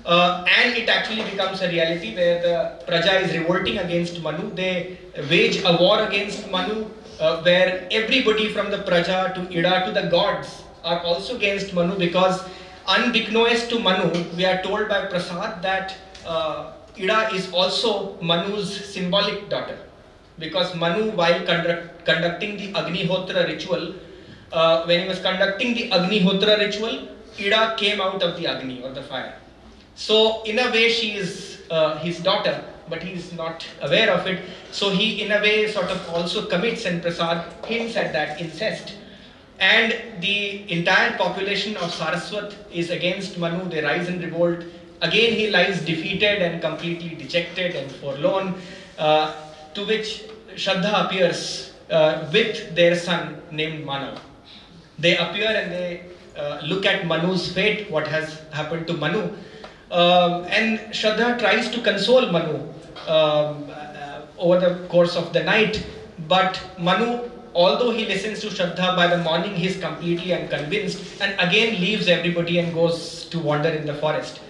And it actually becomes a reality where the Praja is revolting against Manu. They wage a war against Manu, where everybody from the Praja to Ida to the gods are also against Manu, because unbeknownst to Manu, we are told by Prasad that Ida is also Manu's symbolic daughter, because Manu, while conducting the Agnihotra ritual, when he was conducting the Agnihotra ritual, Ida came out of the Agni or the fire. So in a way she is his daughter, but he is not aware of it. So he in a way sort of also commits, and Prasad hints at that incest. And the entire population of Saraswat is against Manu. They rise in revolt. Again he lies defeated and completely dejected and forlorn, to which Shraddha appears with their son named Manav. They appear and they look at Manu's fate, what has happened to Manu. And Shraddha tries to console Manu over the course of the night, but Manu, although he listens to Shraddha, by the morning he is completely unconvinced and again leaves everybody and goes to wander in the forest.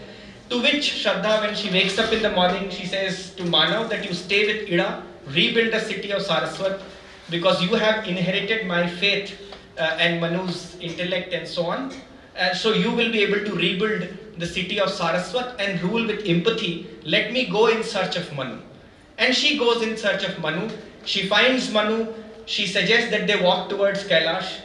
To which Shraddha, when she wakes up in the morning, she says to Manav that you stay with Ida, rebuild the city of Saraswat, because you have inherited my faith and Manu's intellect and so on. So you will be able to rebuild the city of Saraswat and rule with empathy. Let me go in search of Manu. And she goes in search of Manu. She finds Manu. She suggests that they walk towards Kailash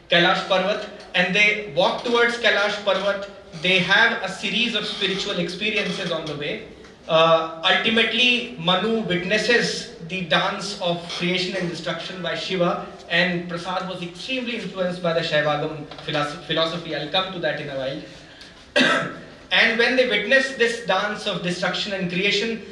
Parvat, and they walk towards Kailash Parvat. They have a series of spiritual experiences on the way. Ultimately, Manu witnesses the dance of creation and destruction by Shiva, and Prasad was extremely influenced by the Shaivagam philosophy. I'll come to that in a while. And when they witness this dance of destruction and creation,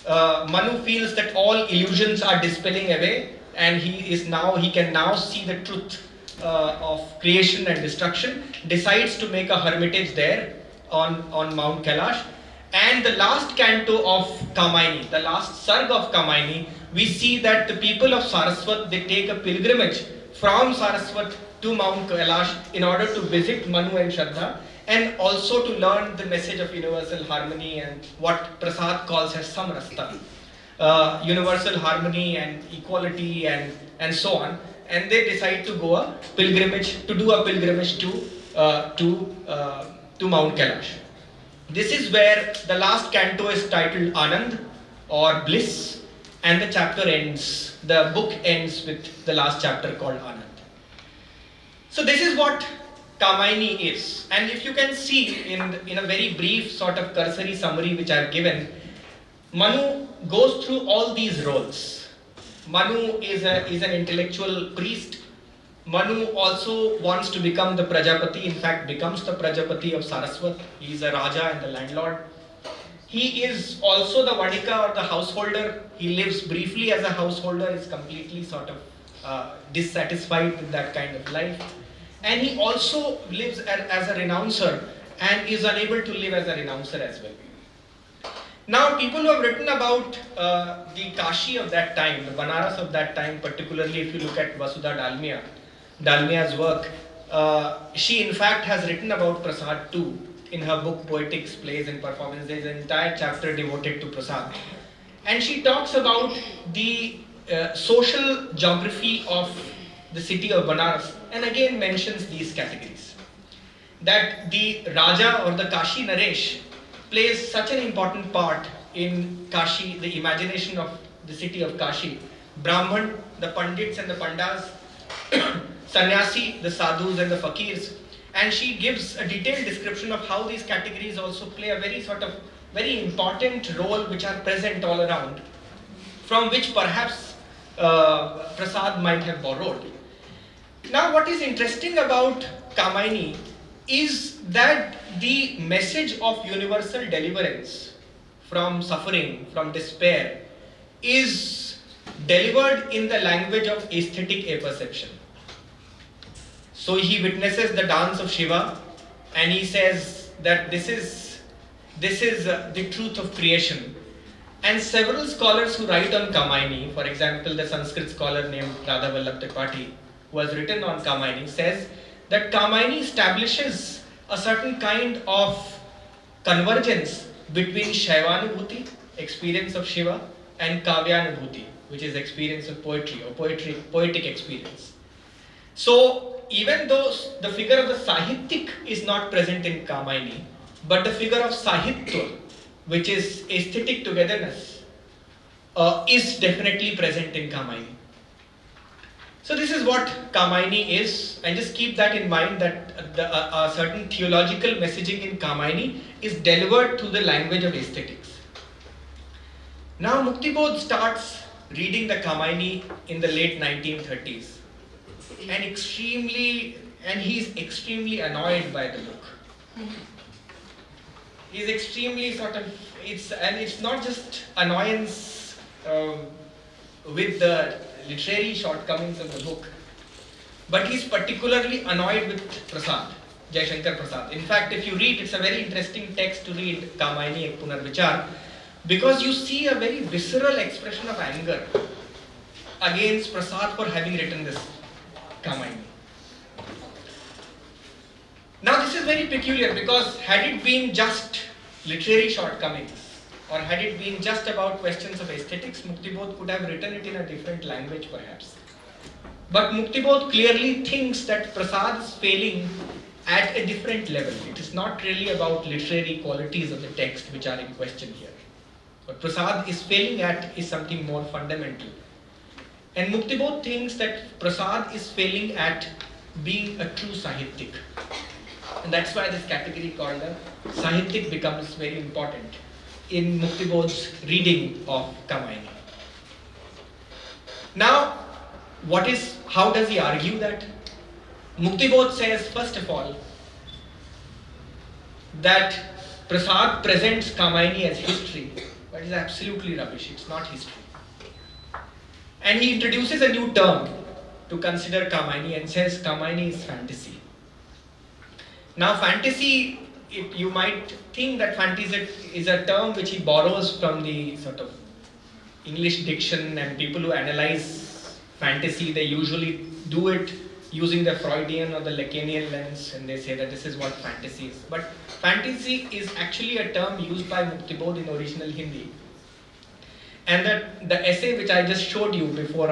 Manu feels that all illusions are dispelling away, and he can now see the truth of creation and destruction, decides to make a hermitage there on Mount Kailash. And the last canto of Kamaini, the last sarg of Kamaini, we see that the people of Saraswat, they take a pilgrimage from Saraswat to Mount Kailash in order to visit Manu and Shraddha, and also to learn the message of universal harmony and what Prasad calls as Samrasta. Universal harmony and equality and so on. And they decide to do a pilgrimage to Mount Kailash. This is where the last canto is titled Anand or Bliss, and the chapter ends. The book ends with the last chapter called Anand. So this is what Kamaini is, and if you can see in a very brief sort of cursory summary which I have given, Manu goes through all these roles. Manu is an intellectual priest. Manu also wants to become the Prajapati, in fact becomes the Prajapati of Saraswat. He is a Raja and the landlord. He is also the Vanika or the householder. He lives briefly as a householder, is completely sort of dissatisfied with that kind of life. And he also lives as a renouncer and is unable to live as a renouncer as well. Now, people who have written about the Kashi of that time, the Banaras of that time, particularly if you look at Vasudha Dalmia's work, she in fact has written about Prasad too in her book Poetics, Plays and Performances. There is an entire chapter devoted to Prasad. And she talks about the social geography of the city of Banaras, and again mentions these categories. That the Raja or the Kashi Naresh plays such an important part in Kashi, the imagination of the city of Kashi. Brahman, the Pandits and the Pandas, Sannyasi, the Sadhus and the Fakirs. And she gives a detailed description of how these categories also play a very sort of very important role which are present all around, from which perhaps Prasad might have borrowed. Now, what is interesting about Kamaini is that the message of universal deliverance from suffering, from despair, is delivered in the language of aesthetic apperception. So he witnesses the dance of Shiva and he says that this is the truth of creation. And several scholars who write on Kamaini, for example, the Sanskrit scholar named Radha Vallabh Tripathi, who has written on Kamaini, says that Kamaini establishes a certain kind of convergence between Shaivanubhuti, experience of Shiva, and Kavyanubhuti, which is experience of poetry or poetic experience. So even though the figure of the Sahittik is not present in Kamaini, but the figure of Sahitya, which is aesthetic togetherness, is definitely present in Kamaini. So this is what Kamaini is, and just keep that in mind, that a certain theological messaging in Kamaini is delivered through the language of aesthetics. Now Muktibodh starts reading the Kamaini in the late 1930s, and he's extremely annoyed by the book. He's extremely it's not just annoyance with the literary shortcomings of the book, but he's particularly annoyed with Prasad, Jaishankar Prasad. In fact, if you read, it's a very interesting text to read, Kamaini Ek Punarvichar, because you see a very visceral expression of anger against Prasad for having written this Kamaini. Now this is very peculiar, because had it been just literary shortcomings, or had it been just about questions of aesthetics, Muktibodh could have written it in a different language perhaps. But Muktibodh clearly thinks that Prasad is failing at a different level. It is not really about literary qualities of the text which are in question here. What Prasad is failing at is something more fundamental. And Muktibodh thinks that Prasad is failing at being a true Sahittik. And that's why this category called the Sahittik becomes very important in Muktibodh's reading of Kamaini. Now, how does he argue that? Muktibodh says, first of all, that Prasad presents Kamaini as history, but it's absolutely rubbish. It's not history. And he introduces a new term to consider Kamaini and says Kamaini is fantasy. Now fantasy, you might think that fantasy is a term which he borrows from the sort of English diction, and people who analyze fantasy, they usually do it using the Freudian or the Lacanian lens, and they say that this is what fantasy is. But fantasy is actually a term used by Muktibodh in original Hindi. And the essay which I just showed you before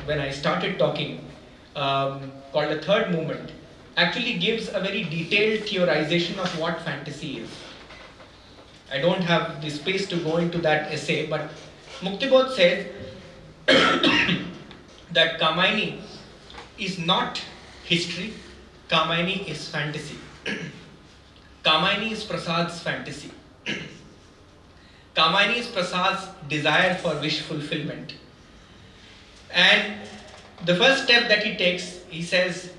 when I started talking, called The Third Movement, actually gives a very detailed theorization of what fantasy is. I don't have the space to go into that essay, but Muktibodh says that Kamaini is not history, Kamaini is fantasy. Kamaini is Prasad's fantasy. Kamaini is Prasad's desire for wish fulfillment. And the first step that he takes, he says,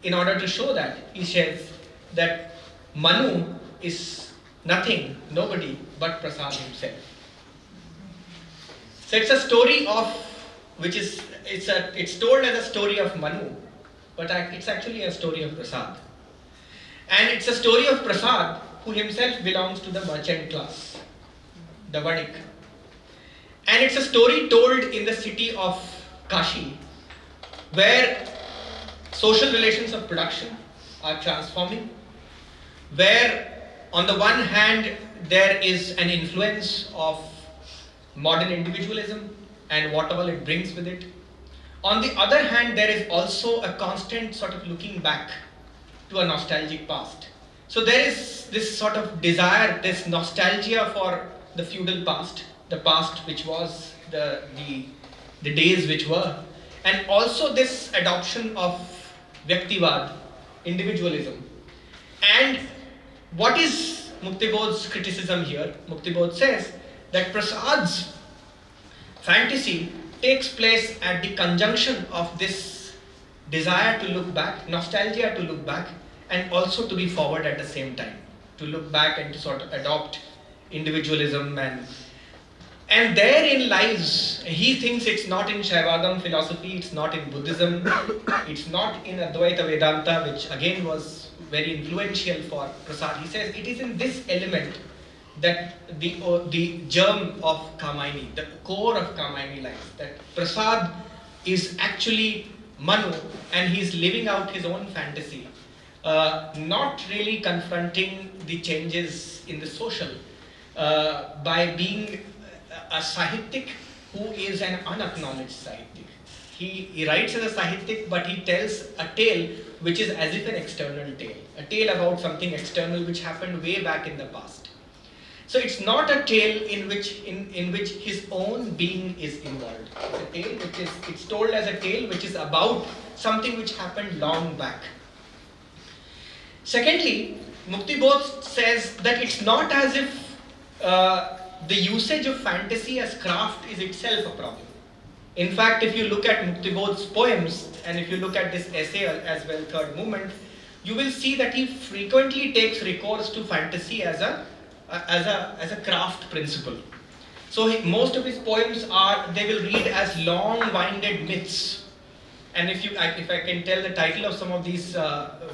in order to show that, he says that Manu is nothing, nobody but Prasad himself. So it's a story of, it's told as a story of Manu, but it's actually a story of Prasad. And it's a story of Prasad, who himself belongs to the merchant class, the Vadik. And it's a story told in the city of Kashi, where social relations of production are transforming, where on the one hand there is an influence of modern individualism and what all it brings with it. On the other hand, there is also a constant sort of looking back to a nostalgic past. So there is this sort of desire, this nostalgia for the feudal past, the past which was, the days which were, and also this adoption of Vyaktivad, individualism. And what is Muktibodh's criticism here. Muktibodh says that Prasad's fantasy takes place at the conjunction of this desire to look back, nostalgia to look back, and also to be forward at the same time. To look back and to sort of adopt individualism, and therein lies, he thinks it's not in Shaivagam philosophy, it's not in Buddhism, it's not in Advaita Vedanta, which again was very influential for Prasad. He says it is in this element that the germ of Kamaini, the core of Kamaini lies. That Prasad is actually Manu and he's living out his own fantasy, not really confronting the changes in the social, by being a Sahittik who is an unacknowledged Sahittik. He writes as a Sahittik, but he tells a tale which is as if an external tale, a tale about something external which happened way back in the past. So it's not a tale in which his own being is involved. It's a tale it's told as a tale which is about something which happened long back. Secondly, Muktibodh says that it's not as if the usage of fantasy as craft is itself a problem. In fact, if you look at Muktibodh's poems and if you look at this essay as well, Third Movement, you will see that he frequently takes recourse to fantasy as a craft principle. So most of his poems they will read as long-winded myths. And if I can tell the title of some of these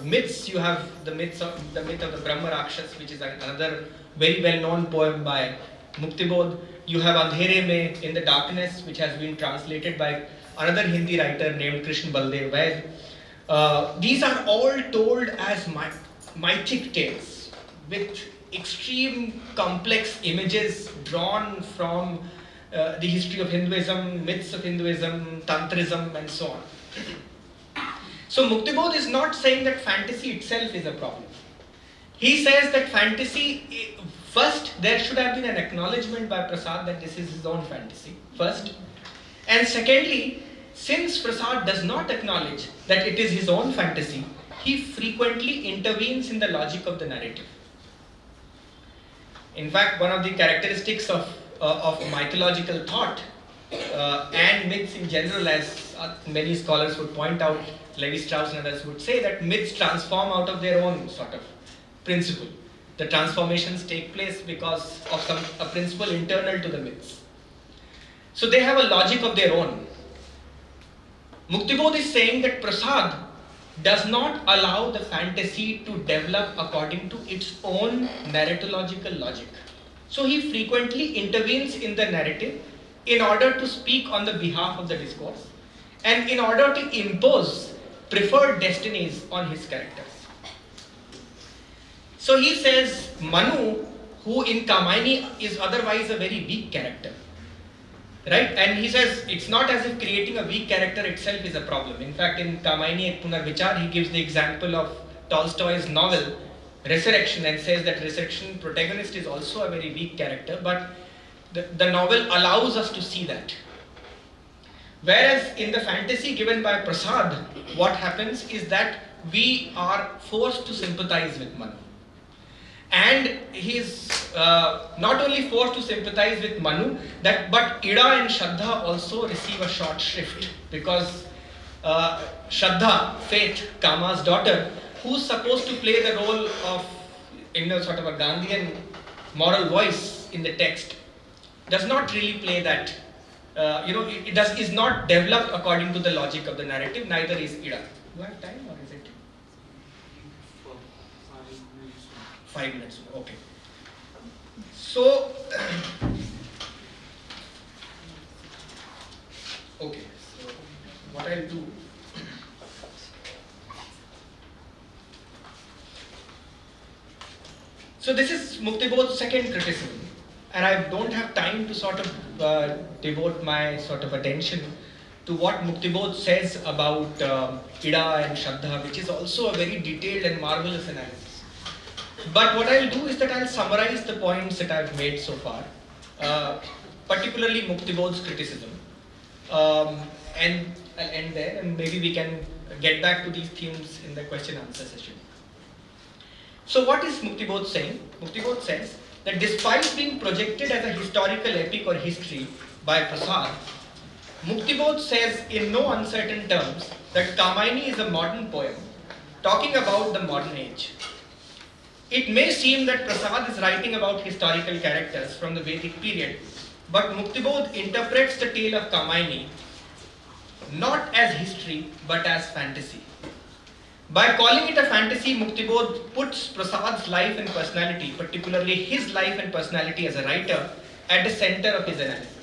myths, you have the myth of the Brahma Rakshas, which is another very well-known poem by Muktibodh. You have Andhere Mein, In the Darkness, which has been translated by another Hindi writer named Krishna Baldev Vaid. These are all told as mythic tales with extreme complex images drawn from the history of Hinduism, myths of Hinduism, Tantrism, and so on. So Muktibodh is not saying that fantasy itself is a problem. He says that fantasy, first, there should have been an acknowledgement by Prasad that this is his own fantasy, first. And secondly, since Prasad does not acknowledge that it is his own fantasy, he frequently intervenes in the logic of the narrative. In fact, one of the characteristics of mythological thought and myths in general, as many scholars would point out, Levi-Strauss and others would say that myths transform out of their own sort of principle. The transformations take place because of a principle internal to the myths. So they have a logic of their own. Muktibodh is saying that Prasad does not allow the fantasy to develop according to its own narratological logic. So he frequently intervenes in the narrative in order to speak on the behalf of the discourse and in order to impose preferred destinies on his characters. So he says Manu, who in Kamaini is otherwise a very weak character, right? And he says it's not as if creating a weak character itself is a problem. In fact, in Kamaini Ek Punarvichar, he gives the example of Tolstoy's novel Resurrection and says that Resurrection protagonist is also a very weak character, but the novel allows us to see that. Whereas in the fantasy given by Prasad, what happens is that we are forced to sympathize with Manu. And he is not only forced to sympathize with Manu, but Ida and Shraddha also receive a short shrift, because Shraddha, Faith, Kama's daughter, who's supposed to play the role of sort of a Gandhian moral voice in the text, does not really play that. Is not developed according to the logic of the narrative. Neither is Ida. Do I have time, or is it 5 minutes? Okay. So, okay. So, what I'll do. So this is Muktibodh's second criticism, and I don't have time to sort of devote my sort of attention to what Muktibodh says about Ida and Shraddha, which is also a very detailed and marvelous analysis. But what I'll do is that I'll summarize the points that I've made so far, particularly Muktibodh's criticism, and I'll end there, and maybe we can get back to these themes in the question-answer session. So what is Muktibodh saying? Muktibodh says that despite being projected as a historical epic or history by Prasad, Muktibodh says in no uncertain terms that Kamaini is a modern poem talking about the modern age. It may seem that Prasad is writing about historical characters from the Vedic period, but Muktibodh interprets the tale of Kamaini not as history but as fantasy. By calling it a fantasy, Muktibodh puts Prasad's life and personality, particularly his life and personality as a writer, at the center of his analysis.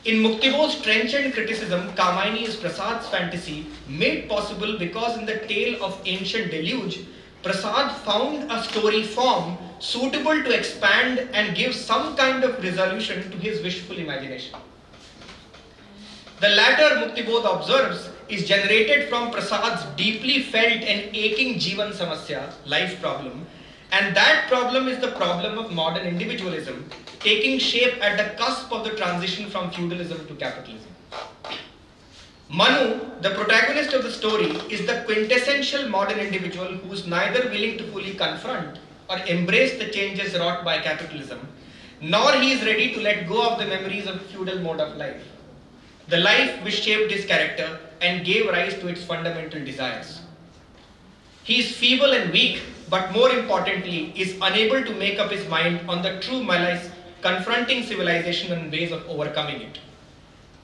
In Muktibodh's trenchant criticism, Kamaini is Prasad's fantasy made possible because in the tale of ancient deluge, Prasad found a story form suitable to expand and give some kind of resolution to his wishful imagination. The latter, Muktibodh observes, is generated from Prasad's deeply felt and aching Jivan Samasya, life problem, and that problem is the problem of modern individualism, taking shape at the cusp of the transition from feudalism to capitalism. Manu, the protagonist of the story, is the quintessential modern individual who is neither willing to fully confront or embrace the changes wrought by capitalism, nor he is ready to let go of the memories of feudal mode of life, the life which shaped his character and gave rise to its fundamental desires. He is feeble and weak, but more importantly, is unable to make up his mind on the true malice confronting civilization and ways of overcoming it.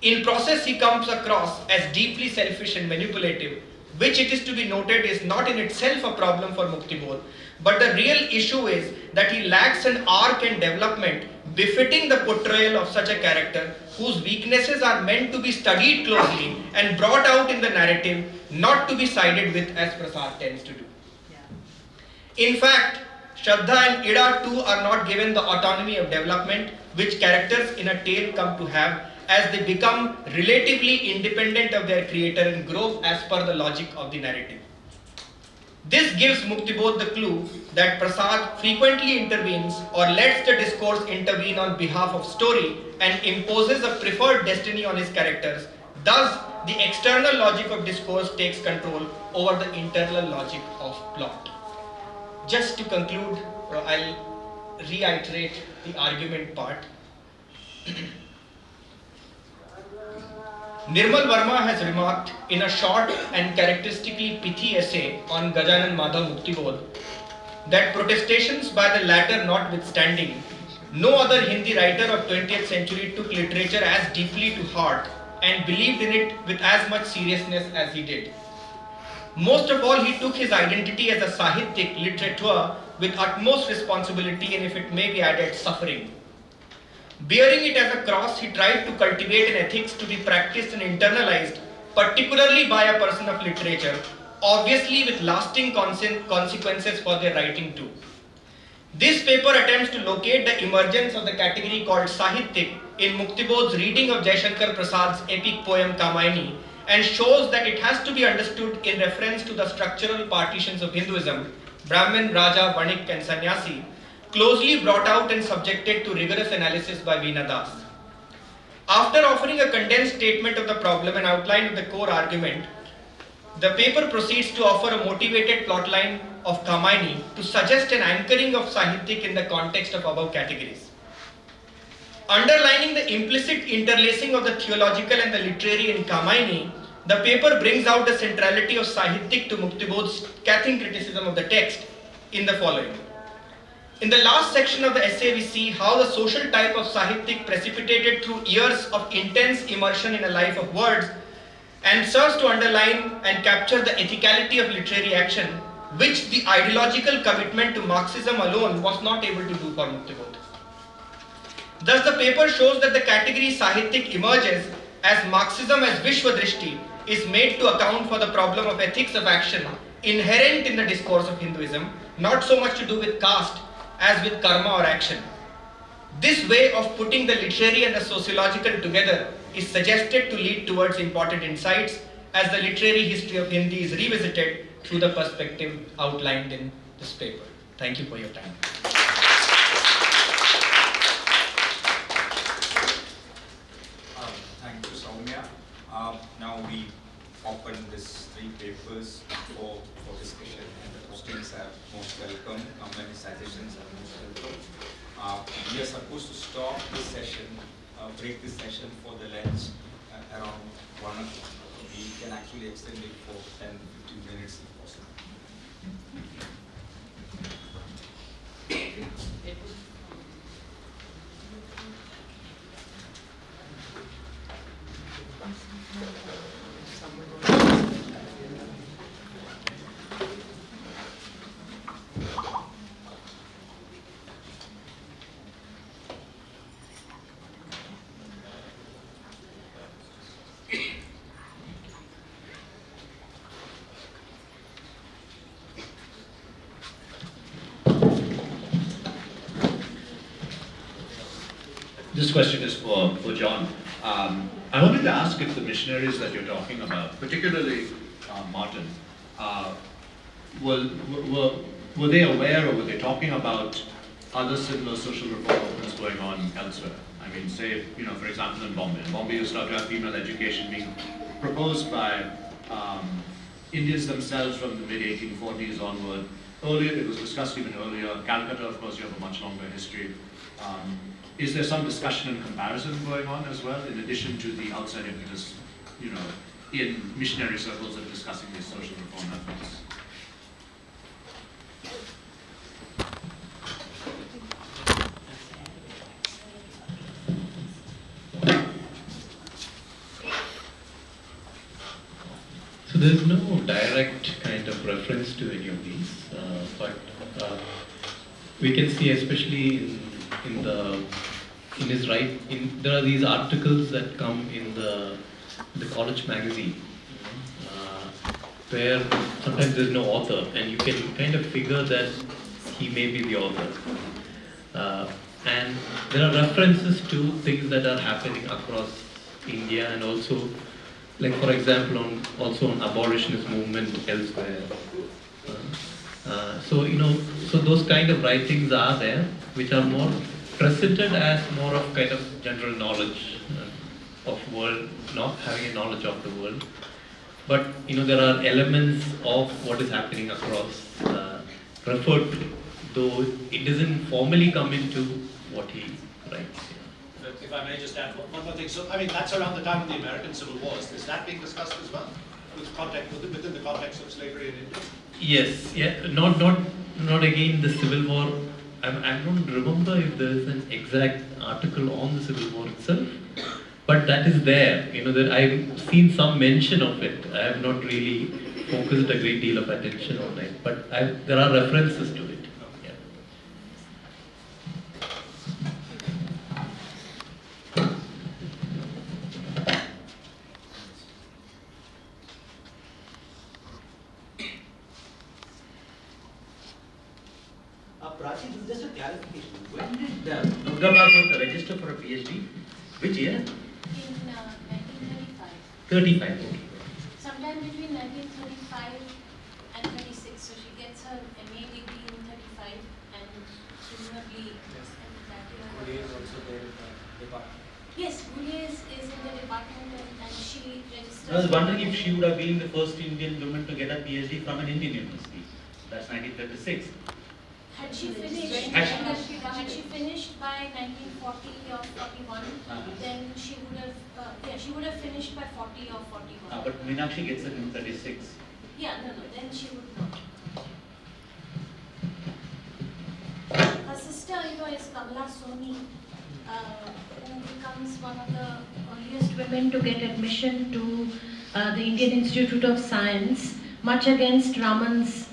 In process, he comes across as deeply selfish and manipulative, which it is to be noted is not in itself a problem for Muktibodh, but the real issue is that he lacks an arc and development befitting the portrayal of such a character whose weaknesses are meant to be studied closely and brought out in the narrative, not to be sided with as Prasad tends to do. In fact, Shraddha and Ida too are not given the autonomy of development which characters in a tale come to have as they become relatively independent of their creator and grow as per the logic of the narrative. This gives Muktibodh the clue that Prasad frequently intervenes or lets the discourse intervene on behalf of story and imposes a preferred destiny on his characters. Thus, the external logic of discourse takes control over the internal logic of plot. Just to conclude, I'll reiterate the argument part. Nirmal Verma has remarked in a short and characteristically pithy essay on Gajanan Madhav Muktibodh that protestations by the latter notwithstanding, no other Hindi writer of 20th century took literature as deeply to heart and believed in it with as much seriousness as he did. Most of all, he took his identity as a Sahityic literature with utmost responsibility and, if it may be added, suffering. Bearing it as a cross, he tried to cultivate an ethics to be practiced and internalized, particularly by a person of literature, obviously with lasting consequences for their writing too. This paper attempts to locate the emergence of the category called Sahityic in Muktibodh's reading of Jaishankar Prasad's epic poem Kamaini and shows that it has to be understood in reference to the structural partitions of Hinduism, Brahmin, Raja, Vanik and Sannyasi, closely brought out and subjected to rigorous analysis by Veena Das. After offering a condensed statement of the problem and outline of the core argument, the paper proceeds to offer a motivated plotline of Kamaini to suggest an anchoring of Sahityic in the context of above categories. Underlining the implicit interlacing of the theological and the literary in Kamaini, the paper brings out the centrality of Sahityic to Muktibodh's scathing criticism of the text in the following. In the last section of the essay, we see how the social type of Sahityic precipitated through years of intense immersion in a life of words and serves to underline and capture the ethicality of literary action, which the ideological commitment to Marxism alone was not able to do for Muktibodh. Thus, the paper shows that the category Sahityic emerges as Marxism as Vishwadrishti is made to account for the problem of ethics of action inherent in the discourse of Hinduism, not so much to do with caste as with karma or action. This way of putting the literary and the sociological together is suggested to lead towards important insights as the literary history of Hindi is revisited through the perspective outlined in this paper. Thank you for your time. Thank you, Soumya. Now we open these three papers. for discussion, and the questions are most welcome. Many suggestions are most welcome. We are supposed to stop this session, break this session for the lunch around 1 o'clock. We can actually extend it for 10-15 minutes if possible. This question is for John. I wanted to ask if the missionaries that you're talking about, particularly Martin, were they aware or were they talking about other similar social reform movements going on elsewhere? I mean, say, for example, in Bombay. In Bombay, you start to have female education being proposed by Indians themselves from the mid-1840s onward. Earlier, it was discussed even earlier. Calcutta, of course, you have a much longer history. Is there some discussion and comparison going on as well, in addition to the outside impetus, in missionary circles of discussing these social reform efforts? So there's no direct kind of reference to any of these, but we can see, especially in his there are these articles that come in the college magazine, where sometimes there's no author, and you can kind of figure that he may be the author. And there are references to things that are happening across India, and also, like for example, on abolitionist movement elsewhere. So those kind of writings are there, which are more presented as more of kind of general knowledge of world, not having a knowledge of the world. But there are elements of what is happening across referred to, though it doesn't formally come into what he writes. If I may just add one more thing. So, I mean, that's around the time of the American Civil Wars. Is that being discussed as well? Within the context of slavery in India? Yes, yeah, not again the Civil War. I don't remember if there is an exact article on the Civil War itself, but that is there. That I've seen some mention of it. I have not really focused a great deal of attention on it, but there are references to it. Yeah. Prachi, this is just a clarification. When did Murgabad register for a PhD? Which year? In 1935. 35. Okay. Sometime between 1935 and 36. So she gets her MA degree in 35 and presumably Goulet is also there in the department. Yes, Goulet is in the department and she registers. I was wondering if she would have been the first Indian woman to get a PhD from an Indian university. That's 1936. Had she finished, had she finished by 1940 or 41, then she would have, she would have finished by 40 or 41. But Meenakshi gets it in 36. Yeah, no, then she would not. Her sister, is Kamala Soni, who becomes one of the earliest Women to get admission to the Indian Institute of Science, much against Raman's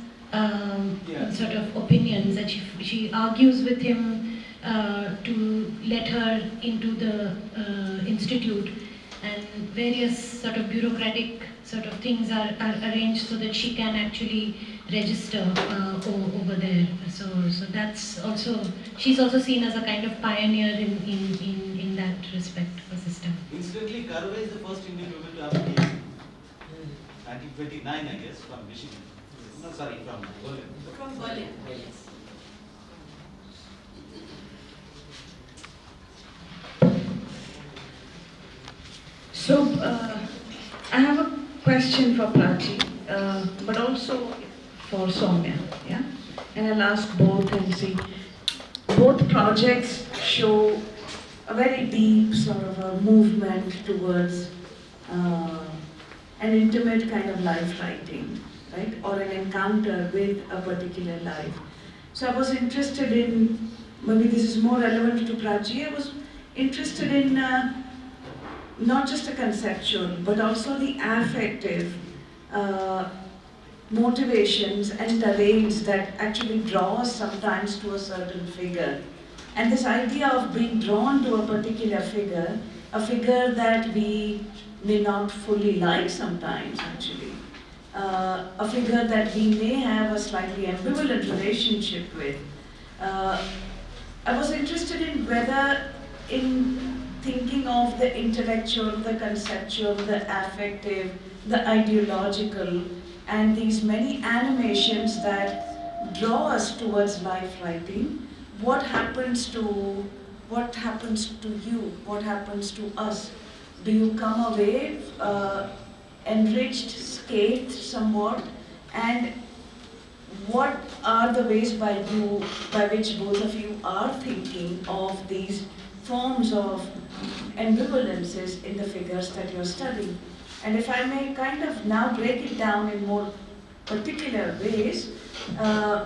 sort of opinions, that she argues with him to let her into the institute, and various sort of bureaucratic sort of things are arranged so that she can actually register over there. So that's also, she's also seen as a kind of pioneer in that respect, her sister. Incidentally, Karve is the first Indian woman to have a PhD. 1929, I guess, from Michigan. No, sorry, from Berlin. from Berlin. Yes. So, I have a question for Prachi. but also for Soumya. Yeah? And I'll ask both and see. Both projects show a very deep sort of a movement towards an intimate kind of life writing, right? Or an encounter with a particular life. So I was interested in, maybe this is more relevant to Prachi, I was interested in not just a conceptual, but also the affective motivations and terrains that actually draw us sometimes to a certain figure. And this idea of being drawn to a particular figure, a figure that we may not fully like sometimes actually, a figure that we may have a slightly ambivalent relationship with. I was interested in whether in thinking of the intellectual, the conceptual, the affective, the ideological, and these many animations that draw us towards life writing, what happens to you, what happens to us? Do you come away enriched, scathed somewhat? And what are the ways by which both of you are thinking of these forms of ambivalences in the figures that you're studying? And if I may kind of now break it down in more particular ways, I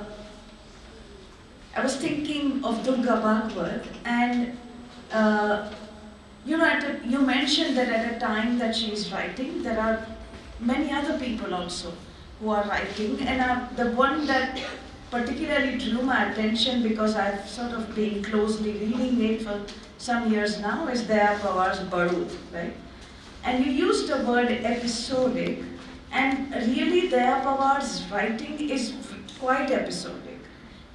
was thinking of Durga Bhagwat, and you mentioned that at a time that she is writing, there are many other people also who are writing, and the one that particularly drew my attention because I've sort of been closely reading it for some years now is Daya Pawar's Barut, right? And you used the word episodic, and really Daya Pawar's writing is quite episodic,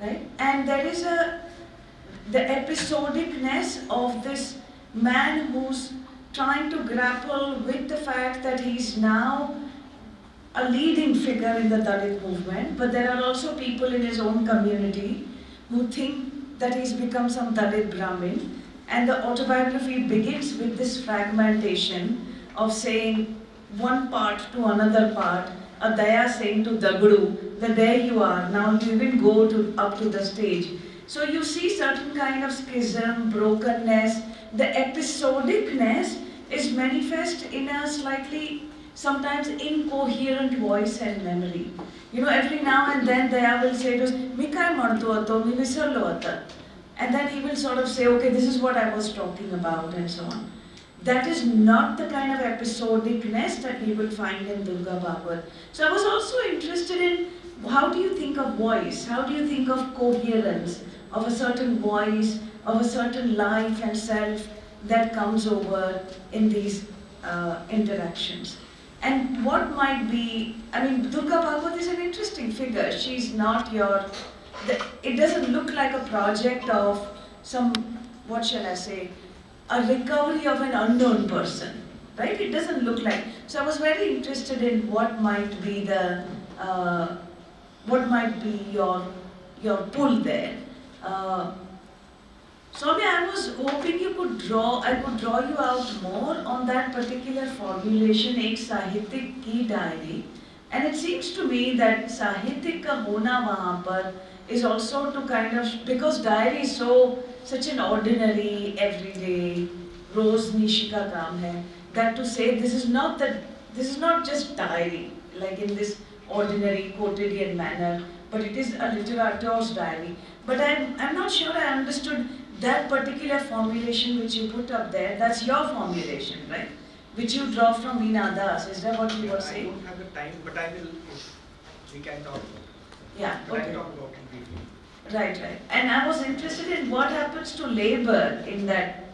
right? And there is the episodicness of this man who's trying to grapple with the fact that he's now a leading figure in the Dalit movement, but there are also people in his own community who think that he's become some Dalit Brahmin, and the autobiography begins with this fragmentation of saying one part to another part, a Daya saying to Dagdu that there you are, now you even go up to the stage. So you see certain kind of schism, brokenness. The episodicness is manifest in a slightly, sometimes incoherent voice and memory. You know, every now and then Daya will say to us, Mikai martu ato, mi visarlo ata. And then he will sort of say, okay, this is what I was talking about, and so on. That is not the kind of episodicness that we will find in Durga Bhagwat. So I was also interested in how do you think of voice? How do you think of coherence, of a certain voice, of a certain life and self that comes over in these interactions? And what might be, I mean, Durga Bhagwat is an interesting figure. She's not it doesn't look like a project of some, what shall I say, a recovery of an unknown person, right? It doesn't look like. So I was very interested in what might be your pull there. Soumya, I was hoping I could draw you out more on that particular formulation, ek sahityik ki diary. And it seems to me that sahityik ka hona wahan par is also to kind of, because diary is such an ordinary, everyday, roz nishi ka kaam hai, that to say this is not just diary, like in this ordinary quotidian manner, but it is a literator's diary. But I'm not sure I understood that particular formulation which you put up there. That's your formulation, right? Which you draw from Veena Das. Is that what you were saying? I don't have the time, but I will. We can talk about it. Yeah. But Okay. I talk about it briefly. Right. And I was interested in what happens to labor in that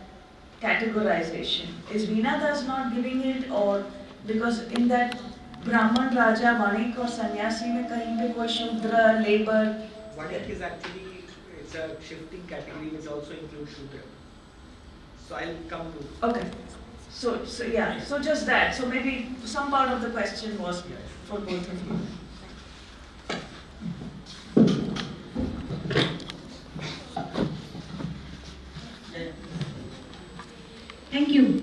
categorization. Is Veena Das not giving it, or because in that Brahman, Raja, Vanik or Sannyasi mein kahin pe koi Shudra, labor? Vanik is actually, it's a shifting category which also includes Shudra. So I'll come to. Okay. So yeah. So just that. So maybe some part of the question was for both of you.